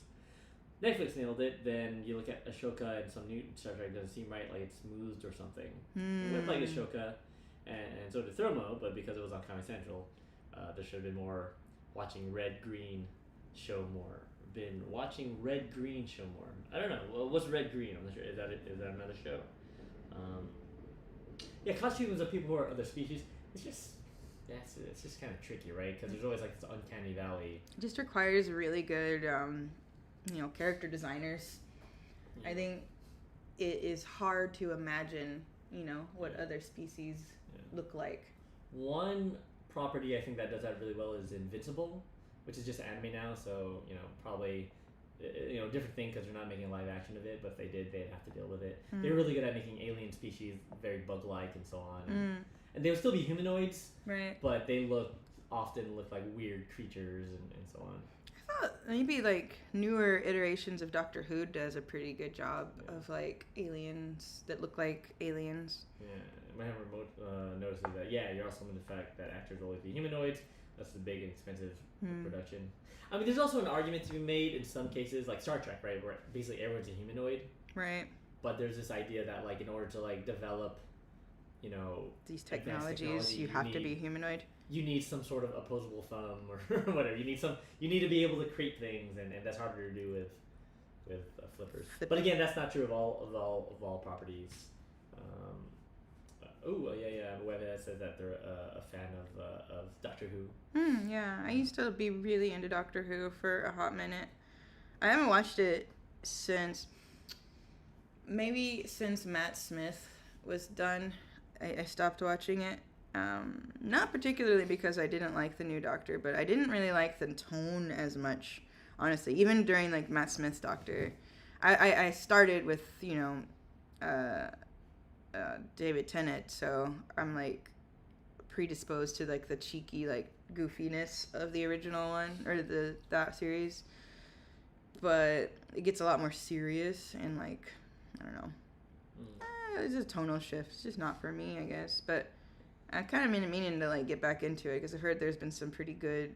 Netflix nailed it. Then you look at Ashoka and some new Star Trek doesn't seem right, like it's smoothed or something. It went like Ashoka, and so did Thermo, but because it was on Comedy Central, there should have been more watching Red Green show more. Been watching Red Green show more. I don't know. Well, what's Red Green? I'm not sure. Is that another show? Yeah, costumes of people who are other species. It's just kind of tricky, right? Because there's always like this uncanny valley. It just requires really good, character designers. I think it is hard to imagine, what other species look like. One property I think that does that really well is Invincible, which is just anime now. So probably different thing because they're not making a live action of it. But if they did, they'd have to deal with it. They're really good at making alien species very bug-like and so on. And they would still be humanoids, Right. but they often look like weird creatures and so on. I thought maybe like newer iterations of Doctor Who does a pretty good job of like aliens that look like aliens. Yeah, my remote notices that. Yeah, you're also in the fact that actors will always be humanoids. That's the big and expensive production. I mean, there's also an argument to be made in some cases, like Star Trek, right, where basically everyone's a humanoid. Right. But there's this idea that like in order to like develop, these advanced technologies, you have to be humanoid. You need some sort of opposable thumb or whatever. You need to be able to create things, and that's harder to do with flippers. But again, that's not true of all properties. Web says that they're a fan of Doctor Who. Yeah, I used to be really into Doctor Who for a hot minute. I haven't watched it since Matt Smith was done. I stopped watching it. Not particularly because I didn't like the new Doctor, but I didn't really like the tone as much, honestly. Even during like Matt Smith's Doctor, I started with David Tennant, so I'm like predisposed to like the cheeky like goofiness of the original one or that series, but it gets a lot more serious and like I don't know. It's just a tonal shift. It's just not for me, I guess. But I've kind of been meaning to like get back into it because I've heard there's been some pretty good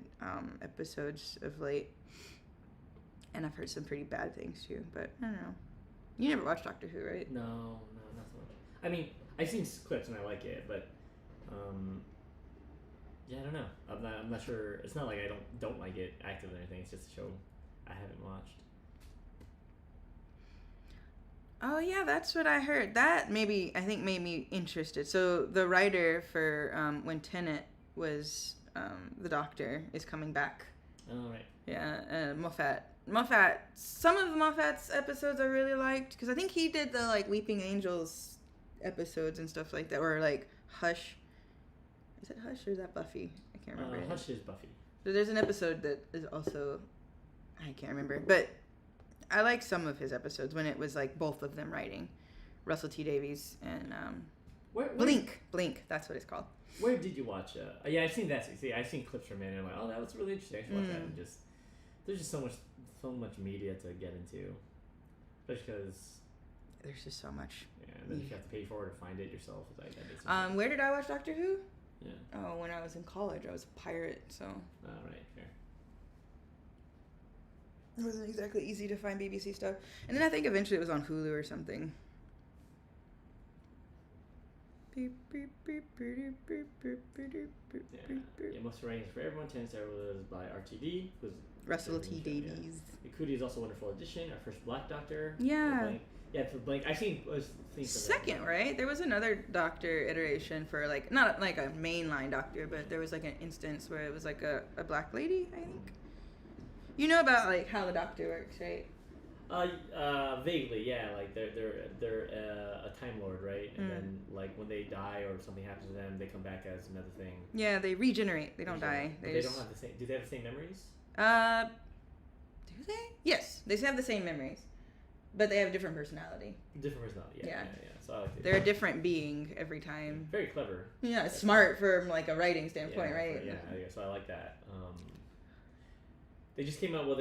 episodes of late, and I've heard some pretty bad things too. But I don't know. You never watched Doctor Who, right? No, not so much. I mean, I've seen clips and I like it, but I don't know. I'm not sure. It's not like I don't like it actively or anything. It's just a show I haven't watched. Oh yeah, that's what I heard. That made me interested. So the writer for when Tennant was the Doctor is coming back. Oh right. Yeah, Moffat. Some of Moffat's episodes I really liked because I think he did the like Weeping Angels episodes and stuff like that, or like Hush. Is it Hush or is that Buffy? I can't remember. Hush is Buffy. So there's an episode that is also I can't remember, but I like some of his episodes when it was like both of them writing, Russell T Davies and Blink. That's what it's called. Where did you watch? Yeah, I've seen that. See, I've seen clips from it, and I'm like, oh, that was really interesting. I should watch that. And there's just so much media to get into, especially because there's just so much. Yeah, and then you have to pay for it or find it yourself. Like that where did I watch Doctor Who? Yeah. Oh, when I was in college, I was a pirate, so. Oh, right, fair. It wasn't exactly easy to find BBC stuff. And then I think eventually it was on Hulu or something. Yeah, most ratings for everyone. 10 stars was by RTD, who's Russell T Davies. Ikuti is also a wonderful addition. Our first Black Doctor. Yeah. For Blink. I've seen second, right? There was another Doctor iteration for like not like a mainline Doctor, but there was like an instance where it was like a black lady, I think. You know about like how the Doctor works, right? Vaguely, yeah. Like they're a time lord, right? And then like when they die or something happens to them, they come back as another thing. Yeah, they regenerate. They don't die. But they don't have the same. Do they have the same memories? Do they? Yes, they have the same memories, but they have a different personality. Different personality. Yeah. So I like it. They're a different being every time. Very clever. Yeah, it's smart from like a writing standpoint, right? Yeah. So I like that. They just came out with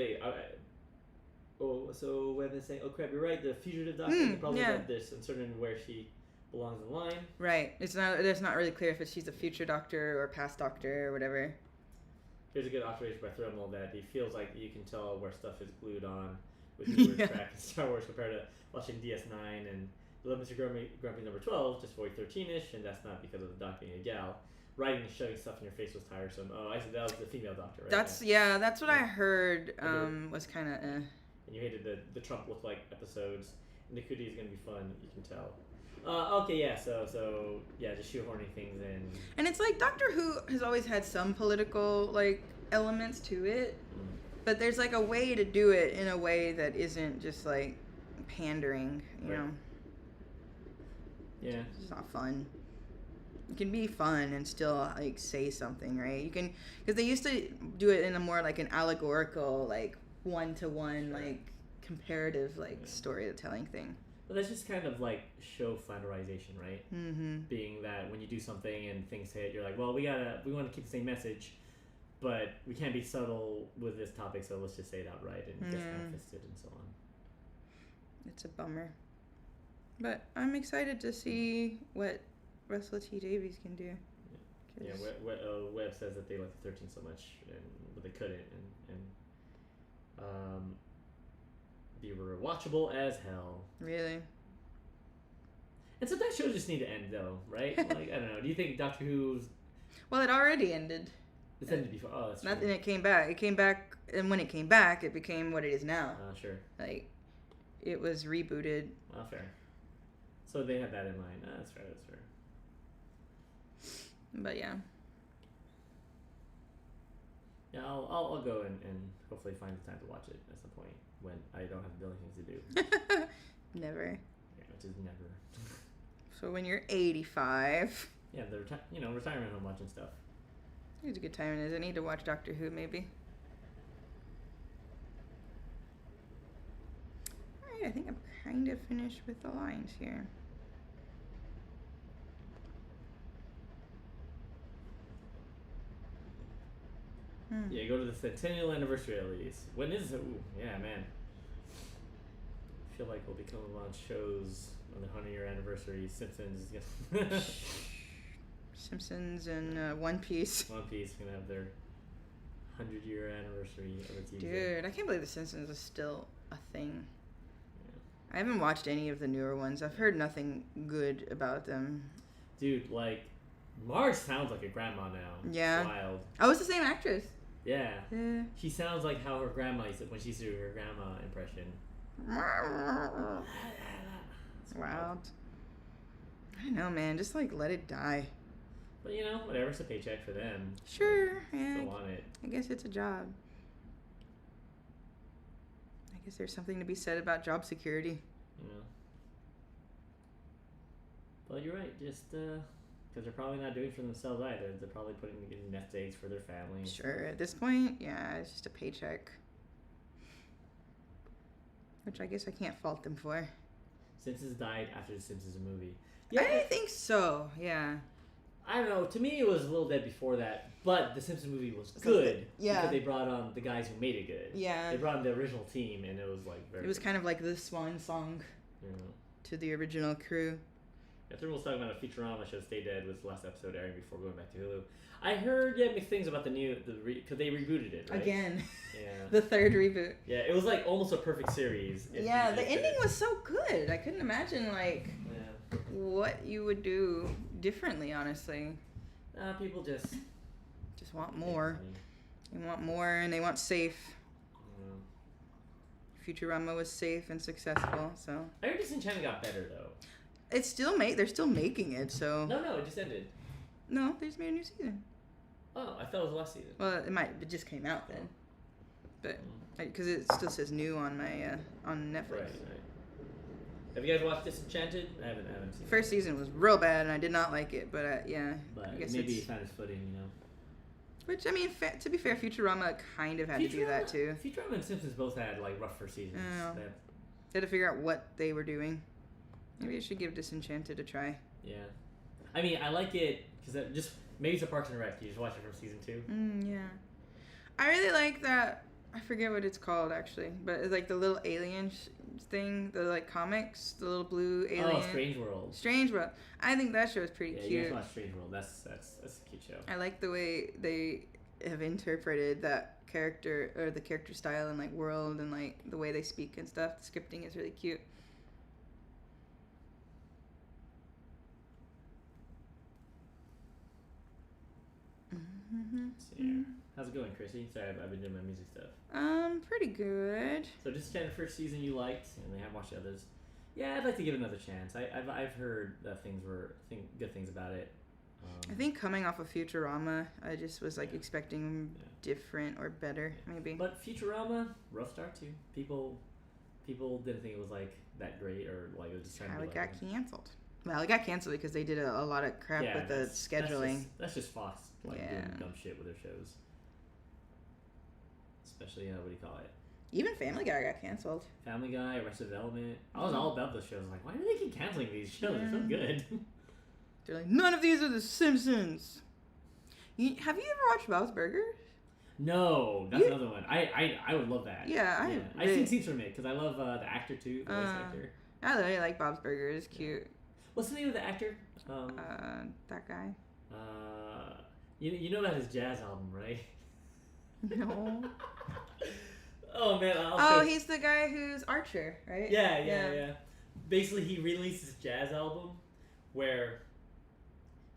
so when they say, "Oh crap, you're right," the fugitive doctor. The problem is that there's uncertainty where she belongs in line. Right. It's not really clear if she's a future doctor or past doctor or whatever. Here's a good observation by Thrumwell that he feels like you can tell where stuff is glued on with newer track in Star Wars compared to watching DS9 and Love Mr. Grumpy number 12, just 13-ish, and that's not because of the doc being a gal. Writing and shoving stuff in your face was tiresome. Oh, I said that was the female doctor, right? That's what I heard. Was kind of. And you hated the Trump look-like episodes. Nikuti is gonna be fun. You can tell. Okay, yeah. So yeah, just shoehorning things in. And it's like Doctor Who has always had some political like elements to it, but there's like a way to do it in a way that isn't just like pandering, you know. Yeah. It's not fun. It can be fun and still like say something, right? You can, because they used to do it in a more like an allegorical, like one-to-one, like comparative, like storytelling thing. But that's just kind of like show flanderization, right? Mm-hmm. Being that when you do something and things hit, you're like, well, we want to keep the same message, but we can't be subtle with this topic, so let's just say it outright and get ham-fisted and so on. It's a bummer. But I'm excited to see what Russell T Davies can do. Yeah, Webb says that they liked the 13 so much, but they couldn't, and they were watchable as hell. Really? And sometimes shows just need to end, though, right? Like, I don't know. Do you think Doctor Who's... Well, it already ended. It's ended before. Oh, that's true. Nothing. It came back. It came back, and when it came back, it became what it is now. Sure. Like, it was rebooted. Fair. So they had that in mind. That's fair. But yeah. Yeah, I'll go and hopefully find the time to watch it at some point when I don't have a billion things to do. Never. Yeah, which is never. So when you're 85. Yeah, the retirement home watching stuff. It's a good time. I need to watch Doctor Who maybe. Alright, I think I'm kind of finished with the lines here. Yeah, go to the centennial anniversary at least. When is it? Ooh, yeah, man. I feel like we'll be coming on shows on the 100-year anniversary. Simpsons. Simpsons and One Piece. One Piece gonna have their 100-year anniversary of the TV. Dude, I can't believe The Simpsons is still a thing. Yeah. I haven't watched any of the newer ones. I've heard nothing good about them. Dude, like, Marge sounds like a grandma now. Yeah. It's wild. Oh, it's the same actress. Yeah. Yeah. She sounds like how her grandma used to, when she used to do her grandma impression. Wild. I don't know, man. Just like let it die. But you know, whatever. It's a paycheck for them. Sure. Yeah. Still want it. I guess it's a job. I guess there's something to be said about job security. You know. But you're right. Just because they're probably not doing it for themselves either. They're probably putting in nest eggs for their families. Sure. At this point, yeah, it's just a paycheck. Which I guess I can't fault them for. Simpsons died after The Simpsons movie. Yeah, I think so. Yeah. I don't know. To me, it was a little dead before that. But the Simpsons movie was good. Yeah. Because they brought on the guys who made it good. Yeah. They brought on the original team, and it was like very. It was good. kind of like the swan song. You know. To the original crew. Yeah, Thermal's talking about a Futurama show. Stay Dead was the last episode airing before going back to Hulu. I heard mixed things about because they rebooted it, right? Again. Yeah. The third reboot. Yeah, it was like almost a perfect series. Yeah, the ending was so good. I couldn't imagine like Yeah. what you would do differently, honestly. People just want more. They want more and they want safe. Futurama was safe and successful, so. I heard Disenchanted got better though. It's still they're still making it, so. No, it just ended. No, they just made a new season. Oh, I thought it was the last season. Well, it just came out then. but because it still says new on my on Netflix. Right. Have you guys watched Disenchanted? I haven't seen First season was real bad, and I did not like it. But yeah, But I guess maybe it's. he found his footing, you know. Which I mean, to be fair, Futurama kind of had to do that too. Futurama and Simpsons both had like rough first seasons. They had to figure out what they were doing. Maybe I should give Disenchanted a try. Yeah, I mean, I like it because just maybe it's a Parks and Rec. You just watch it from season 2. Yeah, I really like that. I forget what it's called actually, but it's like the little alien thing, the like comics, the little blue alien. Oh, Strange World. Strange World. I think that show is pretty Yeah, cute. you guys watch Strange World. That's a cute show. I like the way they have interpreted that character or the character style and like world and like the way they speak and stuff. The scripting is really cute. Let's see here. How's it going, Chrissy? Sorry, I've been doing my music stuff. Pretty good. So Disenchanted first season you liked, and they haven't watched the others. Yeah, I'd like to give it another chance. I've heard that good things about it. I think coming off of Futurama, I just was like expecting different or better, maybe. But Futurama, rough start too. People didn't think it was like that great, or like it was just trying to be How it like got canceled. Well, it got canceled because they did a lot of crap with the scheduling. That's just Fox doing dumb shit with their shows. Especially what do you call it? Even Family Guy got canceled. Family Guy, Arrested Development. I was all about those shows. I'm like, why do they keep canceling these shows? They're so good. They're like, none of these are The Simpsons. Have you ever watched Bob's Burgers? No, that's another one. I would love that. Yeah, I've seen scenes from it because I love the actor too, the voice actor. I really like Bob's Burgers. It's cute. What's the name of the actor? That guy. You know about his jazz album, right? No. Oh man. He's the guy who's Archer, right? Yeah. Basically, he released his jazz album where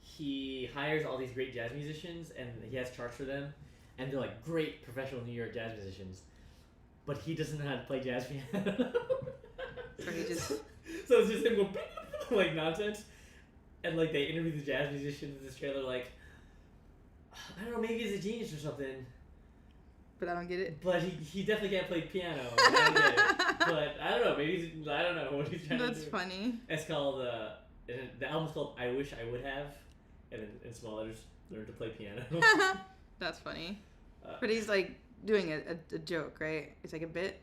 he hires all these great jazz musicians and he has charts for them, and they're like great professional New York jazz musicians, but he doesn't know how to play jazz piano. So he just. So it's just him going like nonsense, and like they interview the jazz musicians in this trailer, like I don't know, maybe he's a genius or something. But I don't get it. But he definitely can't play piano. I don't get it. But I don't know. Maybe I don't know what he's trying to do. That's funny. It's called the album's called "I Wish I Would Have," and in small letters, "Learn to Play Piano." That's funny. But he's like doing a joke, right? It's like a bit.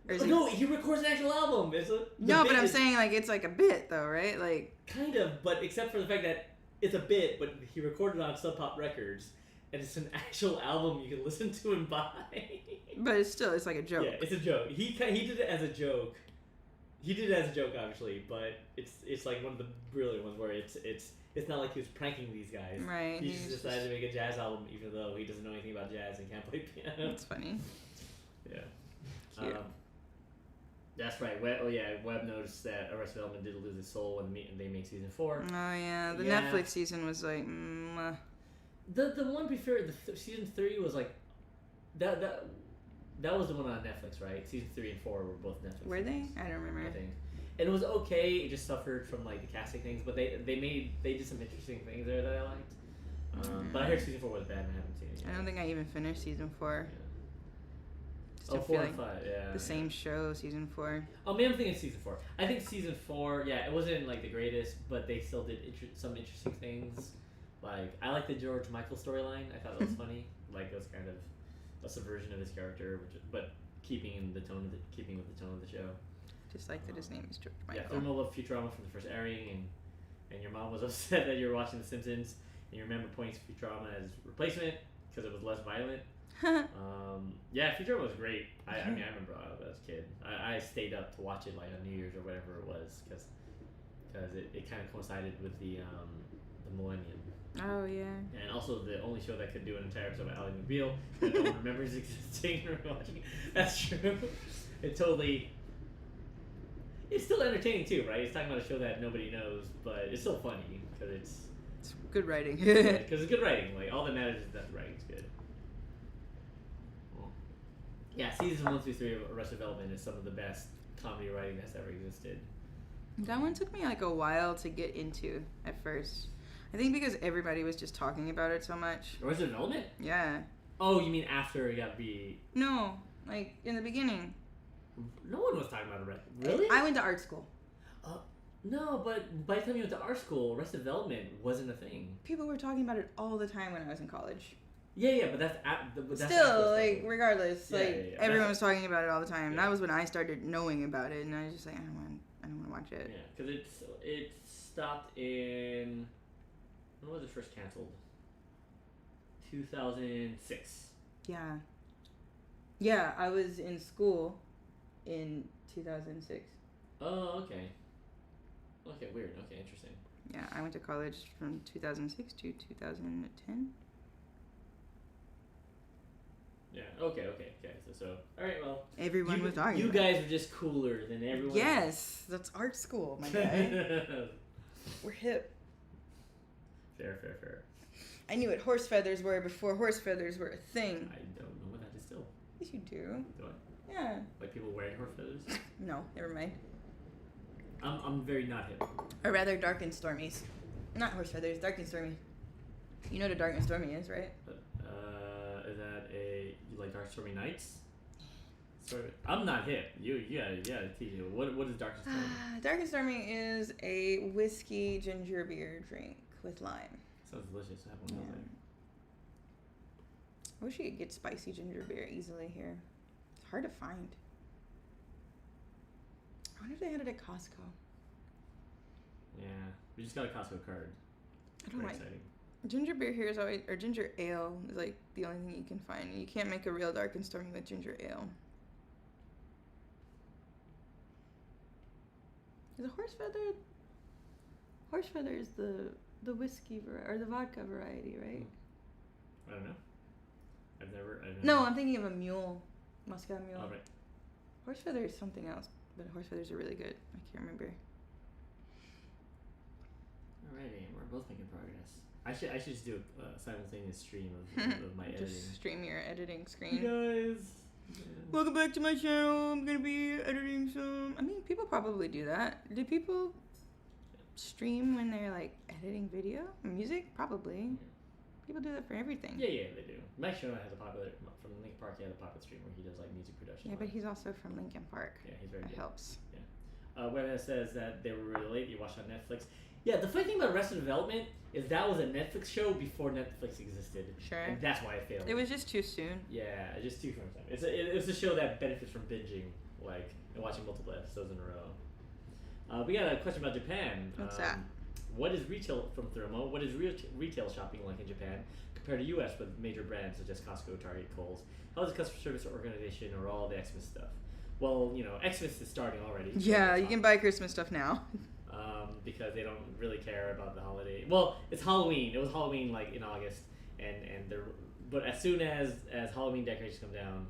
No, he records an actual album. But I'm saying like it's like a bit though, right? Like kind of, but except for the fact that it's a bit, but he recorded on Sub Pop Records. And it's an actual album you can listen to and buy. But it's like a joke. Yeah, it's a joke. He did it as a joke. He did it as a joke, obviously, but it's like one of the brilliant ones where it's not like he was pranking these guys. Right. He just decided to make a jazz album, even though he doesn't know anything about jazz and can't play piano. That's funny. Yeah. Cute. That's right. Webb noticed that Arrested Development did lose its soul when they made season 4. Oh yeah, the Netflix season was like. The one before season 3 was like that was the one on Netflix, right? Season 3 and 4 were both Netflix. Were they? I don't remember. I think, and it was okay. It just suffered from like the casting things, but they did some interesting things there that I liked. But I heard season 4 was bad, and I haven't seen it yet. I don't think I even finished season 4. Yeah. Still 4 feel and like 5, yeah. the same show, season 4. Oh, maybe I'm thinking season 4. I think season 4, yeah, it wasn't like the greatest, but they still did some interesting things. Like, I like the George Michael storyline. I thought that was funny. Like, it was kind of a subversion of his character, but keeping with the tone of the show. Just like that his name is George Michael. Yeah, Thermal loved Futurama from the first airing, and your mom was upset that you were watching The Simpsons, and you remember pointing to Futurama as replacement because it was less violent. Yeah, Futurama was great. I mean, I remember as a kid. I stayed up to watch it like on New Year's or whatever it was because it kind of coincided with the millennium. Oh yeah. And also the only show that could do an entire episode about Ally McBeal that no one remembers existing or watching. That's true. It's still entertaining too, right? It's talking about a show that nobody knows, but it's still funny because it's good writing. Because it's good writing. Like all that matters is that the writing's good. Well, yeah, seasons 1 through 3 of Arrested Development is some of the best comedy writing that's ever existed. That one took me like a while to get into at first. I think because everybody was just talking about it so much. Arrested Development? Yeah. Oh, you mean after it got beat? No, like in the beginning. No one was talking about it. Really? I went to art school. No, but by the time you went to art school, Arrested Development wasn't a thing. People were talking about it all the time when I was in college. Yeah, but that's Still, like, regardless, Yeah, like, yeah. everyone was talking about it all the time. Yeah. That was when I started knowing about it, and I was just like, I don't want to watch it. Yeah, because it stopped in, when was it first canceled? 2006. Yeah. Yeah, I was in school in 2006. Oh, okay. Okay, weird. Okay, interesting. Yeah, I went to college from 2006 to 2010. Yeah. Okay. So all right. Well, Everyone was talking You about guys were just cooler than everyone. Yes, that's art school, my guy. We're hip. Fair. I knew what horse feathers were before horse feathers were a thing. I don't know what that is still. Yes, you do. Do I? Yeah. Like people wearing horse feathers? No, never mind. I'm very not hip. Or rather, dark and stormies. Not horse feathers, dark and stormy. You know what a dark and stormy is, right? Is that you like Dark Stormy Nights? Sorry, I'm not hip. Yeah. What is Dark and Stormy? Dark and stormy is a whiskey ginger beer drink with lime. Sounds delicious. I have one of those. I wish you could get spicy ginger beer easily here. It's hard to find. I wonder if they had it at Costco. Yeah, we just got a Costco card. I don't Very like exciting. ginger beer here is always, or ginger ale is like the only thing you can find. You can't make a real dark and stormy with ginger ale. Is a horse feather is the whiskey or the vodka variety, right? I don't know. I've never. No, I'm thinking of a mule, Moscow mule. Oh, right. Horse feather is something else, but horse feathers are really good. I can't remember. Alrighty, we're both making progress. I should just do a simultaneous stream of my editing. Just stream your editing Hey screen. guys. Welcome back to my channel. I'm gonna be editing some. I mean, people probably do that. Do people stream when they're like editing video, music? Probably. People do that for everything. Yeah, they do. Mike Shona has a popular from Linkin Park. He has a popular stream where he does like music production. Yeah, but he's also from Linkin Park. Yeah, he's very That good. helps. Webhead says that they were really late. You watched on Netflix. Yeah, the funny thing about Arrested Development is that was a Netflix show before Netflix existed. Sure. And that's why it failed. It was just too soon. Yeah, just too much time. It's a show that benefits from binging, like, and watching multiple episodes in a row. We got a question about Japan. What's that? What is retail from Thermo? What is retail shopping like in Japan compared to U.S. with major brands such as Costco, Target, Kohl's? How is the customer service organization or all the Xmas stuff? Well, Xmas is starting already. So Yeah, you can buy Christmas stuff now. because they don't really care about the holiday. Well, it's Halloween. It was Halloween like in August, but as soon as Halloween decorations come down,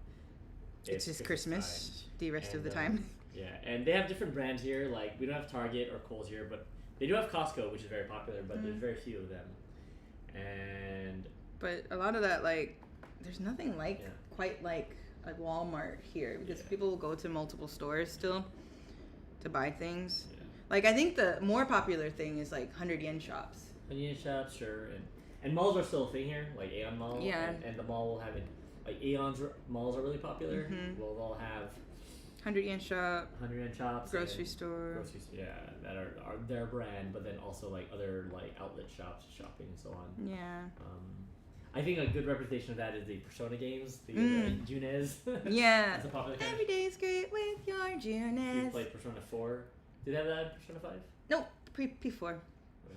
It's just Christmas time. the rest of the And, time. Yeah, and they have different brands here. Like we don't have Target or Kohl's here, but they do have Costco, which is very popular. But there's very few of them, and But a lot of that, like, there's nothing like Yeah. quite like a Walmart here because Yeah. people will go to multiple stores still to buy things. yeah. Like, I think the more popular thing is like 100 yen shops. Convenience shops, sure, and malls are still a thing here, like Aeon Mall. Yeah. And the mall will have it. Like Aeon's malls are really popular. Mhm. Well, they'll have 100 yen shop, 100 shops. grocery and store. groceries, yeah, that are their brand, but then also like other like outlet shops, shopping, and so on. Yeah. I think a good representation of that is the Persona games, the Junez. Yeah. That's a popular kind. Every day's great with your You Juness. played Persona 4. Did they have that in Persona 5? No, P4.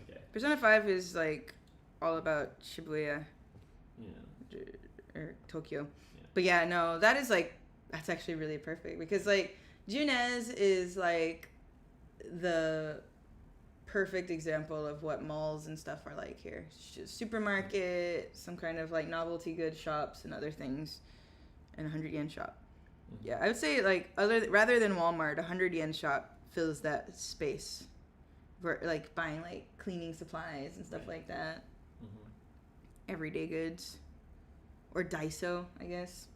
Okay. Persona 5 is like all about Shibuya Yeah. or Tokyo. Yeah. But yeah, no, that's actually really perfect because like Junez is like the perfect example of what malls and stuff are like here. It's just supermarket, some kind of like novelty goods shops and other things, and 100 yen shop. Mhm. Yeah, I would say like rather than Walmart, 100 yen shop fills that space for like buying like cleaning supplies and stuff Right. like that, Mm-hmm. everyday goods, or Daiso, I guess.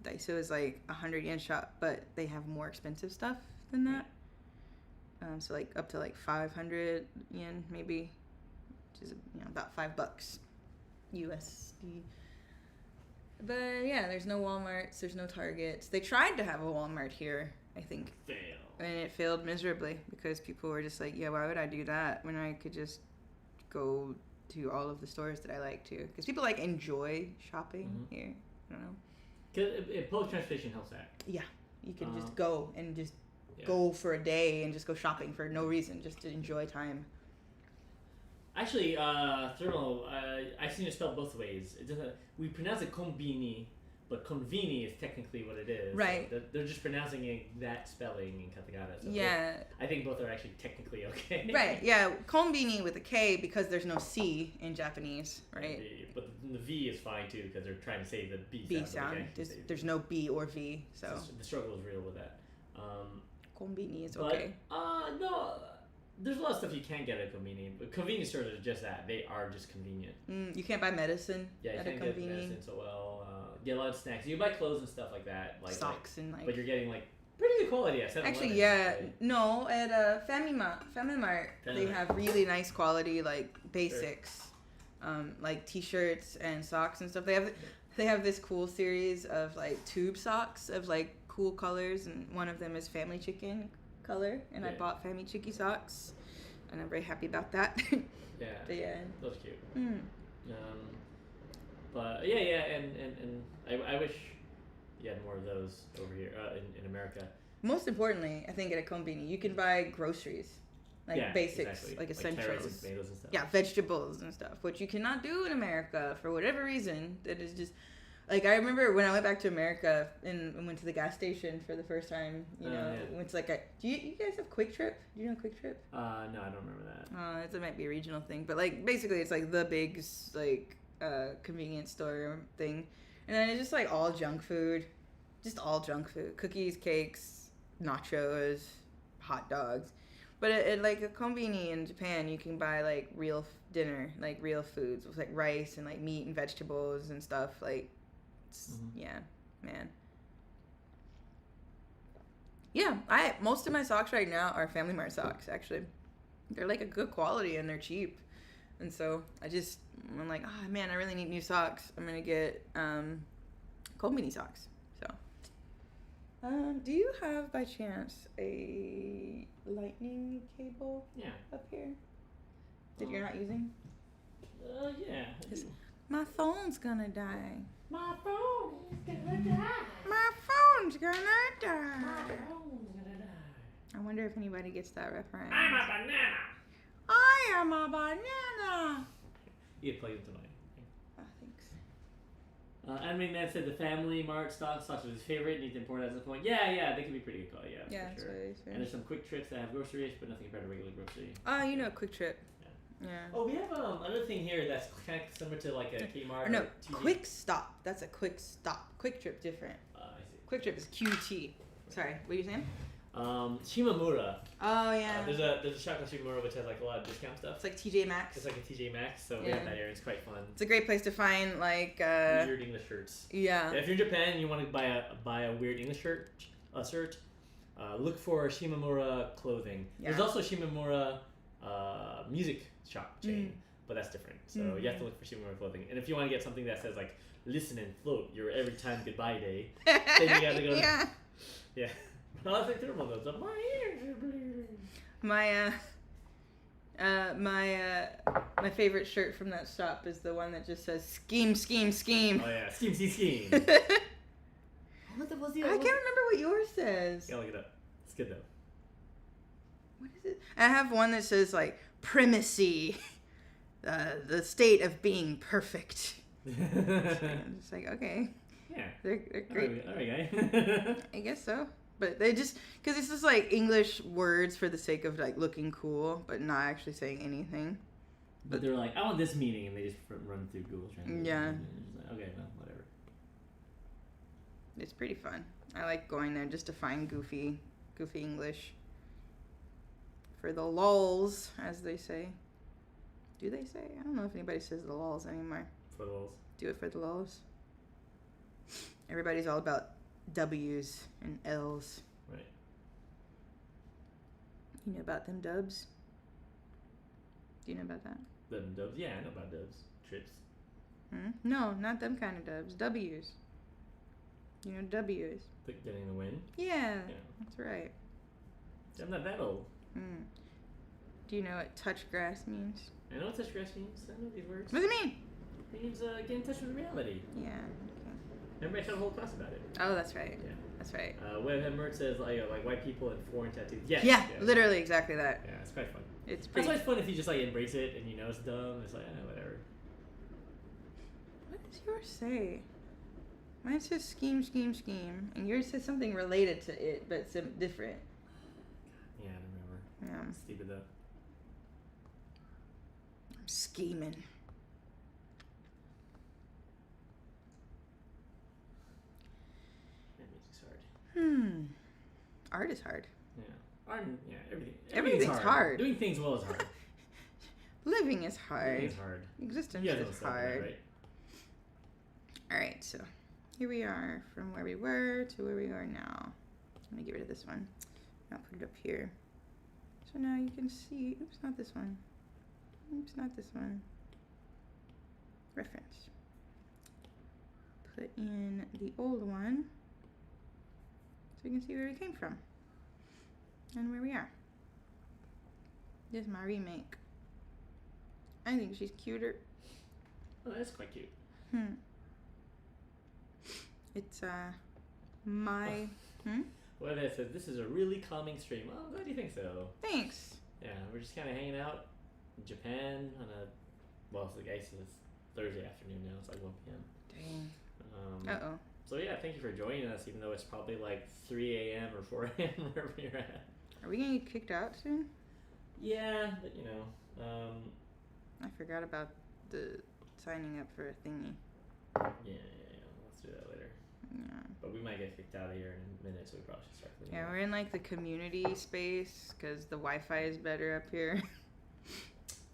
Daiso is like 100 yen shop, but they have more expensive stuff than that. So like up to like 500 yen maybe, which is about $5. USD. But yeah, there's no Walmarts, there's no Targets. They tried to have a Walmart here, I think, Fail. and it failed miserably because people were just like, yeah, why would I do that when I could just go to all of the stores that I like to? Because people like enjoy shopping here. I don't know. Because public transportation helps that. Yeah, you can just go and just Yeah. go for a day and just go shopping for no reason, just to enjoy time. Actually, Thermal, I've seen it spelled both ways. It doesn't. We pronounce it konbini, but konvini is technically what it is. Right. So they're just pronouncing it that spelling in katakana. So Yeah. I think both are actually technically okay. Right, yeah, konbini with a K because there's no C in Japanese, right? But the V is fine too because they're trying to say the B B sound. but sound. they can't say There's no B or V, so the struggle is real with that. konbini is But, okay. no, there's a lot of stuff you can get at convenience, but convenience stores are just that. They are just convenient. You can't buy medicine Yeah, you at a can't get convenience. medicine so well. Get a lot of snacks. You can buy clothes and stuff like that. Like Socks and but like. you're getting like pretty good quality at 7-Eleven. Actually, yeah, no, at Famimart, they Famimart. have really nice quality like basics, like t-shirts and socks and stuff. They have this cool series of like tube socks of like cool colors, and one of them is Family Chicken color, and I Yeah. bought Family Chicky socks, and I'm very happy about that. Yeah, But yeah. those are cute. Mm. But yeah, and I wish you had more of those over here in America. Most importantly, I think at a combini, you can buy groceries, like Yeah, basics, exactly. like carrots and essentials. tomatoes and stuff. Yeah, vegetables and stuff, which you cannot do in America for whatever reason. That is just like I remember when I went back to America and went to the gas station for the first time. You know, Yeah. went to like a. Do you guys have Quick Trip? Do you know Quick Trip? No, I don't remember that. It might be a regional thing, but like basically it's like the big like convenience store thing, and then it's just like all junk food, cookies, cakes, nachos, hot dogs. But at like a konbini in Japan, you can buy like real dinner, like real foods with like rice and like meat and vegetables and stuff. Like, yeah, man. Yeah, most of my socks right now are Family Mart socks. Actually, they're like a good quality and they're cheap, and so I'm like, oh man, I really need new socks. I'm gonna get konbini socks. So, do you have by chance a lightning cable Yeah. up here that you're not using? Yeah. I do. My phone's gonna die. My phone is gonna die. My phone's gonna My die. phone's gonna die. I wonder if anybody gets that reference. I'm a banana. I am a banana. You get plugged into mine. Oh, thanks. Anime Man said the Family Mart stocks are his favorite. Need to import at this point. Yeah, they can be pretty good quality. Yeah, Yeah, for that's sure. what I And there's some quick trips that have groceries, but nothing compared to regular grocery. You know, Quick Trip. Yeah. Oh, we have another thing here that's kind of similar to like a Kmart. Or no, or TJ. Quick Stop. That's a Quick Stop. Quick Trip different. I see. Quick Trip is QT. Sorry, what are you saying? Shimamura. Oh yeah. There's a shop called Shimamura which has like a lot of discount stuff. It's like TJ Maxx. It's like a TJ Maxx, so we Yeah. have that here. It's quite fun. It's a great place to find like Weird English shirts. yeah. If you're in Japan and you want to buy a weird English shirt, look for Shimamura clothing. Yeah. There's also Shimamura music shop chain, but that's different. So you have to look for Shimamura clothing. And if you want to get something that says like "Listen and float your every time goodbye day," then you gotta go. Yeah. Yeah. I was like thermal notes. My ears are bleeding. My favorite shirt from that shop is the one that just says "Scheme, scheme, scheme." Oh yeah, scheme. What the was the? I can't remember what yours says. Yeah, look it up. It's good though. What is it? I have one that says like primacy, the state of being perfect. I'm just like, okay, Yeah. they're great. All right, guy. I guess so. But they just, because it's just like English words for the sake of like looking cool, but not actually saying anything. But they're like, I want this meeting, and they just run through Google Translate. Yeah. And it's like, okay, well, whatever. It's pretty fun. I like going there just to find goofy English. For the lulz, as they say. Do they say? I don't know if anybody says the lulz anymore. For those. Do it for the lulz. Everybody's all about W's and L's. Right. You know about them dubs? Do you know about that? The dubs. Yeah, I know about dubs. Trips. No, not them kind of dubs. W's. You know W's. Getting the win. Yeah, that's right. I'm not that old. Do you know what touch grass means? I know what touch grass means. I know these words. What does it mean? It means get in touch with reality. Yeah. Okay. Everybody taught a whole class about it. Oh, that's right. Yeah. That's right. Webhead Mert says like white people and foreign tattoos. Yes. Yeah, literally exactly that. Yeah, it's quite fun. It's That's pretty. why it's fun if you just like embrace it and you know it's dumb. It's like whatever. What does yours say? Mine says scheme, scheme, scheme, and yours says something related to it, but different. Yeah, I don't remember. Yeah. Stupid though. I'm scheming. That music's hard. Art is hard. Yeah. Art. Yeah. Everything. Everything's hard. Doing things well is hard. Living is hard. Living is hard. Existence You guys know is what's up with hard. that, right? Alright, so here we are from where we were to where we are now. I'm gonna get rid of this one. I'll put it up here. So now you can see, oops, not this one. Oops, not this one. Reference. Put in the old one so you can see where we came from and where we are. This is my remake. I think she's cuter. Oh, that's quite cute. It's my Well, it says this is a really calming stream. Oh, I'm glad you think so. Thanks. Yeah, we're just kind of hanging out in Japan on a well, it's like it's Thursday afternoon now. It's like 1 p.m. Dang. So yeah, thank you for joining us, even though it's probably like 3 a.m. or 4 a.m. wherever you're at. Are we gonna get kicked out soon? Yeah, but you know. I forgot about the signing up for a thingy. Yeah. Let's do that later. Yeah. But we might get kicked out of here in a minute, so we probably should start cleaning Yeah, up. we're in like the community space because the Wi-Fi is better up here.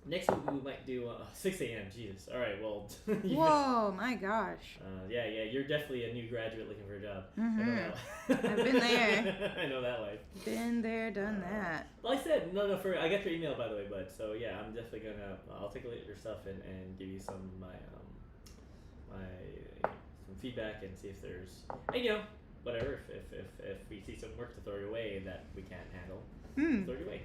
Next week we might do 6 a.m. Jesus. All right. Well. Whoa, my gosh. Yeah. You're definitely a new graduate looking for a job. Mhm. I know that. I've been there. I know that life. Been there, done that. Well, I said no. I got your email by the way, bud. So yeah, I'm definitely gonna. I'll take a look at your stuff and give you some of my some feedback and see if there's whatever if we see some work to throw your way that we can't handle, throw your way.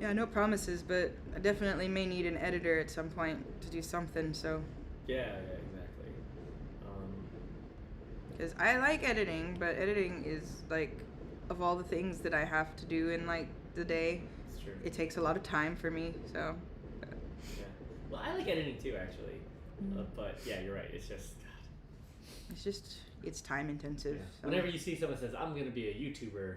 Yeah, no promises, but I definitely may need an editor at some point to do something. So. Yeah, exactly. Because I like editing, but editing is like, of all the things that I have to do in like the day, It's true. it takes a lot of time for me. So. Yeah. Well, I like editing too, actually. But yeah, you're right. It's just God. It's time intensive. Yeah. So Whenever you see someone says, "I'm gonna be a YouTuber,"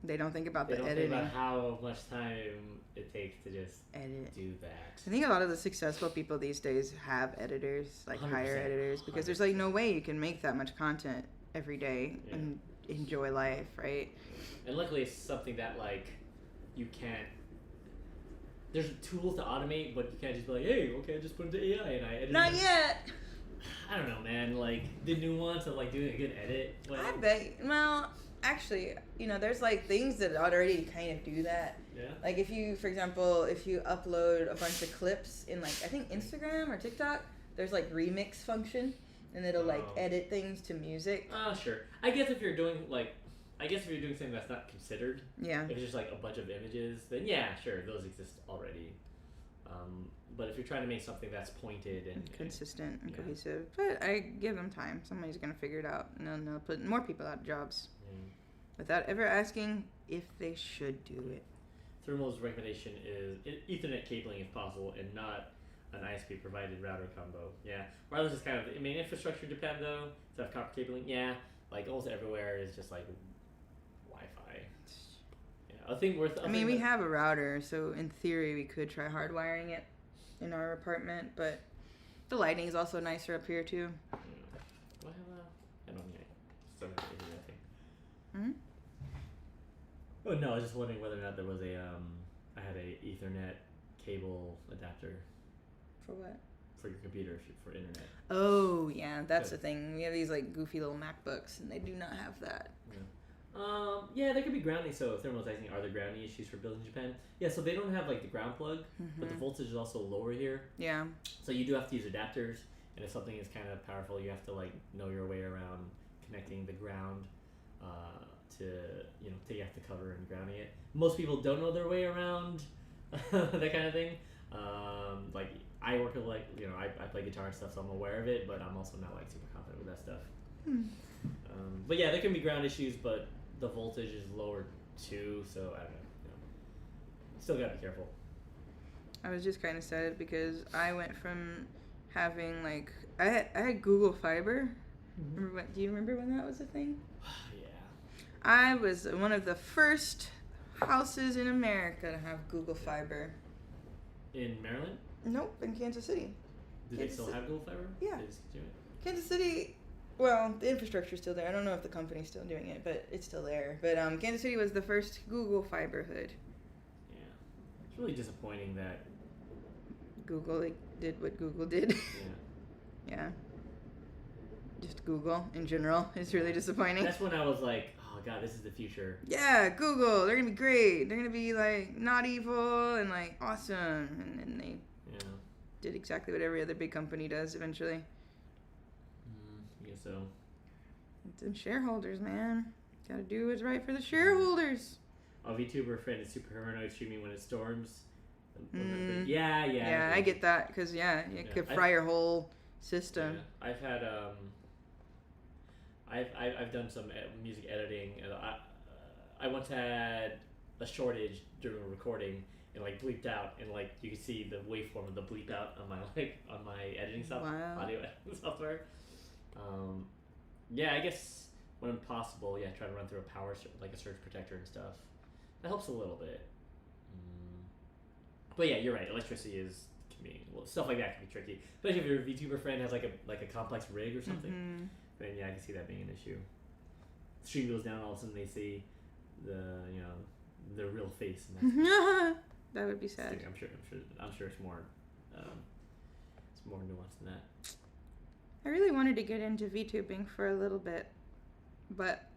they don't think about they the don't editing. think about how much time it takes to just Edit. do that. I think a lot of the successful people these days have editors, like hire 100%. editors, because there's like no way you can make that much content every day and enjoy life, right? And luckily, it's something that like you can't. There's tools to automate, but you can't just be like, "Hey, okay, just put it to AI and I edit." Not yet. I don't know, man. Like the nuance of like doing a good edit. Well, I bet. Well, actually, there's like things that already kind of do that. Yeah. Like if you, for example, if you upload a bunch of clips in like I think Instagram or TikTok, there's like remix function, and it'll like edit things to music. Sure. I guess if you're doing something that's not considered. Yeah. If it's just like a bunch of images, then yeah, sure, those exist already. But if you're trying to make something that's pointed and consistent and cohesive, but I give them time. Somebody's gonna figure it out, and then they'll put more people out of jobs without ever asking if they should do it. Thermal's recommendation is Ethernet cabling if possible, and not an ISP provided router combo. Yeah, wireless is kind of infrastructure in Japan though. To have copper cabling, yeah, like almost everywhere is just like Wi-Fi. Yeah, a thing worth. We have a router, so in theory we could try hardwiring it in our apartment, but the lighting is also nicer up here too. Well, I don't know. Still have to do that thing. Hmm? Oh no, I was just wondering whether or not there was I had a Ethernet cable adapter For what? for your computer for internet. Oh yeah, that's the thing. We have these like goofy little MacBooks, and they do not have that. Yeah. Yeah, there could be grounding. So thermalizing, are there grounding issues for buildings in Japan? Yeah, so they don't have like the ground plug, but the voltage is also lower here. Yeah. So you do have to use adapters, and if something is kind of powerful, you have to like know your way around connecting the ground to take off the cover and grounding it. Most people don't know their way around that kind of thing. Like I work with I play guitar and stuff, so I'm aware of it, but I'm also not like super confident with that stuff. But yeah, there can be ground issues, but the voltage is lower too, so I don't know. Still gotta be careful. I was just kind of sad because I went from having like I had Google Fiber. Do you remember when that was a thing? Yeah. I was one of the first houses in America to have Google Fiber. In Maryland? Nope, in Kansas City. Do they still have Google Fiber? Yeah. They just do it? Kansas City, well, the infrastructure's still there. I don't know if the company's still doing it, but it's still there. But Kansas City was the first Google Fiber hood. Yeah. It's really disappointing that Google did what Google did. Yeah. Yeah. Just Google in general is really disappointing. That's when I was like, oh god, this is the future. Yeah, Google, they're gonna be great. They're gonna be like not evil and like awesome, and then they did exactly what every other big company does eventually. Yeah, so. It's them shareholders, man. Gotta do what's right for the shareholders. A VTuber friend is super paranoid streaming when it storms. Yeah, I get that because it could fry your whole system. Yeah. I've had I've done some music editing, and I once had a shortage during a recording and like bleeped out, and like you could see the waveform of the bleep out on my editing software, audio editing software. I guess when possible, try to run through a surge protector and stuff. That helps a little bit. But yeah, you're right. Electricity can be stuff like that can be tricky, especially if your VTuber friend has like a complex rig or something. Then I can see that being an issue. The stream goes down, all of a sudden they see the real face. And that would be sad. I'm sure it's more nuanced than that. I really wanted to get into VTubing for a little bit, but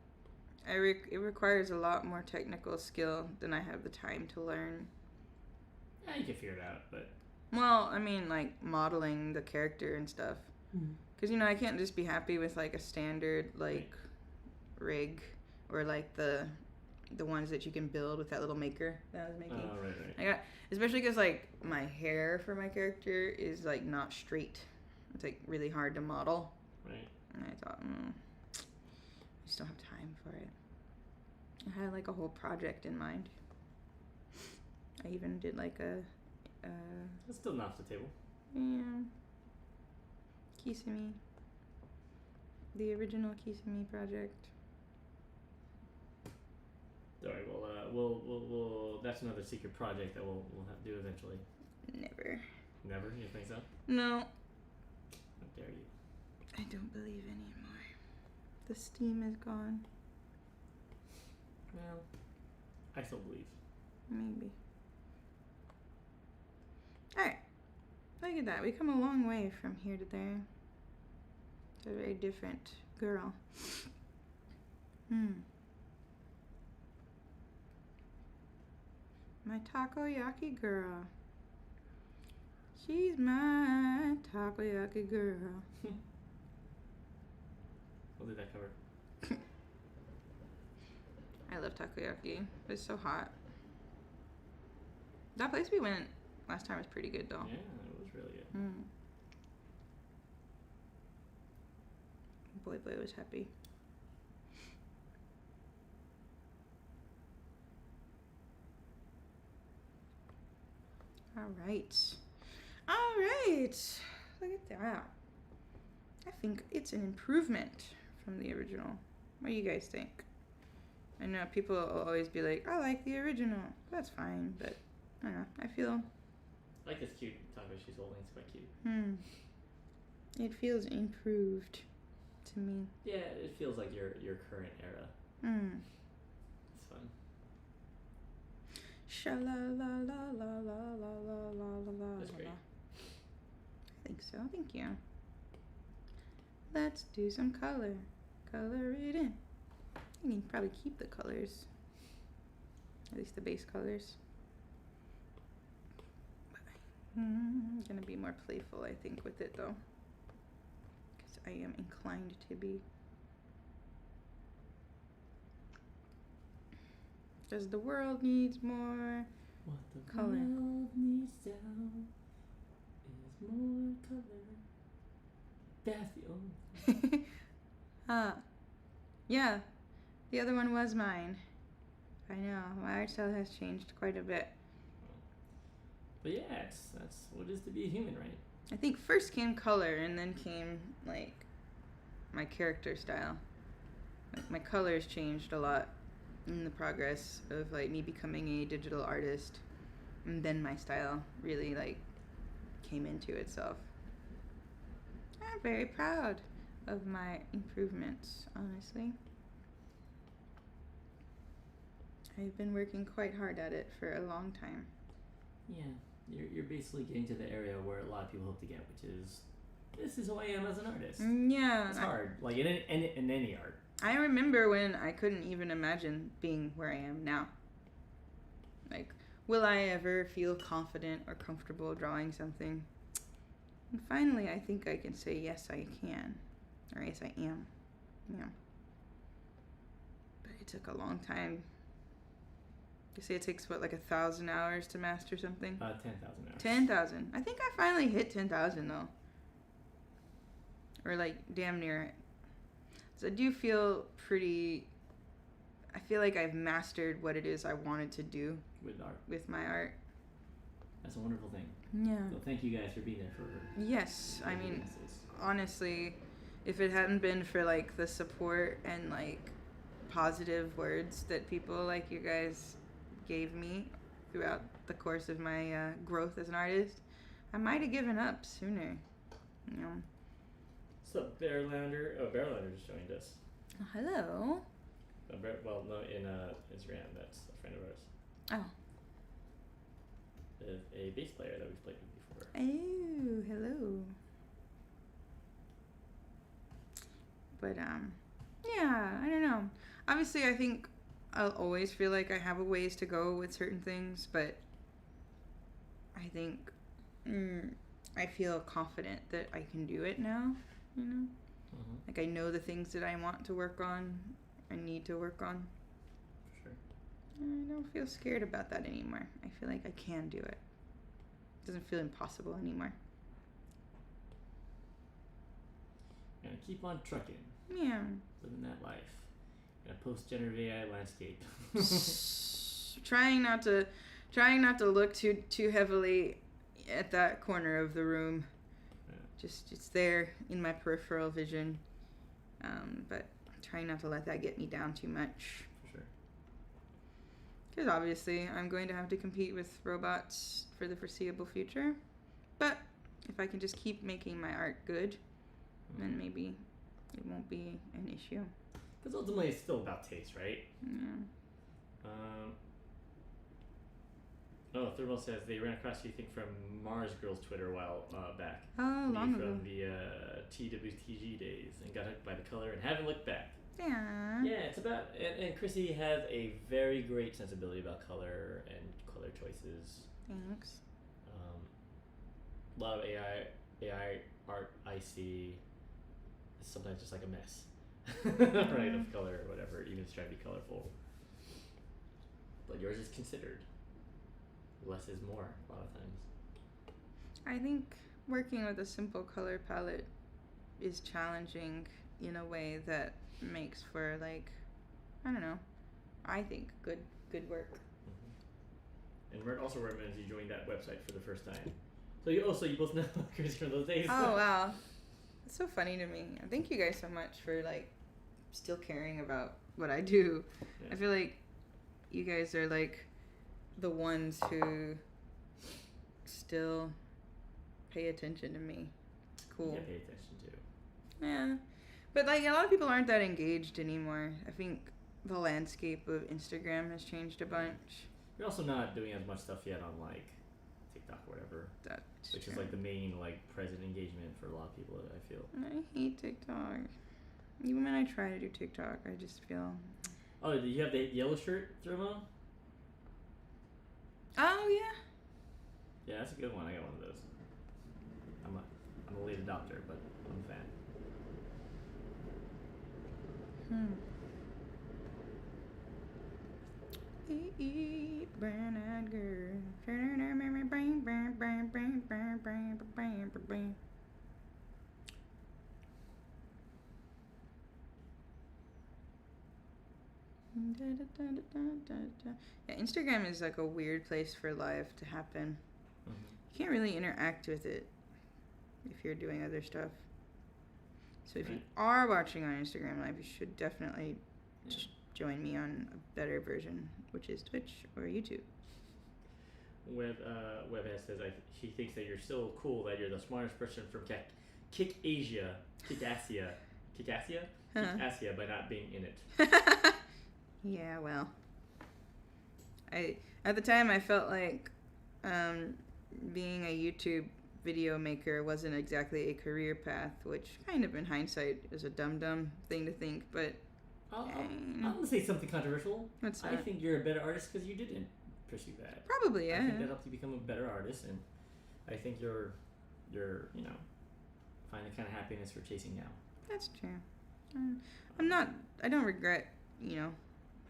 it requires a lot more technical skill than I have the time to learn. Yeah, you can figure it out, but. Well, I mean, like modeling the character and stuff. Because I can't just be happy with like a standard rig or like the ones that you can build with that little maker that I was making. Oh, right. Especially because like my hair for my character is like not straight. It's like really hard to model. Right. And I thought, I just don't have time for it. I had like a whole project in mind. I even did like It's still not off the table. Yeah. Kisame. The original Kisame project. Alright, we'll that's another secret project that we'll have to do eventually. Never. Never? You think so? No. How dare you? I don't believe anymore. The steam is gone. Well, I still believe. Maybe. Alright. Look at that. We come a long way from here to there. It's a very different girl. My takoyaki girl. She's my takoyaki girl. What did that cover? I love takoyaki. It's so hot. That place we went last time was pretty good though. Yeah, it was really good. Boy was happy. All right. Look at that. I think it's an improvement from the original. What do you guys think? I know people will always be like, I like the original. That's fine, but I don't know. I feel... I like this cute taco she's holding. It's quite cute. It feels improved to me. Yeah, it feels like your current era. It's fun. Sha-la-la-la-la-la-la-la-la-la. That's great. I think so. Thank you. Let's do some color. Color it in. You can probably keep the colors. At least the base colors. I'm gonna be more playful, I think, with it though. Because I am inclined to be. Because the world needs more What the color. world needs now is more color. That's the only. Yeah. The other one was mine. I know. My art style has changed quite a bit. But yeah, that's what it is to be a human, right? I think first came color and then came, like, my character style. Like, my colors changed a lot in the progress of, like, me becoming a digital artist. And then my style really, like, came into itself. I'm very proud of my improvements, honestly. I've been working quite hard at it for a long time. Yeah, you're basically getting to the area where a lot of people hope to get, which is, this is who I am as an artist. Yeah. It's hard, like in any art. I remember when I couldn't even imagine being where I am now. Like, will I ever feel confident or comfortable drawing something? And finally, I think I can say, yes, I can. Or yes, I am. Yeah. But it took a long time. You say it takes, what, like 1,000 hours to master something? 10,000 hours. 10,000. I think I finally hit 10,000, though. Or, like, damn near it. So I do feel pretty... I feel like I've mastered what it is I wanted to do With art. with my art. That's a wonderful thing. Yeah. So thank you guys for being there for. Yes, I mean, businesses. honestly, if it hadn't been for, like, the support and, like, positive words that people like you guys gave me throughout the course of my growth as an artist, I might have given up sooner. You know. So Bearlander, Bearlander just joined us. Hello. Well, no, in Instagram, that's a friend of ours. Oh. A bass player that we've played with before. Oh, hello. But yeah, I don't know. Obviously, I think I'll always feel like I have a ways to go with certain things, but I think I feel confident that I can do it now, you know? Mm-hmm. Like, I know the things that I want to work on, I need to work on. For sure. I don't feel scared about that anymore. I feel like I can do it. It doesn't feel impossible anymore. Gonna keep on trucking, Yeah. living that life. In a post-generative AI landscape. trying not to look too heavily at that corner of the room. Yeah. Just it's there in my peripheral vision, but trying not to let that get me down too much. For sure. Because obviously I'm going to have to compete with robots for the foreseeable future. But if I can just keep making my art good, then maybe it won't be an issue. Because ultimately it's still about taste, right? Yeah. Thermal says they ran across you, I think, from Mars Girls Twitter a while back. Oh, Me long ago. from the TWTG days, and got hooked by the color and haven't looked back. Yeah. Yeah, it's about, and Chrissy has a very great sensibility about color and color choices. Thanks. A lot of AI art I see is sometimes just like a mess, right, of color or whatever, even if it's trying to be colorful. But yours is considered. Less is more a lot of times. I think working with a simple color palette is challenging in a way that makes for, like, I don't know, I think good work. Mm-hmm. And Mert also recommends you join that website for the first time. So you both know Chris from those days. Oh wow, that's so funny to me. Thank you guys so much for, like, still caring about what I do. Yeah. I feel like you guys are, like, the ones who still pay attention to me. It's cool. Yeah, pay attention to. Yeah. But, like, a lot of people aren't that engaged anymore. I think the landscape of Instagram has changed a bunch. You're also not doing as much stuff yet on, like, TikTok or whatever, That's which true. is like the main, like, present engagement for a lot of people, I feel. I hate TikTok. Even when I try to do TikTok, I just feel Oh, do you have the yellow shirt, Thermo? Oh yeah. Yeah, that's a good one. I got one of those. I'm a late adopter, but I'm a fan. Eat brown-eyed girl. Yeah, Instagram is like a weird place for live to happen. Mm-hmm. You can't really interact with it if you're doing other stuff. So if you are watching on Instagram Live, you should definitely join me on a better version, which is Twitch or YouTube. Webhead says she thinks that you're so cool that you're the smartest person from Kickasia by not being in it. Yeah, well, at the time I felt like being a YouTube video maker wasn't exactly a career path, which kind of in hindsight is a dumb thing to think, but I'm gonna say something controversial. What's that? I think you're a better artist because you didn't pursue that. Probably, yeah. I think that helped you become a better artist, and I think you're find the kind of happiness you're chasing now. That's true. I don't regret,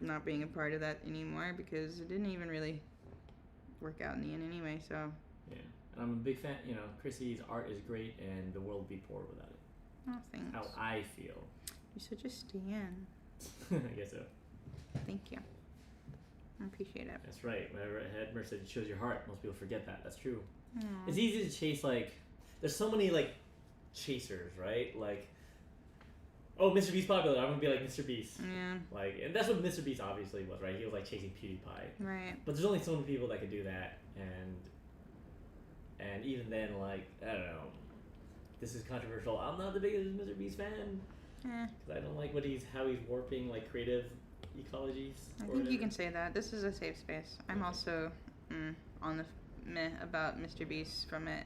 not being a part of that anymore, because it didn't even really work out in the end anyway, so. Yeah. And I'm a big fan, Chrissy's art is great and the world would be poor without it. Oh, thanks. How I feel. You're such a stan. I guess so. Thank you. I appreciate it. That's right. Whenever Hedmer said it shows your heart, most people forget that. That's true. Aww. It's easy to chase, there's so many, chasers, right? Oh, Mr. Beast's popular. I'm gonna be like Mr. Beast. Yeah. And that's what Mr. Beast obviously was, right? He was chasing PewDiePie. Right. But there's only so many people that could do that, and even then, I don't know. This is controversial. I'm not the biggest Mr. Beast fan because I don't like how he's warping creative ecologies. I think you can say that. This is a safe space. I'm also on the meh about Mr. Beast from an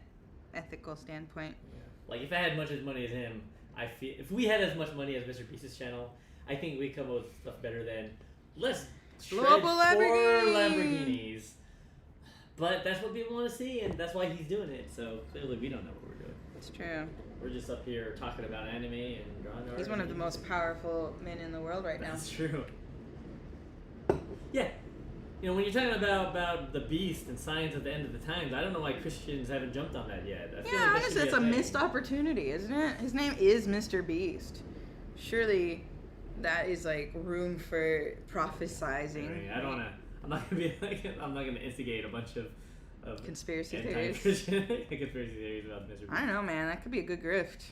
ethical standpoint. Yeah. If I had much as money as him, I feel if we had as much money as Mr. Beast's channel, I think we'd come up with stuff better than let's shred 4 Lamborghinis. But that's what people want to see, and that's why he's doing it. So clearly, we don't know what we're doing. It's true. We're just up here talking about anime and drawing art. He's one of the most powerful men in the world right now. That's true. Yeah. When you're talking about the beast and signs of the end of the times, I don't know why Christians haven't jumped on that yet. Honestly, it's a missed opportunity, isn't it? His name is Mr. Beast. Surely that is room for prophesizing. I don't want to. I'm not gonna I'm not gonna instigate a bunch of conspiracy theories. Conspiracy theories about Mr. Beast. I don't know, man. That could be a good grift.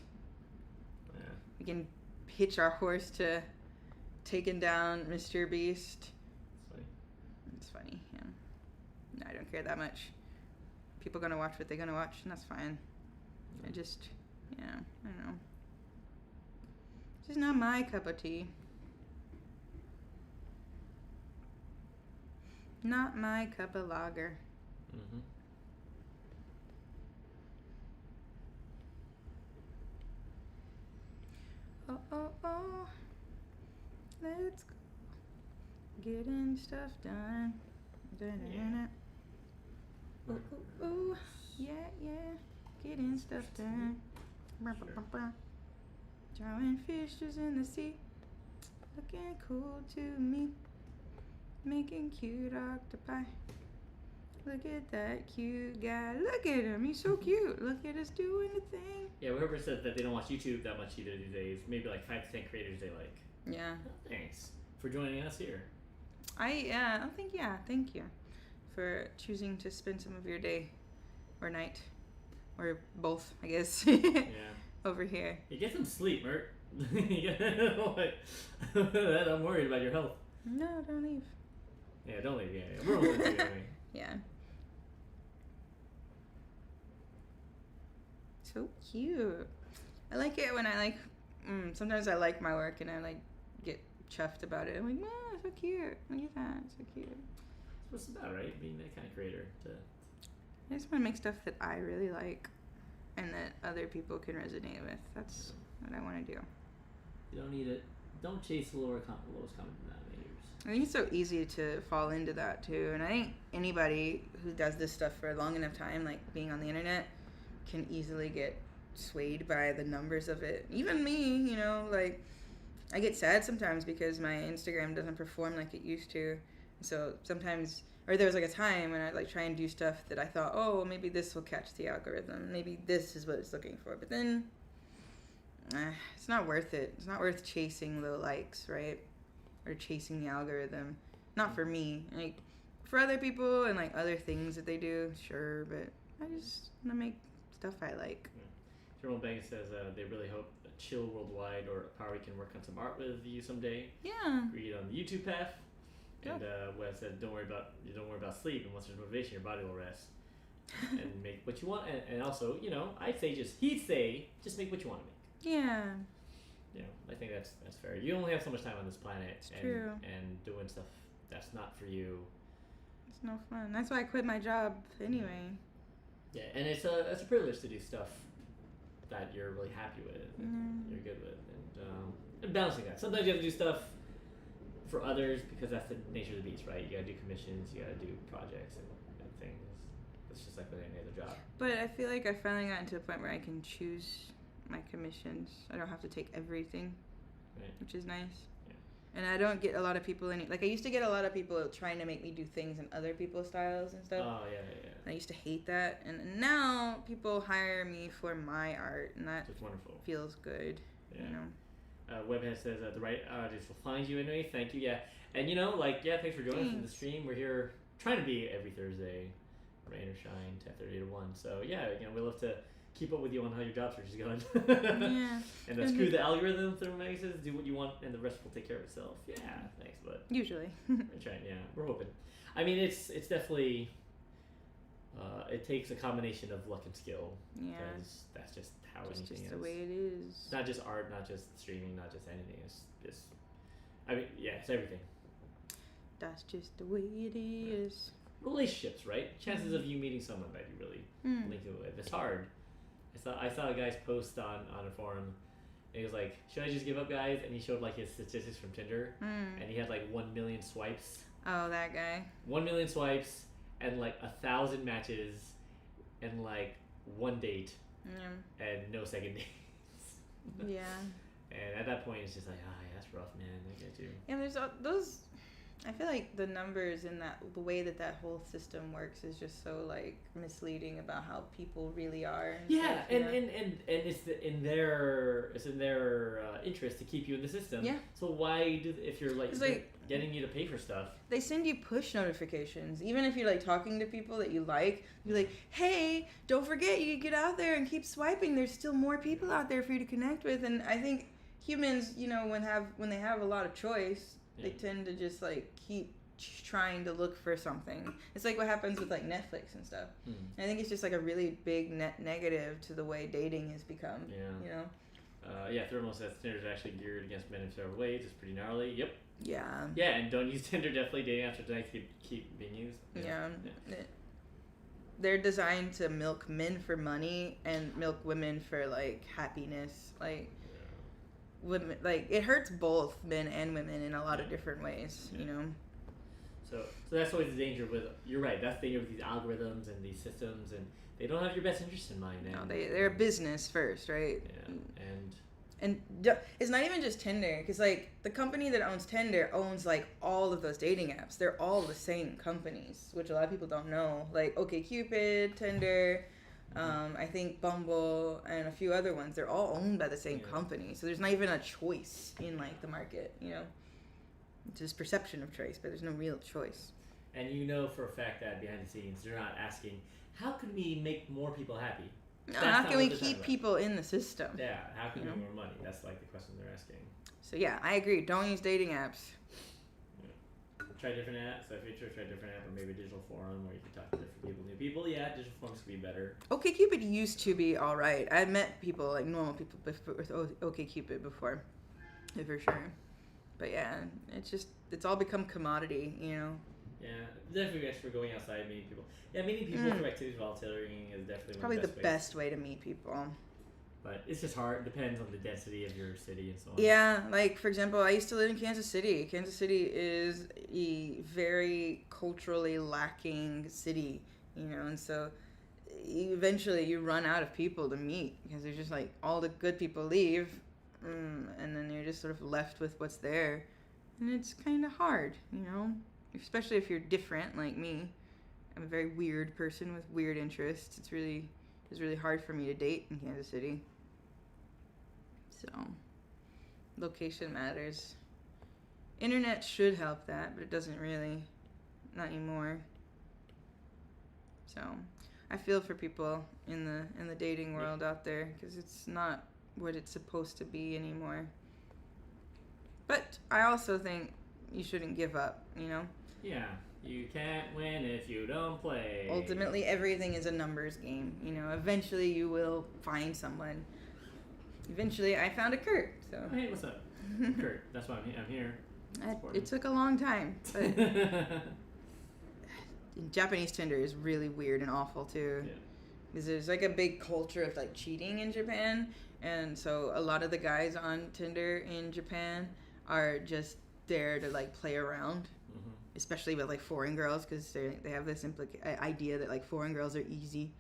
Yeah. We can hitch our horse to taking down Mr. Beast. It's funny, yeah. No, I don't care that much. People gonna watch what they're gonna watch, and that's fine. I just, I don't know. It's just not my cup of tea. Not my cup of lager. Mm-hmm. Oh. Let's go. Getting stuff done. Yeah. Ooh. Yeah. Getting stuff done. Sure. Drawing fishes in the sea. Looking cool to me. Making cute octopi. Look at that cute guy. Look at him. He's so cute. Look at us doing the thing. Yeah, whoever said that they don't watch YouTube that much either these days, maybe 5 to 10 creators they like. Yeah. Oh, thanks for joining us here. Thank you for choosing to spend some of your day or night or both, I guess. Yeah. Over here. You get some sleep, Mert. I'm worried about your health. No, don't leave. Yeah, don't leave. Yeah. We're almost into it. Yeah. So cute. I like it when I sometimes I like my work and I get chuffed about it. I'm like, oh, so cute. Look at that. So cute. That's what it's about, right? Being that kind of creator. I just want to make stuff that I really like and that other people can resonate with. That's what I want to do. You don't need it. don't chase the lowest common denominators. I think it's so easy to fall into that too, and I think anybody who does this stuff for a long enough time, like being on the internet, can easily get swayed by the numbers of it. Even me, you know, like I get sad sometimes because my Instagram doesn't perform like it used to. So sometimes, or there was like a time when I'd like try and do stuff that I thought, oh, well, maybe this will catch the algorithm. Maybe this is what it's looking for. But then, it's not worth it. It's not worth chasing the likes, right? Or chasing the algorithm. Not for me. Like, for other people and like other things that they do, sure. But I just want to make stuff I like. Jerome Banks says they really hope Chill Worldwide or Power can work on some art with you someday. Yeah. Read on the YouTube path. Yeah. And Wes said, don't worry about sleep, and once there's motivation, your body will rest and make what you want. And also, you know, he'd say just make what you want to make. Yeah. You know, I think that's fair. You only have so much time on this planet. It's true. And doing stuff that's not for you. It's no fun. That's why I quit my job anyway. Yeah, and it's a privilege to do stuff that you're really happy with and you're good with, and balancing that. Sometimes you have to do stuff for others because that's the nature of the beast, right? You gotta do commissions, you gotta do projects and things. It's just like with any other job. But I feel like I finally gotten to a point where I can choose my commissions. I don't have to take everything, Right. which is nice. Yeah. And I don't get a lot of people like I used to get a lot of people trying to make me do things in other people's styles and stuff. Oh yeah. And I used to hate that, and now people hire me for my art, and that It's wonderful. feels good. Yeah. You know. Webhead says the right artist will find you anyway. Thank you. Yeah, and you know, like, yeah, thanks for joining us in the stream. We're here trying to be every Thursday, rain or shine, 10:30 to 1. So yeah, you know, we love to keep up with you on how your job search is going. Yeah. And screw the algorithm. Thermomix says do what you want, and the rest will take care of itself. Yeah, thanks, bud. Usually. We're trying. Yeah, we're hoping. I mean, it's definitely. It takes a combination of luck and skill. Yeah. Because that's just how It's anything just is. the way it is. It's not just art, not just streaming, not just anything. It's just, I mean, yeah, it's everything. That's just the way it is. Relationships, right? Chances of you meeting someone that you really link it with. It's hard. I saw a guy's post on a forum, and he was like, "Should I just give up, guys?" And he showed like his statistics from Tinder, and he had like 1 million swipes. Oh, that guy. 1 million swipes and like 1,000 matches, and like 1 date, and no second dates. Yeah. And at that point, it's just like, yeah, that's rough, man. I get you. Yeah, there's those. I feel like the numbers and the way that whole system works is just so like misleading about how people really are. And Yeah, stuff, and it's in their interest to keep you in the system. Yeah. So why if you're like, It's like getting you to pay for stuff? they send you push notifications, even if you're like talking to people that you like. You're like, hey, don't forget you get out there and keep swiping. There's still more people out there for you to connect with. And I think humans, you know, when they have a lot of choice, they tend to just like keep trying to look for something. It's like what happens with like Netflix and stuff. And I think it's just like a really big net negative to the way dating has become. Yeah. You know. Yeah, Thermal says Tinder is actually geared against men in several ways. It's pretty gnarly. Yep. Yeah. Yeah, and don't use Tinder. Definitely dating apps are keep being used. Yeah. They're designed to milk men for money and milk women for like happiness. Like women, like it hurts both men and women in a lot of different ways. You know. So that's always the danger with. You're right. That's the danger with these algorithms and these systems, and they don't have your best interest in mind. No, they're a business first, right? Yeah, and it's not even just Tinder, because like the company that owns Tinder owns like all of those dating apps. They're all the same companies, which a lot of people don't know. Like OkCupid, Tinder, I think Bumble, and a few other ones. They're all owned by the same company, so there's not even a choice in like the market. You know, it's just perception of choice, but there's no real choice. And you know for a fact that behind the scenes, they're not asking, how can we make more people happy? How can we keep people in the system? Yeah, how can we make more money? That's like the question they're asking. So yeah, I agree. Don't use dating apps. Yeah. Try different apps. So if you're try different app, or maybe a digital forum where you can talk to different people, new people. Yeah, digital forums could be better. OkCupid used to be all right. I met people like normal people with OkCupid before, for sure. But yeah, it's all become commodity, you know. Yeah, definitely best for going outside, meeting people. Yeah, meeting people through activities, volunteering is definitely Probably one of the best way to meet people. But it's just hard. It depends on the density of your city and so on. Yeah, like for example, I used to live in Kansas City. Kansas City is a very culturally lacking city, and so eventually you run out of people to meet because there's just like all the good people leave, and then you're just sort of left with what's there, and it's kind of hard, especially if you're different like me. I'm a very weird person with weird interests. It's really hard for me to date in Kansas City. So, location matters. Internet should help that, but it doesn't really. Not anymore. So, I feel for people in the dating world out there because it's not what it's supposed to be anymore. But I also think you shouldn't give up, Yeah, you can't win if you don't play. Ultimately, everything is a numbers game. Eventually you will find someone. Eventually, I found a Kurt. So. Oh, hey, what's up, Kurt? That's why I'm here. It took a long time, but Japanese Tinder is really weird and awful too. Yeah. Because there's like a big culture of like cheating in Japan, and so a lot of the guys on Tinder in Japan are just there to like play around, especially with like foreign girls because they have this idea that like foreign girls are easy,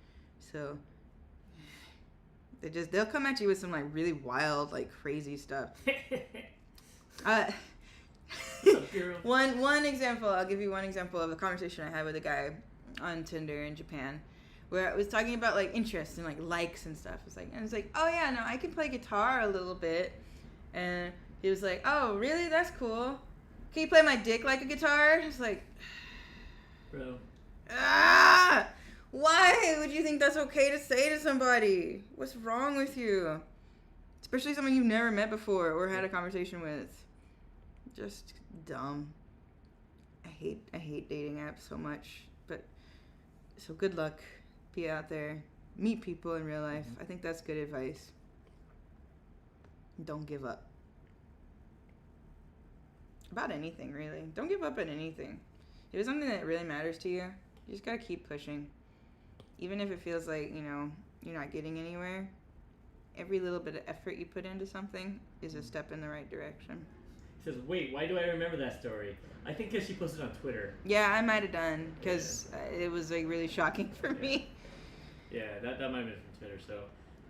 so. They'll come at you with some like really wild, like crazy stuff. One example, I'll give you one example of a conversation I had with a guy on Tinder in Japan, where I was talking about like interests and like likes and stuff. It's like, oh yeah, no, I can play guitar a little bit, and he was like, oh really, that's cool. Can you play my dick like a guitar? It's like, bro. Why would you think that's okay to say to somebody? What's wrong with you? Especially someone you've never met before or had a conversation with. Just dumb. I hate dating apps so much. But so good luck. Be out there. Meet people in real life. I think that's good advice. Don't give up. About anything, really. Don't give up on anything. If it's something that really matters to you, you just gotta keep pushing. Even if it feels like, you're not getting anywhere, every little bit of effort you put into something is a step in the right direction. He says, wait, why do I remember that story? I think because she posted on Twitter. Yeah, I might have done, because it was like really shocking for me. Yeah, that might have been from Twitter, so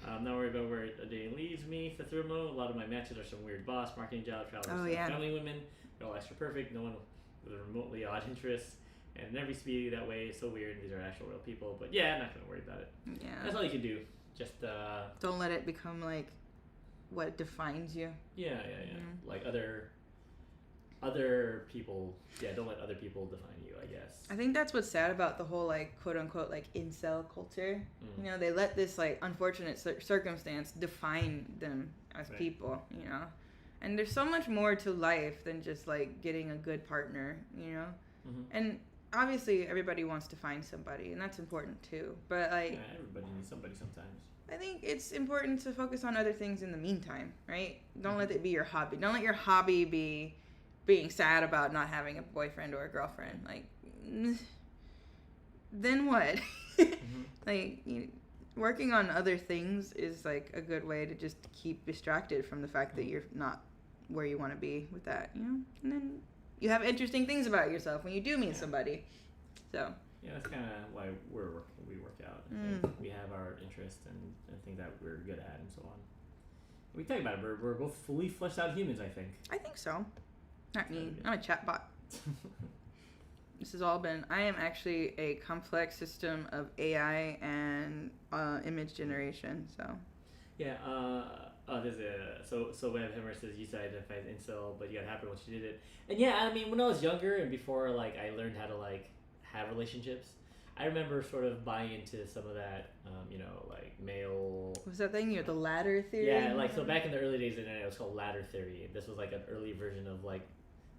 I'm not worried about where a dating leads me for Thermo. A lot of my matches are some weird boss, marketing job, travelers, family women. They're all extra perfect, no one with a remotely odd interest. And it never used to be that way. It's so weird. These are actual real people. But yeah, I'm not going to worry about it. Yeah. That's all you can do. Just, don't let it become, like, what defines you. Yeah. Like, other people. Yeah, don't let other people define you, I guess. I think that's what's sad about the whole, like, quote-unquote, like, incel culture. They let this, like, unfortunate circumstance define them as people, And there's so much more to life than just, like, getting a good partner, And obviously everybody wants to find somebody, and that's important too, but like everybody needs somebody sometimes. I think it's important to focus on other things in the meantime, right? Don't let it be your hobby. Don't let your hobby be being sad about not having a boyfriend or a girlfriend. Like, then what? Like, working on other things is like a good way to just keep distracted from the fact that you're not where you want to be with that, and then you have interesting things about yourself when you do meet somebody. So. Yeah, that's kind of why we work out. I think we have our interests and things that we're good at and so on. We talk about it. We're both fully fleshed out humans, I think. I think so. Not me. I'm a chatbot. This has all been. I am actually a complex system of AI and image generation. So. Yeah. There's so Web Hammer says you identify as incel, but you got happy once you did it. And yeah, I mean, when I was younger and before like I learned how to like have relationships, I remember sort of buying into some of that, like male. What was that thing? The ladder theory? Yeah, like so back in the early days of the internet, it was called ladder theory. This was like an early version of like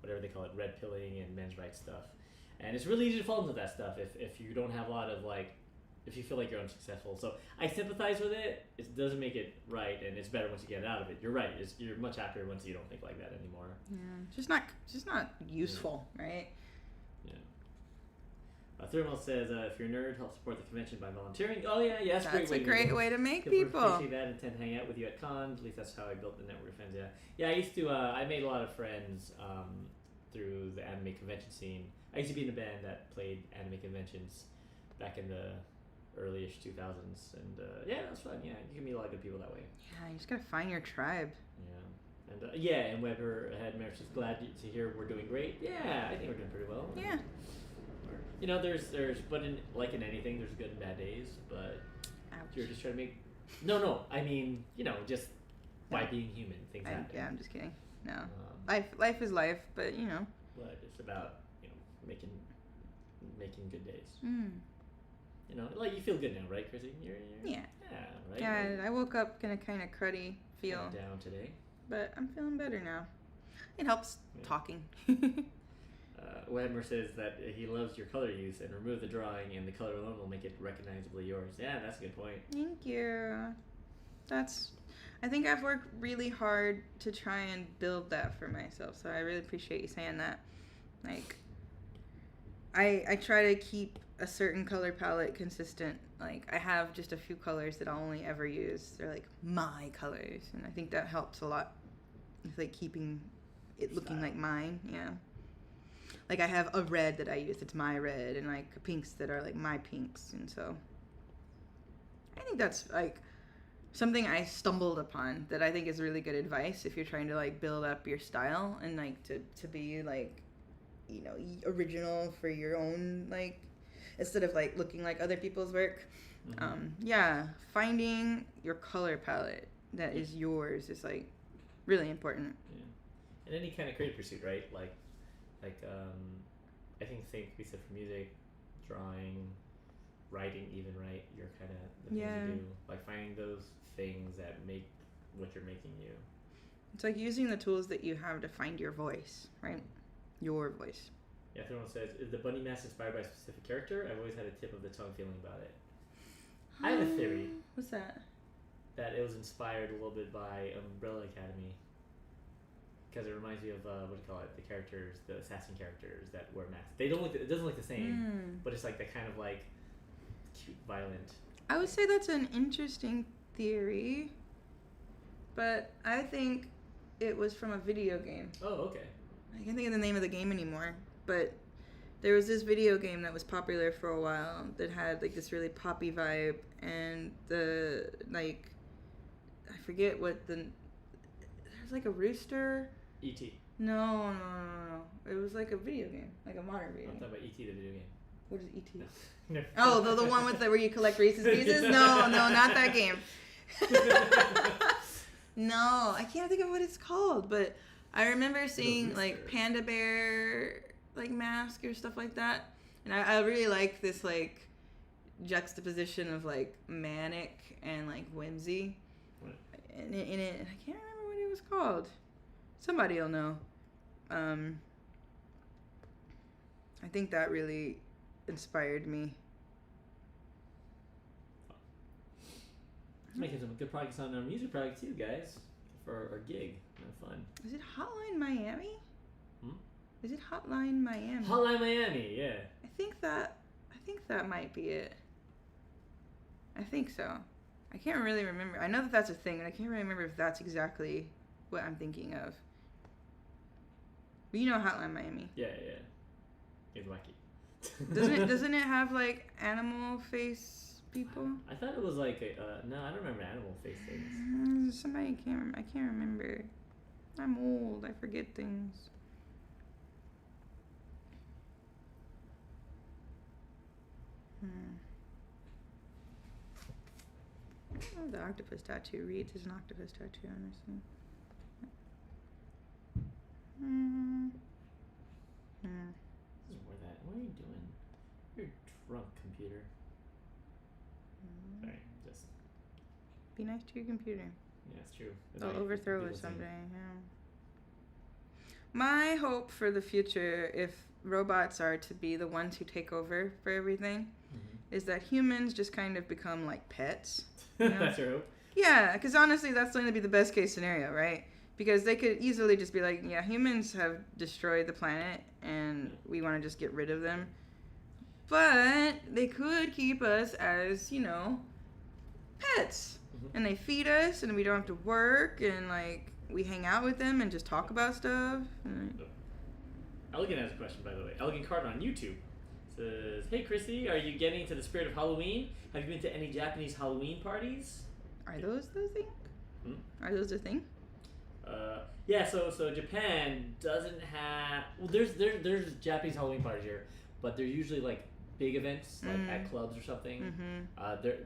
whatever they call it, red pilling and men's rights stuff. And it's really easy to fall into that stuff if you don't have a lot of like. If you feel like you're unsuccessful. So I sympathize with it. It doesn't make it right, and it's better once you get it out of it. You're right. You're much happier once you don't think like that anymore. Yeah. It's just not useful, right? Yeah. Thermal says, if you're a nerd, help support the convention by volunteering. Oh, yeah, that's That's a a great way to make People people. appreciate that and tend to hang out with you at cons. At least that's how I built the network of friends, yeah. Yeah, I used to, I made a lot of friends through the anime convention scene. I used to be in a band that played anime conventions back in the early-ish 2000s. And, yeah, that was fun, yeah. You can meet a lot of good people that way. Yeah, you just gotta find your tribe. Yeah. And, and Weber had mentioned, glad to hear we're doing great. Yeah, I think we're doing pretty well. Yeah. You know, but in anything, there's good and bad days. But Ouch. you're just trying to make. No, I mean, just by being human, things happen. Yeah, I'm just kidding. No, life is life, but But it's about making good days. Mm. Like you feel good now, right, Chrissy? You're Yeah. Yeah, right. Yeah, I woke up in a kind of cruddy feel, Down today. but I'm feeling better now. It helps talking. Wedmer says that he loves your color use and remove the drawing and the color alone will make it recognizably yours. Yeah, that's a good point. Thank you. I think I've worked really hard to try and build that for myself, so I really appreciate you saying that. Like, I try to keep a certain color palette consistent. Like, I have just a few colors that I'll only ever use. They're like my colors, and I think that helps a lot with like keeping it looking like mine. Yeah. Like, I have a red that I use, it's my red, and like pinks that are like my pinks, and so I think that's like something I stumbled upon that I think is really good advice if you're trying to like build up your style and like to be like original for your own, like, instead of like looking like other people's work. Mm-hmm. Finding your color palette that is yours is like really important. In any kind of creative pursuit, right? Like I think the same can be said for music, drawing, writing, even, right? You're kind of the things you do, like finding those things that make what you're making you. It's like using the tools that you have to find your voice, right? Your voice. Yeah, someone says, is the bunny mask inspired by a specific character? I've always had a tip of the tongue feeling about it. I have a theory. What's that? That it was inspired a little bit by Umbrella Academy. Because it reminds me of the characters, the assassin characters that wear masks. They don't look. It doesn't look the same, but it's like that kind of like cute, violent. I would say that's an interesting theory, but I think it was from a video game. Oh, okay. I can't think of the name of the game anymore, but there was this video game that was popular for a while that had like this really poppy vibe, and the like, I forget what there's like a rooster. E.T. No. It was like a video game, like a modern video game. I'm talking about E.T. the video game. What is E.T.? No. Oh, the one with where you collect Reese's Pieces? No, not that game. No, I can't think of what it's called, but I remember seeing like Panda Bear like mask or stuff like that, and I really like this like juxtaposition of like manic and like whimsy in it. I can't remember what it was called. Somebody will know. I think that really inspired me. Making some good progress on our music project too, guys, for our gig. Fun. Is it Hotline Miami? Is it Hotline Miami? Hotline Miami, yeah. I think that might be it. I think so. I can't really remember. I know that that's a thing, and I can't really remember if that's exactly what I'm thinking of. But you know Hotline Miami. Yeah. It's wacky. Doesn't it have like animal face people? I thought it was like no, I don't remember animal face things. Somebody I can't remember. I'm old. I forget things. Oh, the octopus tattoo reads as an octopus tattoo, honestly. This is more that. What are you doing? You're drunk, computer. Sorry, just. Be nice to your computer. Yeah, it's true. They'll overthrow it someday. Yeah. My hope for the future, if robots are to be the ones who take over for everything, is that humans just kind of become like pets. You know? That's your hope? Yeah, because honestly, that's going to be the best case scenario, right? Because they could easily just be like, yeah, humans have destroyed the planet, and we want to just get rid of them. But they could keep us as, pets. And they feed us and we don't have to work and like we hang out with them and just talk about stuff. Elegant has a question, by the way. Elegant Card on YouTube says, "Hey Chrissy, are you getting into the spirit of Halloween? Have you been to any Japanese Halloween parties?" Are those the thing? Are those a thing? Yeah. So Japan doesn't have. Well, there's Japanese Halloween parties here, but they're usually like big events, like at clubs or something.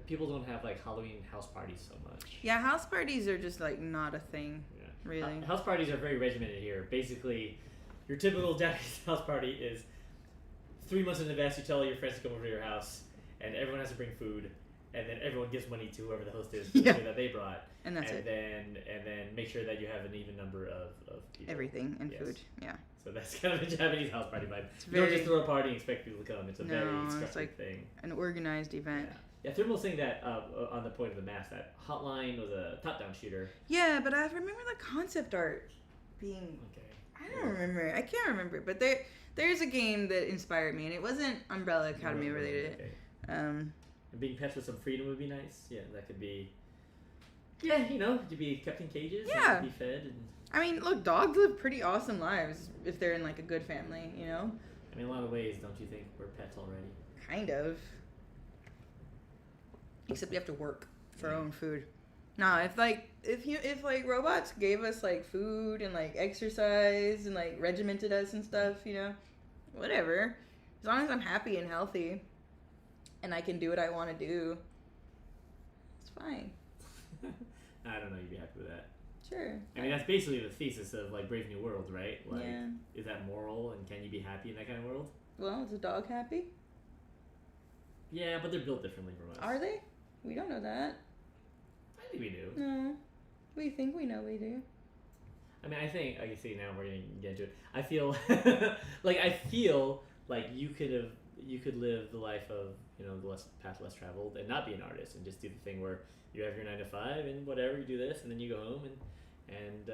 People don't have like Halloween house parties so much. Yeah, house parties are just like not a thing. Yeah. Really. House parties are very regimented here. Basically, your typical Japanese house party is 3 months in advance. You tell all your friends to come over to your house, and everyone has to bring food, and then everyone gives money to whoever the host is for the food that they brought. And that's it. And then make sure that you have an even number of people. Everything and food. Yeah. So that's kind of a Japanese house party vibe. You don't just throw a party and expect people to come. It's a very structured thing. An organized event. Yeah, Thermal's saying that on the point of the mask, that Hotline was a top-down shooter. Yeah, but I remember the concept art being... Okay. I don't remember. I can't remember. But there's a game that inspired me, and it wasn't Umbrella Academy related. Okay. And being pets with some freedom would be nice. Yeah, that could be... Yeah, you'd be kept in cages. Yeah. And be fed. And... I mean, look, dogs live pretty awesome lives if they're in, like, a good family, I mean, in a lot of ways, don't you think we're pets already? Kind of. Except we have to work for our own food. Nah, if robots gave us, like, food and, like, exercise and, like, regimented us and stuff, whatever. As long as I'm happy and healthy and I can do what I want to do, it's fine. I don't know, you'd be happy with that. Sure. I mean, that's basically the thesis of, like, Brave New World, right? Like, yeah. Is that moral, and can you be happy in that kind of world? Well, is a dog happy? Yeah, but they're built differently from us. Are they? We don't know that. I think we do. No. We think we know we do. I mean, I think, like you see, now we're going to get into it. I feel like you could live the life of, the path less traveled and not be an artist and just do the thing where you have your 9 to 5 and whatever, you do this and then you go home and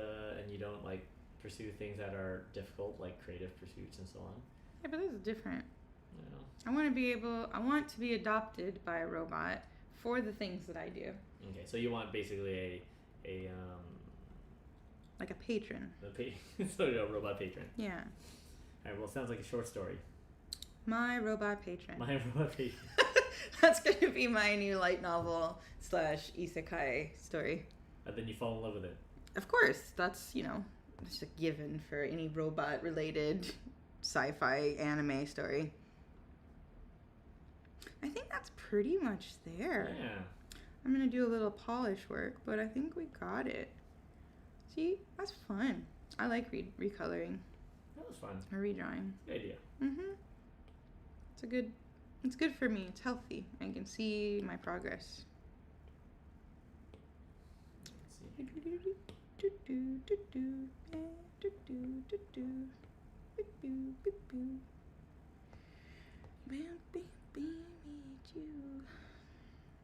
you don't like pursue things that are difficult, like creative pursuits and so on. Yeah, but this is different. I I want to be adopted by a robot for the things that I do. Okay, so you want basically a like a patron. So a robot patron. Yeah. All right. Well, it sounds like a short story. My robot patron. My robot patron. That's gonna be my new light novel / isekai story. And then you fall in love with it. Of course, that's it's a given for any robot related sci-fi anime story. I think that's pretty much there. Yeah. I'm gonna do a little polish work, but I think we got it. See, that's fun. I like recoloring. That was fun. Or redrawing. Good idea. It's good for me. It's healthy. I can see my progress. Let's see.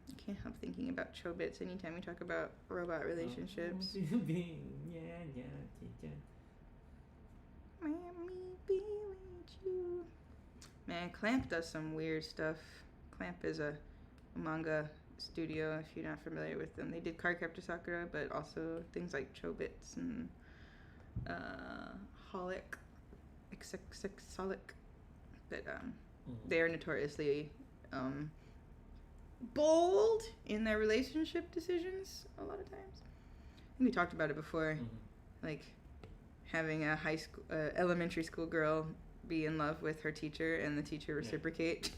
I can't help thinking about Chobits anytime we talk about robot relationships. Man, Clamp does some weird stuff. Clamp is a manga studio, if you're not familiar with them. They did Cardcaptor Sakura, but also things like Chobits and Holic, Exolic. But they are notoriously bold in their relationship decisions a lot of times. I think we talked about it before, like having a elementary school girl be in love with her teacher and the teacher reciprocate.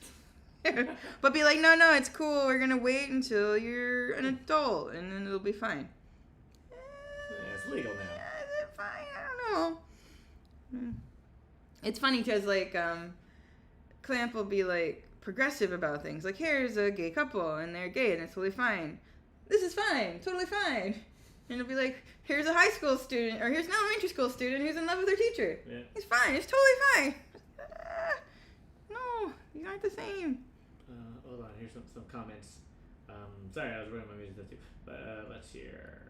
But be like, no, it's cool. We're gonna wait until you're an adult and then it'll be fine. Yeah, it's legal now. Is it fine? I don't know. It's funny because like Clamp will be like progressive about things. Like, here's a gay couple and they're gay and it's totally fine. This is fine, totally fine. And it'll be like, here's a high school student or here's an elementary school student who's in love with their teacher. Yeah. It's fine. It's totally fine. No, you aren't the same. Hold on. Here's some comments. Sorry, I was running my music too. But let's see here.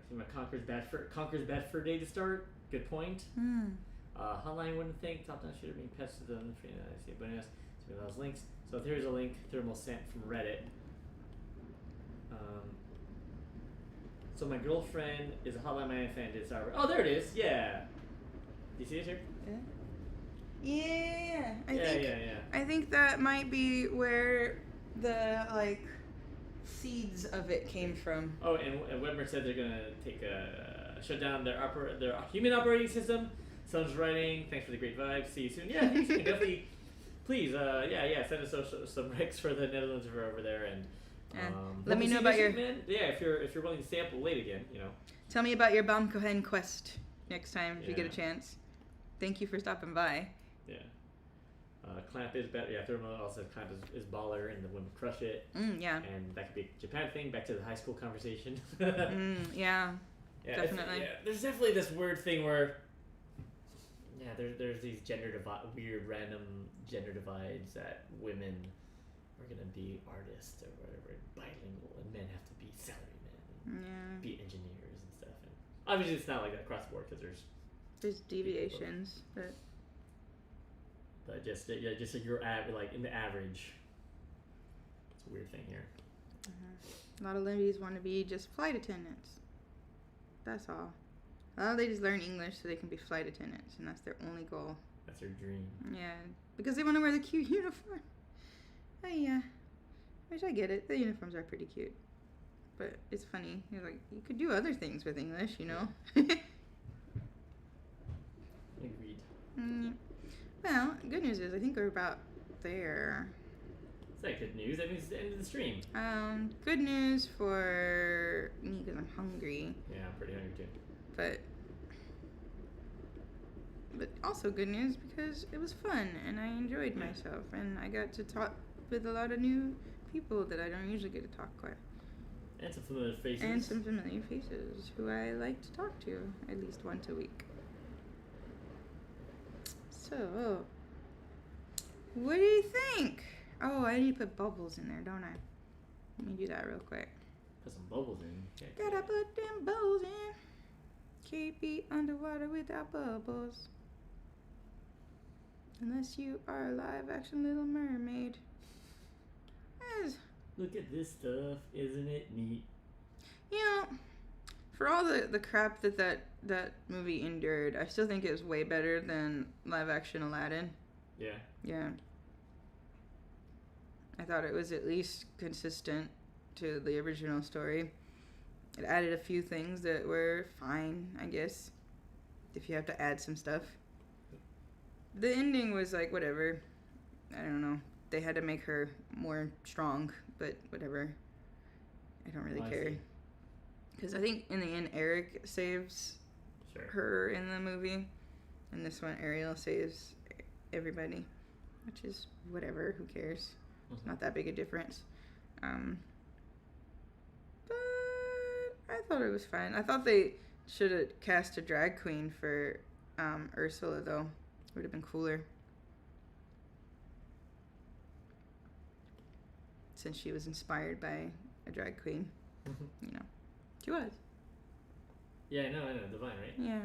See my Conquer's Bedford Day to start. Good point. Hotline wouldn't think top-down shooter being pested on the free. But yes, those links. So here's a link, thermal sent from Reddit. So my girlfriend is a Hotline Miami fan. Did Starboard. Oh, there it is. Yeah. Do you see it here? Yeah. Yeah. I think that might be where the like seeds of it came from. Oh, and Webmer said they're gonna take shut down their human operating system. Someone's writing. Thanks for the great vibes. See you soon. Yeah, thanks. Definitely. Please, send us some recs for the Netherlands if we're over there, and let me know about your. Man. Yeah, if you're willing to stay up late again, you know. Tell me about your Baumkuchen quest next time if you get a chance. Thank you for stopping by. Yeah. Clamp is better. Yeah, Thermo also says Clamp is baller and the women crush it. Yeah. And that could be a Japan thing. Back to the high school conversation. Yeah, definitely. There's definitely this weird thing where. Yeah, there's these weird random gender divides that women are gonna be artists or whatever, bilingual, and men have to be salarymen, be engineers and stuff. And obviously, it's not like that across the board because there's deviations, but just so you're like in the average. It's a weird thing here. A lot of ladies want to be just flight attendants. That's all. A lot of ladies learn English so they can be flight attendants, and that's their only goal. That's their dream. Yeah, because they want to wear the cute uniform. Which I get it. The uniforms are pretty cute, but it's funny. You're like, you could do other things with English, you know. Agreed. Well, good news is I think we're about there. Is that good news? That means it's the end of the stream. Good news for me because I'm hungry. Yeah, I'm pretty hungry too. But also good news because it was fun and I enjoyed myself and I got to talk with a lot of new people that I don't usually get to talk with. And some familiar faces. And some familiar faces who I like to talk to at least once a week. So, what do you think? Oh, I need to put bubbles in there, don't I? Let me do that real quick. Put some bubbles in. Okay. Gotta put them bubbles in. Can't be underwater without bubbles. Unless you are a live action Little Mermaid. Look at this stuff. Isn't it neat? You know, for all the crap that movie endured, I still think it was way better than live action Aladdin. Yeah. Yeah. I thought it was at least consistent to the original story. It added a few things that were fine, I guess, if you have to add some stuff. The ending was like, whatever. I don't know. They had to make her more strong, but whatever. I don't really care. Because I think in the end, Eric saves her in the movie. And this one, Ariel saves everybody. Which is whatever. Who cares? It's not that big a difference. But I thought it was fine. I thought they should have cast a drag queen for Ursula, though. Would have been cooler. Since she was inspired by a drag queen. You know. She was. Yeah, I know. Divine, right? Yeah.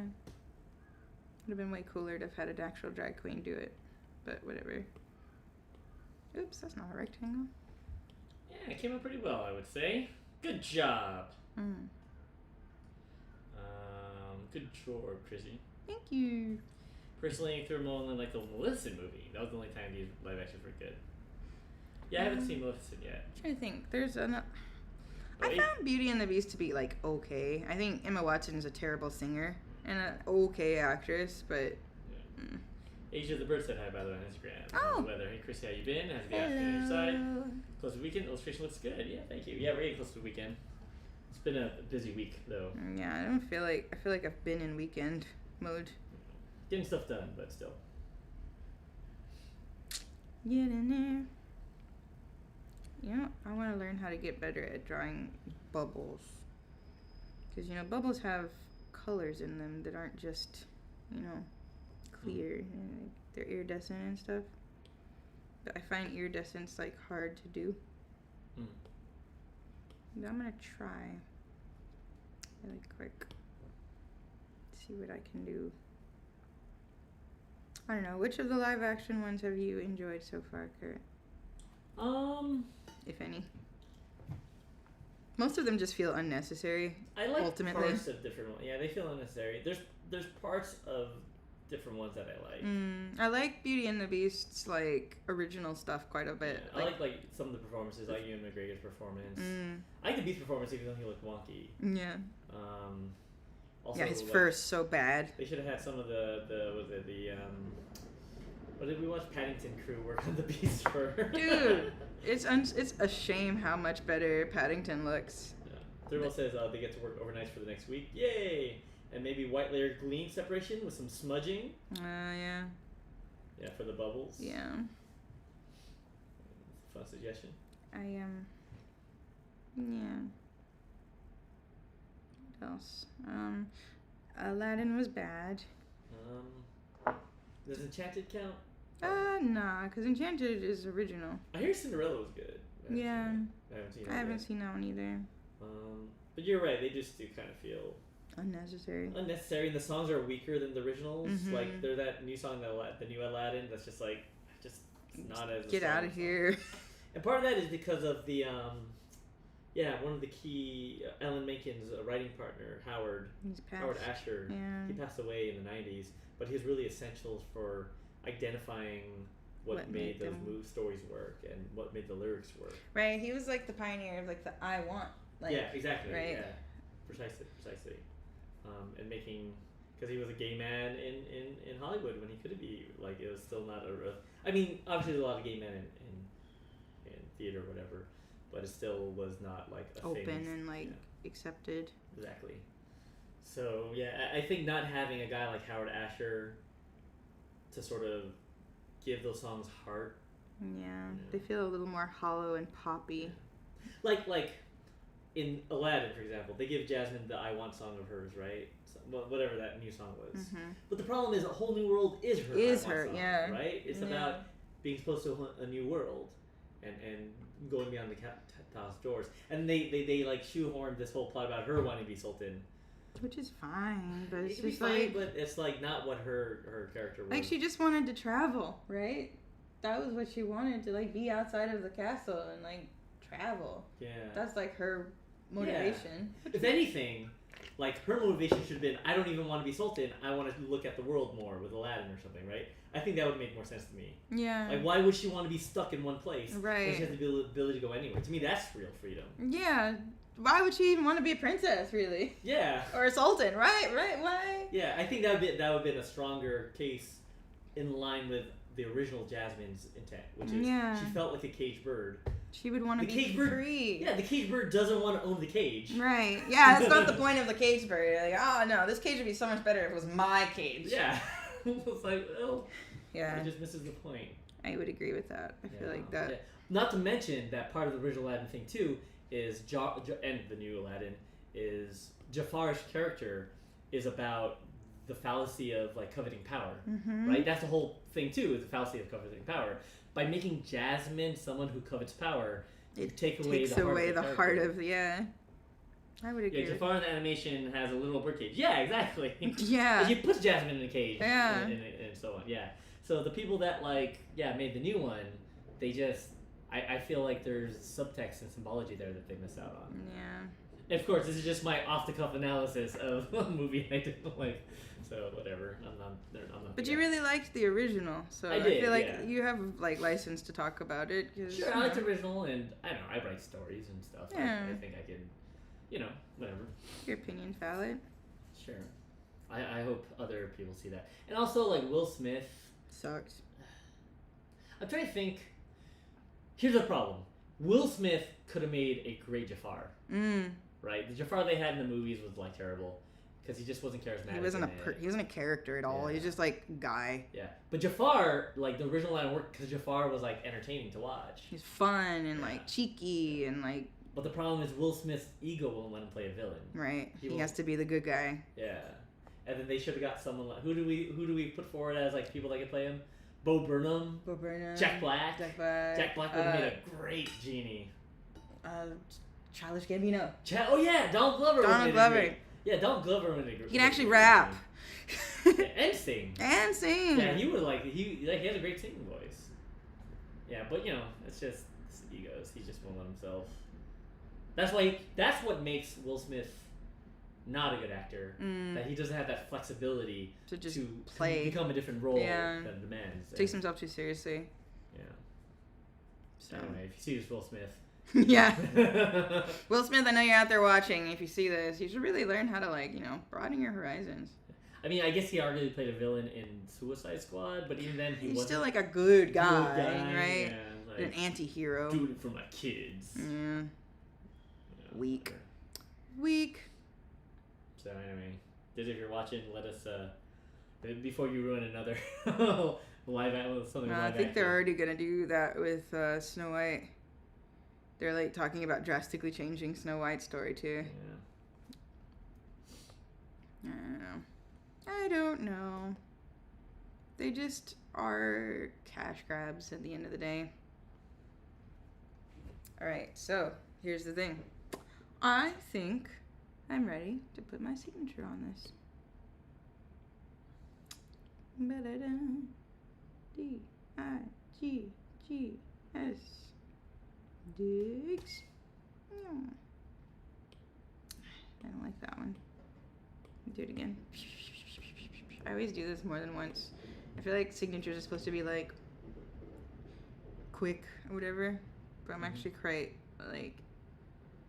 Would have been way cooler to have had an actual drag queen do it. But whatever. Oops, that's not a rectangle. Yeah, it came out pretty well, I would say. Good job. Good job, Chrissy. Thank you. Personally, I threw them only like the Maleficent movie. That was the only time these live actions were good. Yeah, I haven't seen Maleficent yet. I'm trying to think. There's I found Beauty and the Beast to be like okay. I think Emma Watson is a terrible singer and an okay actress, but. Yeah. Asia the Bird said hi, by the way, on Instagram. Oh. Weather. Hey, Chrissy, how you been? How's the afternoon on your side? Close to the weekend. Illustration looks good. Yeah, thank you. Yeah, we're getting close to the weekend. It's been a busy week, though. Yeah, I feel like I've been in weekend mode. Getting stuff done, but still. Get in there. You know, I want to learn how to get better at drawing bubbles. Because, you know, bubbles have colors in them that aren't just, you know, clear. They're iridescent and stuff. But I find iridescence, like, hard to do. But I'm going to try really quick. See what I can do. I don't know. Which of the live action ones have you enjoyed so far, Kurt? If any. Most of them just feel unnecessary. I like ultimately. parts of different ones. Yeah, they feel unnecessary. There's parts of different ones that I like. I like Beauty and the Beast's like original stuff quite a bit. Yeah, I like some of the performances, like Ewan McGregor's performance. I like the Beast performance even though he looked wonky. Yeah. Also, yeah, his like, fur's so bad. They should have had some of the what did we watch? Paddington crew work on the Beast fur. Dude, it's a shame how much better Paddington looks. Yeah. Thurl says they get to work overnight for the next week. Yay! And maybe white layered gleam separation with some smudging. Yeah. Yeah, for the bubbles. Yeah. Fun suggestion. Yeah. What else? Aladdin was bad. Does Enchanted count? Nah, because Enchanted is original. I hear Cinderella was good. Yeah. I haven't seen that one either. But you're right, they just do kind of feel unnecessary. And the songs are weaker than the originals. Like, they're that new song, the new Aladdin, that's just like, just not as get out of here. And part of that is because of the, one of the key, Alan Menken's writing partner, Howard Asher, he passed away in the 90s, but he was really essential for identifying what made those stories work and what made the lyrics work. Right, he was like the pioneer of like the I want. Like, yeah, exactly. Right. Yeah, precisely. And making, because he was a gay man in Hollywood when he could be, like, it was still not I mean, obviously there's a lot of gay men in theater or whatever, but it still was not like a open famous, and like accepted. Exactly. So yeah, I think not having a guy like Howard Asher to sort of give those songs heart. Yeah, they feel a little more hollow and poppy. Yeah. Like in Aladdin, for example, they give Jasmine the "I Want" song of hers, right? So, whatever that new song was. But the problem is, A Whole New World is her. Song, yeah. Right? It's about being exposed to a new world and going beyond the palace doors. And they like shoehorned this whole plot about her wanting to be sultan. Which is fine, but it's just fine, but it's like not what her character was. Like, she just wanted to travel, right? That was what she wanted, to like be outside of the castle and like travel. Yeah. That's like her motivation. Yeah. If anything, like, her motivation should have been, I don't even want to be sultan, I want to look at the world more with Aladdin or something, right? I think that would make more sense to me. Yeah. Like, why would she want to be stuck in one place? Right. When she has the ability to go anywhere. To me, that's real freedom. Yeah. Why would she even want to be a princess, really? Yeah. Or a sultan, right? Why? Yeah, I think that would have been a stronger case in line with the original Jasmine's intent, which is she felt like a caged bird. She would want to be free. Yeah, the caged bird doesn't want to own the cage. Right. Yeah, that's not the point of the caged bird. Like, oh no, this cage would be so much better if it was my cage. Yeah. It's like, well, yeah, it just misses the point. I would agree with that. I feel like that. Yeah. Not to mention that part of the original Aladdin thing too is and the new Aladdin is Jafar's character is about the fallacy of like coveting power, right? That's the whole thing too, is the fallacy of coveting power. By making Jasmine someone who covets power, you take away the heart of I would agree. Yeah, Jafar in the animation has a little birdcage. Yeah, exactly. Yeah. He puts Jasmine in a cage. Yeah. And so on. Yeah. So the people that made the new one, they just I feel like there's subtext and symbology there that they miss out on. Yeah. And of course, this is just my off-the-cuff analysis of a movie I didn't like. So whatever. I'm not. But you really liked the original, so I feel like you have like license to talk about it. Sure, I like the original, and I don't know. I write stories and stuff. Yeah. I think I can, whatever. Your opinion's valid. Sure. I hope other people see that. And also, like, Will Smith sucks. I'm trying to think. Here's the problem. Will Smith could have made a great Jafar. Right? The Jafar they had in the movies was like terrible. Because he just wasn't charismatic. He wasn't a character at all. He's just like guy. Yeah, but Jafar, like the original line worked because Jafar was like entertaining to watch. He's fun and like cheeky and like. But the problem is Will Smith's ego won't let him play a villain. Right. He has to be the good guy. Yeah, and then they should have got someone like who do we put forward as like people that could play him? Bo Burnham. Jack Black. Jack Black would have made a great genie. Childish Gambino. Oh yeah, Donald Glover. Yeah, Donald Glover would have. He can actually rap. Yeah, and sing. And sing. Yeah, he has a great singing voice. Yeah, but it's just it's egos. He just won't let himself. That's what makes Will Smith not a good actor. That he doesn't have that flexibility to just to play, become a different role that demands. Takes himself too seriously. Yeah. So anyway, if you see this Will Smith. Yeah. Will Smith, I know you're out there watching. If you see this, you should really learn how to broaden your horizons. I mean, I guess he arguably played a villain in Suicide Squad, but even then he's still like a good guy, right? Yeah, an anti-hero. Doing it for my kids. Yeah. Weak. So anyway, if you're watching, let us before you ruin another live something. I think they're already gonna do that with Snow White. They're talking about drastically changing Snow White's story too. Yeah. I don't know. They just are cash grabs at the end of the day. Alright, so here's the thing. I think I'm ready to put my signature on this. D-I-G-G-S. Diggs. I don't like that one. Do it again. I always do this more than once. I feel like signatures are supposed to be quick or whatever, but I'm actually quite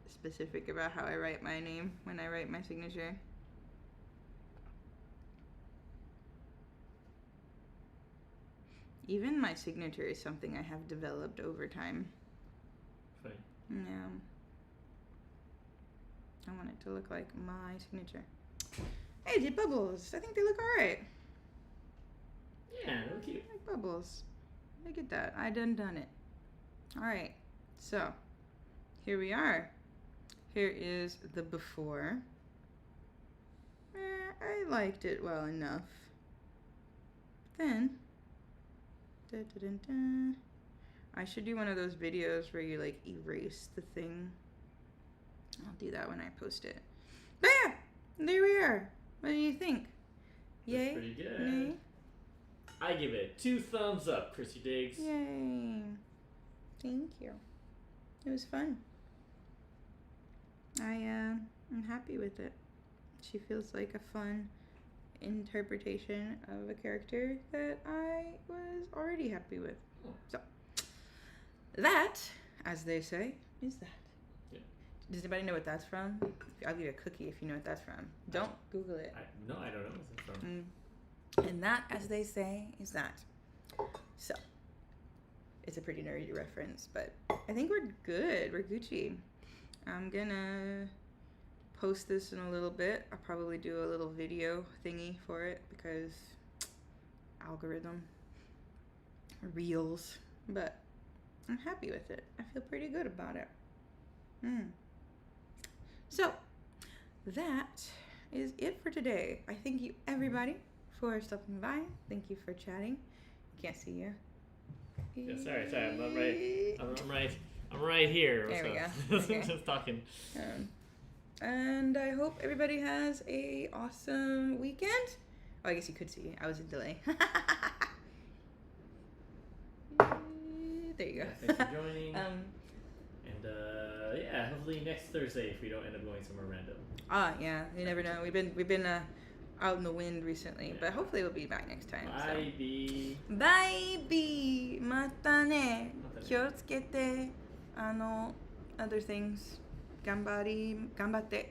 specific about how I write my name when I write my signature. Even my signature is something I have developed over time. Funny. Yeah. I want it to look like my signature. Hey, the bubbles. I think they look alright. Yeah, they're cute. I like bubbles. I get that. I done it. Alright. So, here we are. Here is the before. I liked it well enough. Then, I should do one of those videos where you erase the thing. I'll do that when I post it. But yeah, there we are. What do you think? Yay? That's pretty good. Nay? I give it 2 thumbs up, Chrissy Diggs. Yay. Thank you. It was fun. I'm happy with it. She feels like a fun interpretation of a character that I was already happy with. So, that, as they say, is that. Yeah. Does anybody know what that's from? I'll give you a cookie if you know what that's from. Don't Google it. No, I don't know what it's from. And that, as they say, is that. So, it's a pretty nerdy reference, but I think we're good. We're Gucci. I'm gonna post this in a little bit. I'll probably do a little video thingy for it because algorithm, reels, but I'm happy with it. I feel pretty good about it. So, that is it for today. I thank you everybody for stopping by. Thank you for chatting. I can't see you. Yeah, sorry. I'm right here. There we go. Okay. Just talking. And I hope everybody has a awesome weekend. Oh, I guess you could see. I was in delay. There you go. Yeah, thanks for joining. Hopefully next Thursday if we don't end up going somewhere random. Yeah, you never know. We've been out in the wind recently, but hopefully we'll be back next time. Bye, B. Bye, B. Mata ne. Kyotsukete. Other things. Ganbatte.